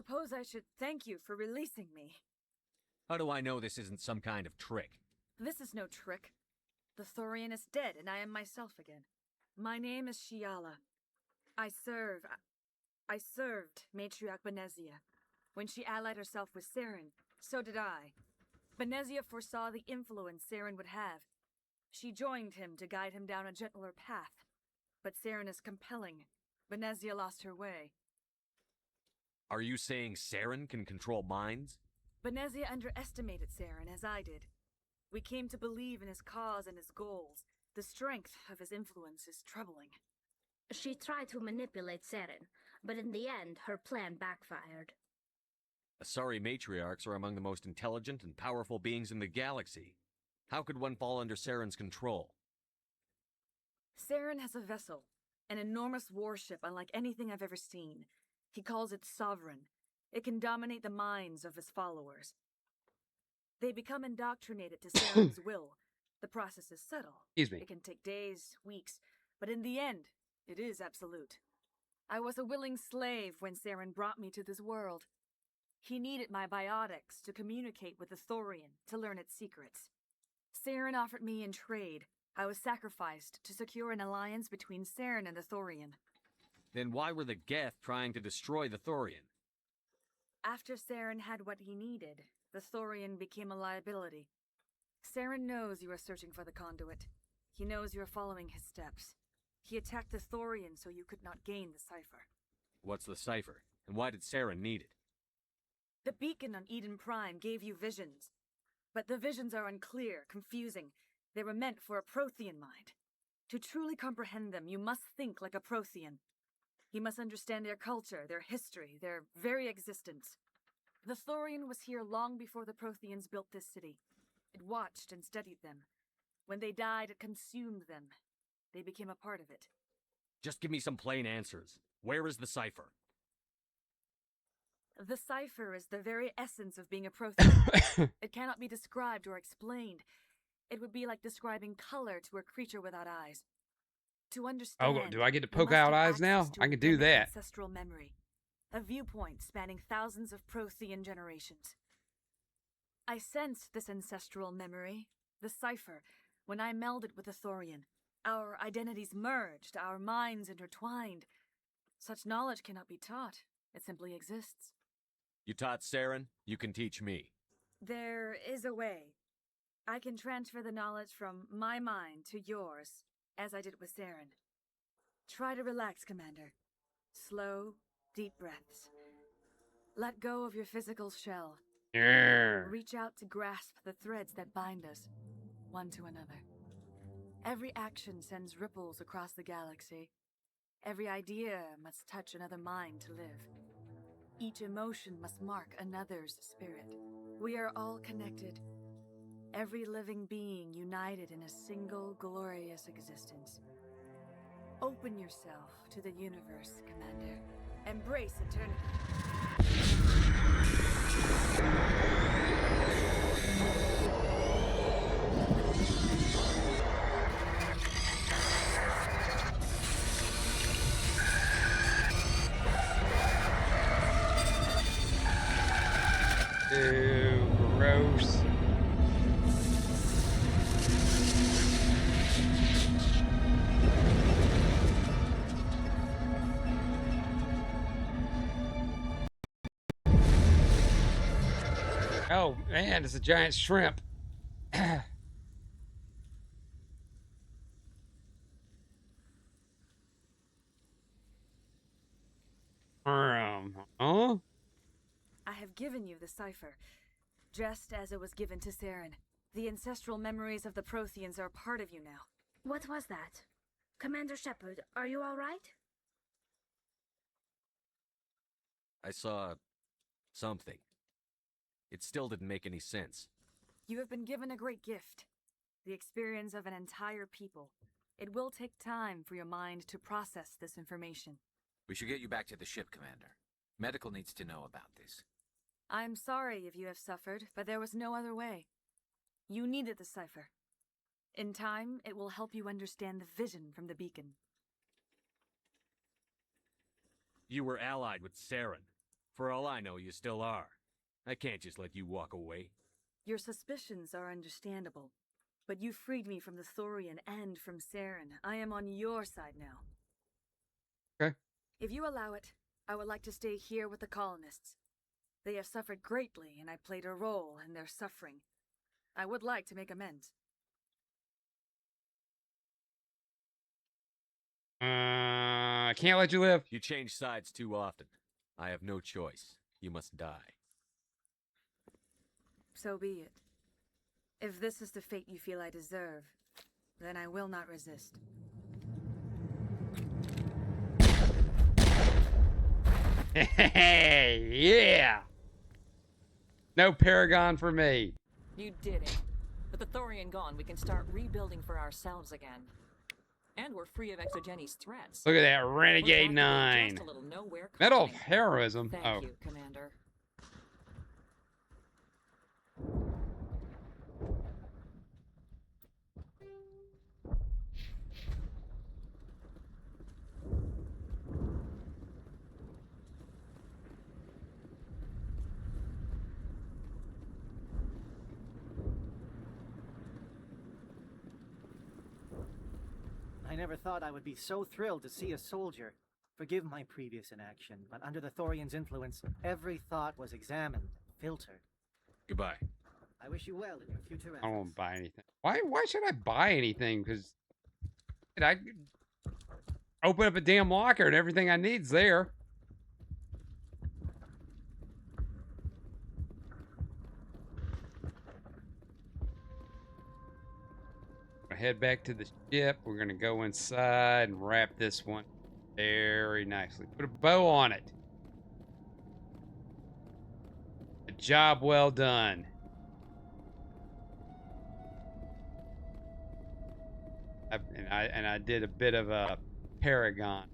suppose I should thank you for releasing me. How do I know this isn't some kind of trick? This is no trick. The Thorian is dead, and I am myself again. My name is Shiala. I served Matriarch Benezia. When she allied herself with Saren, so did I. Benezia foresaw the influence Saren would have. She joined him to guide him down a gentler path. But Saren is compelling. Benezia lost her way. Are you saying Saren can control minds? Benezia underestimated Saren, as I did. We came to believe in his cause and his goals. The strength of his influence is troubling. She tried to manipulate Saren, but in the end, her plan backfired. Asari matriarchs are among the most intelligent and powerful beings in the galaxy. How could one fall under Saren's control? Saren has a vessel, an enormous warship unlike anything I've ever seen. He calls it Sovereign. It can dominate the minds of his followers. They become indoctrinated to Saren's will. The process is subtle. Excuse me. It can take days, weeks, but in the end, it is absolute. I was a willing slave when Saren brought me to this world. He needed my biotics to communicate with the Thorian, to learn its secrets. Saren offered me in trade. I was sacrificed to secure an alliance between Saren and the Thorian. Then why were the Geth trying to destroy the Thorian? After Saren had what he needed, the Thorian became a liability. Saren knows you are searching for the conduit. He knows you are following his steps. He attacked the Thorian so you could not gain the cipher. What's the cipher? And why did Saren need it? The beacon on Eden Prime gave you visions. But the visions are unclear, confusing. They were meant for a Prothean mind. To truly comprehend them, you must think like a Prothean. You must understand their culture, their history, their very existence. The Thorian was here long before the Protheans built this city. It watched and studied them. When they died, it consumed them. They became a part of it. Just give me some plain answers. Where is the cipher? The cipher is the very essence of being a Prothean. It cannot be described or explained. It would be like describing color to a creature without eyes. To understand, Oh, do I get to poke out eyes now? I can do that. Ancestral memory. A viewpoint spanning thousands of Prothean generations. I sensed this ancestral memory, the cipher, when I melded with the Thorian. Our identities merged, our minds intertwined. Such knowledge cannot be taught. It simply exists. You taught Saren, you can teach me. There is a way. I can transfer the knowledge from my mind to yours, as I did with Saren. Try to relax, Commander. Slow, deep breaths. Let go of your physical shell. Yeah. Reach out to grasp the threads that bind us, one to another. Every action sends ripples across the galaxy. Every idea must touch another mind to live. Each emotion must mark another's spirit. We are all connected. Every living being united in a single glorious existence. Open yourself to the universe, Commander. Embrace eternity. Ew, gross. Oh man, it's a giant shrimp. Huh? I have given you the cipher, just as it was given to Saren. The ancestral memories of the Protheans are a part of you now. What was that? Commander Shepard, are you all right? I saw something. It still didn't make any sense. You have been given a great gift. The experience of an entire people. It will take time for your mind to process this information. We should get you back to the ship, Commander. Medical needs to know about this. I'm sorry if you have suffered, but there was no other way. You needed the cipher. In time, it will help you understand the vision from the beacon. You were allied with Saren. For all I know, you still are. I can't just let you walk away. Your suspicions are understandable, but you freed me from the Thorian and from Saren. I am on your side now. Okay. If you allow it, I would like to stay here with the colonists. They have suffered greatly, and I played a role in their suffering. I would like to make amends. I can't let you live. You change sides too often. I have no choice. You must die. So be it. If this is the fate you feel I deserve, then I will not resist. Hey, yeah. No Paragon for me. You did it. With the Thorian gone, we can start rebuilding for ourselves again. And we're free of Exogeni's threats. Look at that Renegade 9. Just a little nowhere Medal of colony. Heroism. Thank you, Commander. I never thought I would be so thrilled to see a soldier. Forgive my previous inaction, but under the Thorian's influence, every thought was examined, filtered. Goodbye. I wish you well in your future efforts. I won't buy anything. Why should I buy anything? Because I could open up a damn locker and everything I need's there. Head back to the ship. We're gonna go inside and wrap this one very nicely. Put a bow on it. A job well done. And I did a bit of a Paragon.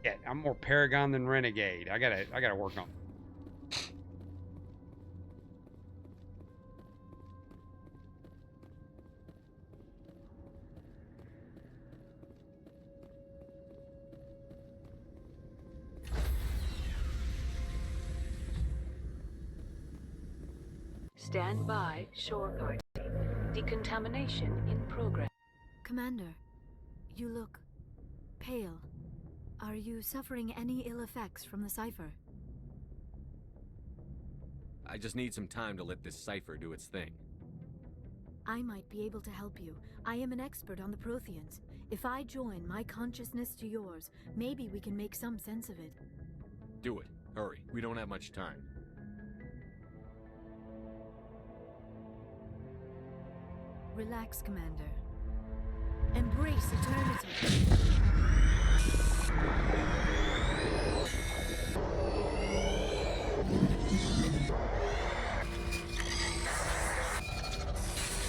Yeah, I'm more Paragon than Renegade. I gotta work on. Stand by, shore party. Decontamination in progress. Commander, you look pale. Are you suffering any ill effects from the cipher? I just need some time to let this cipher do its thing. I might be able to help you. I am an expert on the Protheans. If I join my consciousness to yours, maybe we can make some sense of it. Do it. Hurry. We don't have much time. Relax, Commander. Embrace eternity.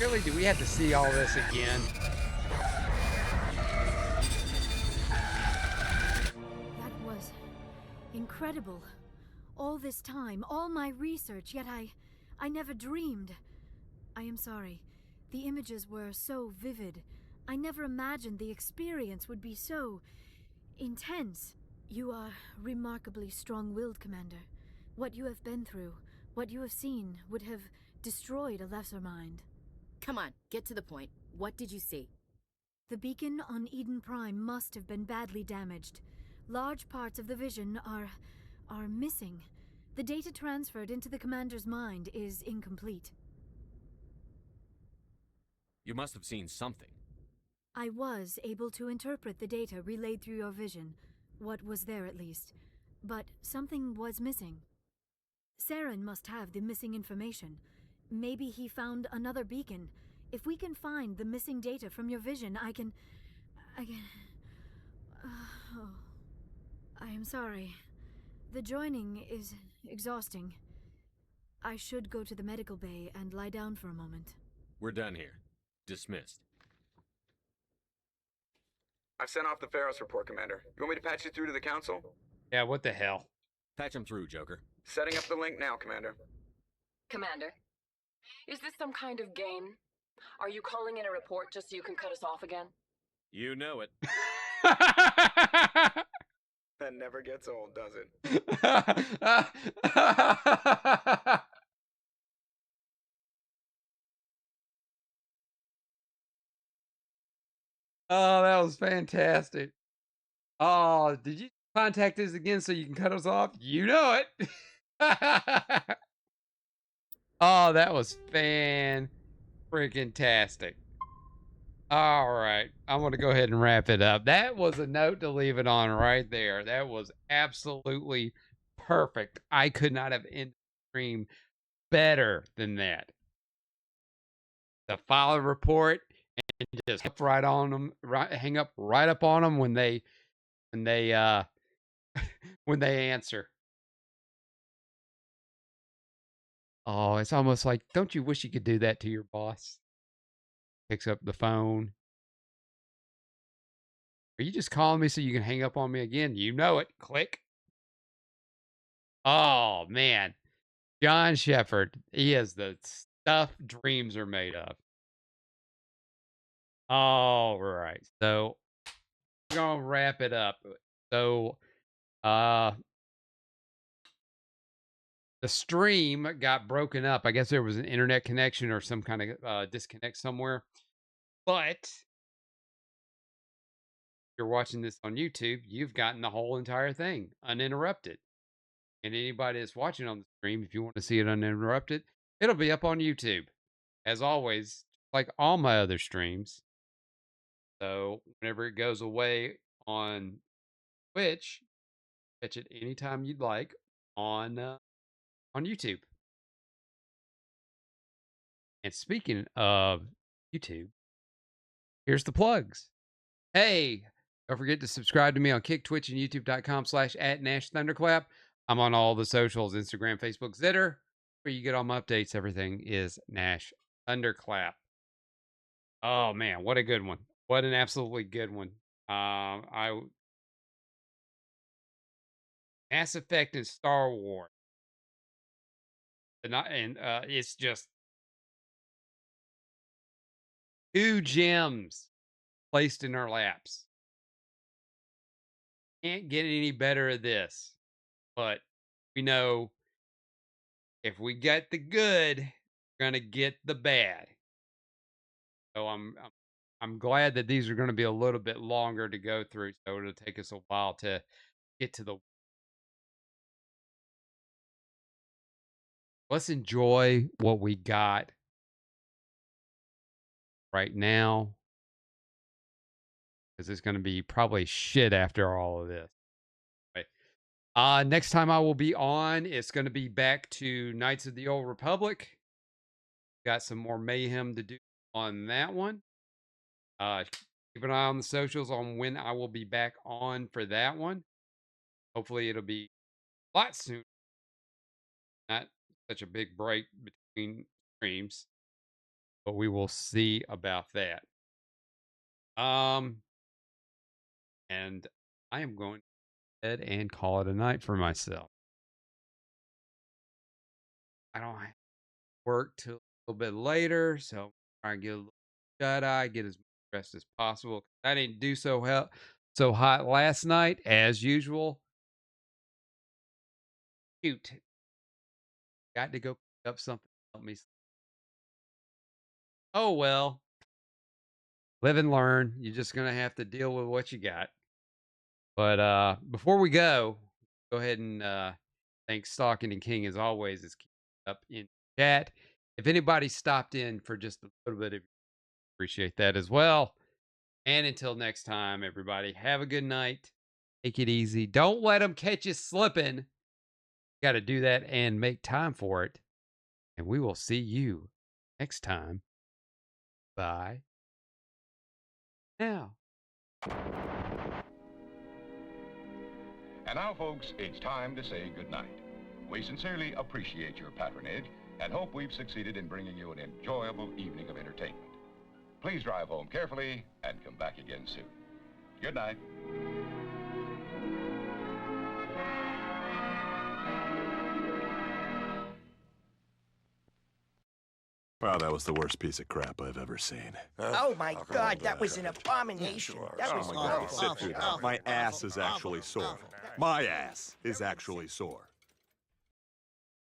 Really, do we have to see all this again? That was incredible. All this time, all my research, yet I never dreamed. I am sorry. The images were so vivid. I never imagined the experience would be so intense. You are remarkably strong-willed, Commander. What you have been through, what you have seen, would have destroyed a lesser mind. Come on, get to the point. What did you see? The beacon on Eden Prime must have been badly damaged. Large parts of the vision are missing. The data transferred into the Commander's mind is incomplete. You must have seen something. I was able to interpret the data relayed through your vision, what was there at least, but something was missing. Saren must have the missing information. Maybe he found another beacon. If we can find the missing data from your vision, I can... Oh, I am sorry. The joining is exhausting. I should go to the medical bay and lie down for a moment. We're done here. Dismissed. I've sent off the Pharos report, Commander. You want me to patch you through to the Council? Yeah, what the hell? Patch him through, Joker. Setting up the link now, Commander. Commander, is this some kind of game? Are you calling in a report just so you can cut us off again? You know it. That never gets old, does it? Oh, that was fantastic. Oh, did you contact us again so you can cut us off? You know it. Oh, that was fan freaking tastic. All right. I'm going to go ahead and wrap it up. That was a note to leave it on right there. That was absolutely perfect. I could not have ended the stream better than that. The file report and just hang up right on them, hang up right up on them when they when they when they answer. Oh, it's almost like, don't you wish you could do that to your boss? Picks up the phone. Are you just calling me so you can hang up on me again? You know it. Click. Oh man, John Shepard. He is the stuff dreams are made of. All right, so we're gonna wrap it up. So, uh, the stream got broken up. I guess there was an internet connection or some kind of disconnect somewhere. But if you're watching this on YouTube, you've gotten the whole entire thing uninterrupted. And anybody that's watching on the stream, if you want to see it uninterrupted, it'll be up on YouTube. As always, like all my other streams. So whenever it goes away on Twitch, catch it anytime you'd like on YouTube. And speaking of YouTube, here's the plugs. Hey, don't forget to subscribe to me on Kick, Twitch, and YouTube.com/@NashThunderclap. I'm on all the socials, Instagram, Facebook, Zitter. Where you get all my updates, everything is Nash Thunderclap. Oh man, what a good one. What an absolutely good one. Mass Effect and Star Wars. And it's just two gems placed in our laps. Can't get any better at this. But we know if we get the good, we're gonna get the bad. So I'm glad that these are gonna be a little bit longer to go through. So it'll take us a while to get to the. Let's enjoy what we got right now, because it's going to be probably shit after all of this. Next time I will be on, it's going to be back to Knights of the Old Republic. Got some more mayhem to do on that one. Keep an eye on the socials on when I will be back on for that one. Hopefully it'll be a lot soon. Not such a big break between streams, but we will see about that. And I am going to head and call it a night for myself. I don't work till a little bit later, so I get a little shut eye, get as much rest as possible. I didn't do so hot last night as usual. Shoot, got to go pick up something to help me. Oh well, live and learn. You're just gonna have to deal with what you got. But before we go ahead and thank Stalking and King as always is keeping up in chat. If anybody stopped in for just a little bit of, appreciate that as well. And until next time, everybody, have a good night. Take it easy. Don't let them catch you slipping. Got to do that and make time for it. And we will see you next time. Bye. Now. And now, folks, it's time to say goodnight. We sincerely appreciate your patronage and hope we've succeeded in bringing you an enjoyable evening of entertainment. Please drive home carefully and come back again soon. Good night. Wow, that was the worst piece of crap I've ever seen. Oh my God, that was an abomination. That was Oh my God, awful. sit, dude. My ass is actually sore. My ass is actually sore.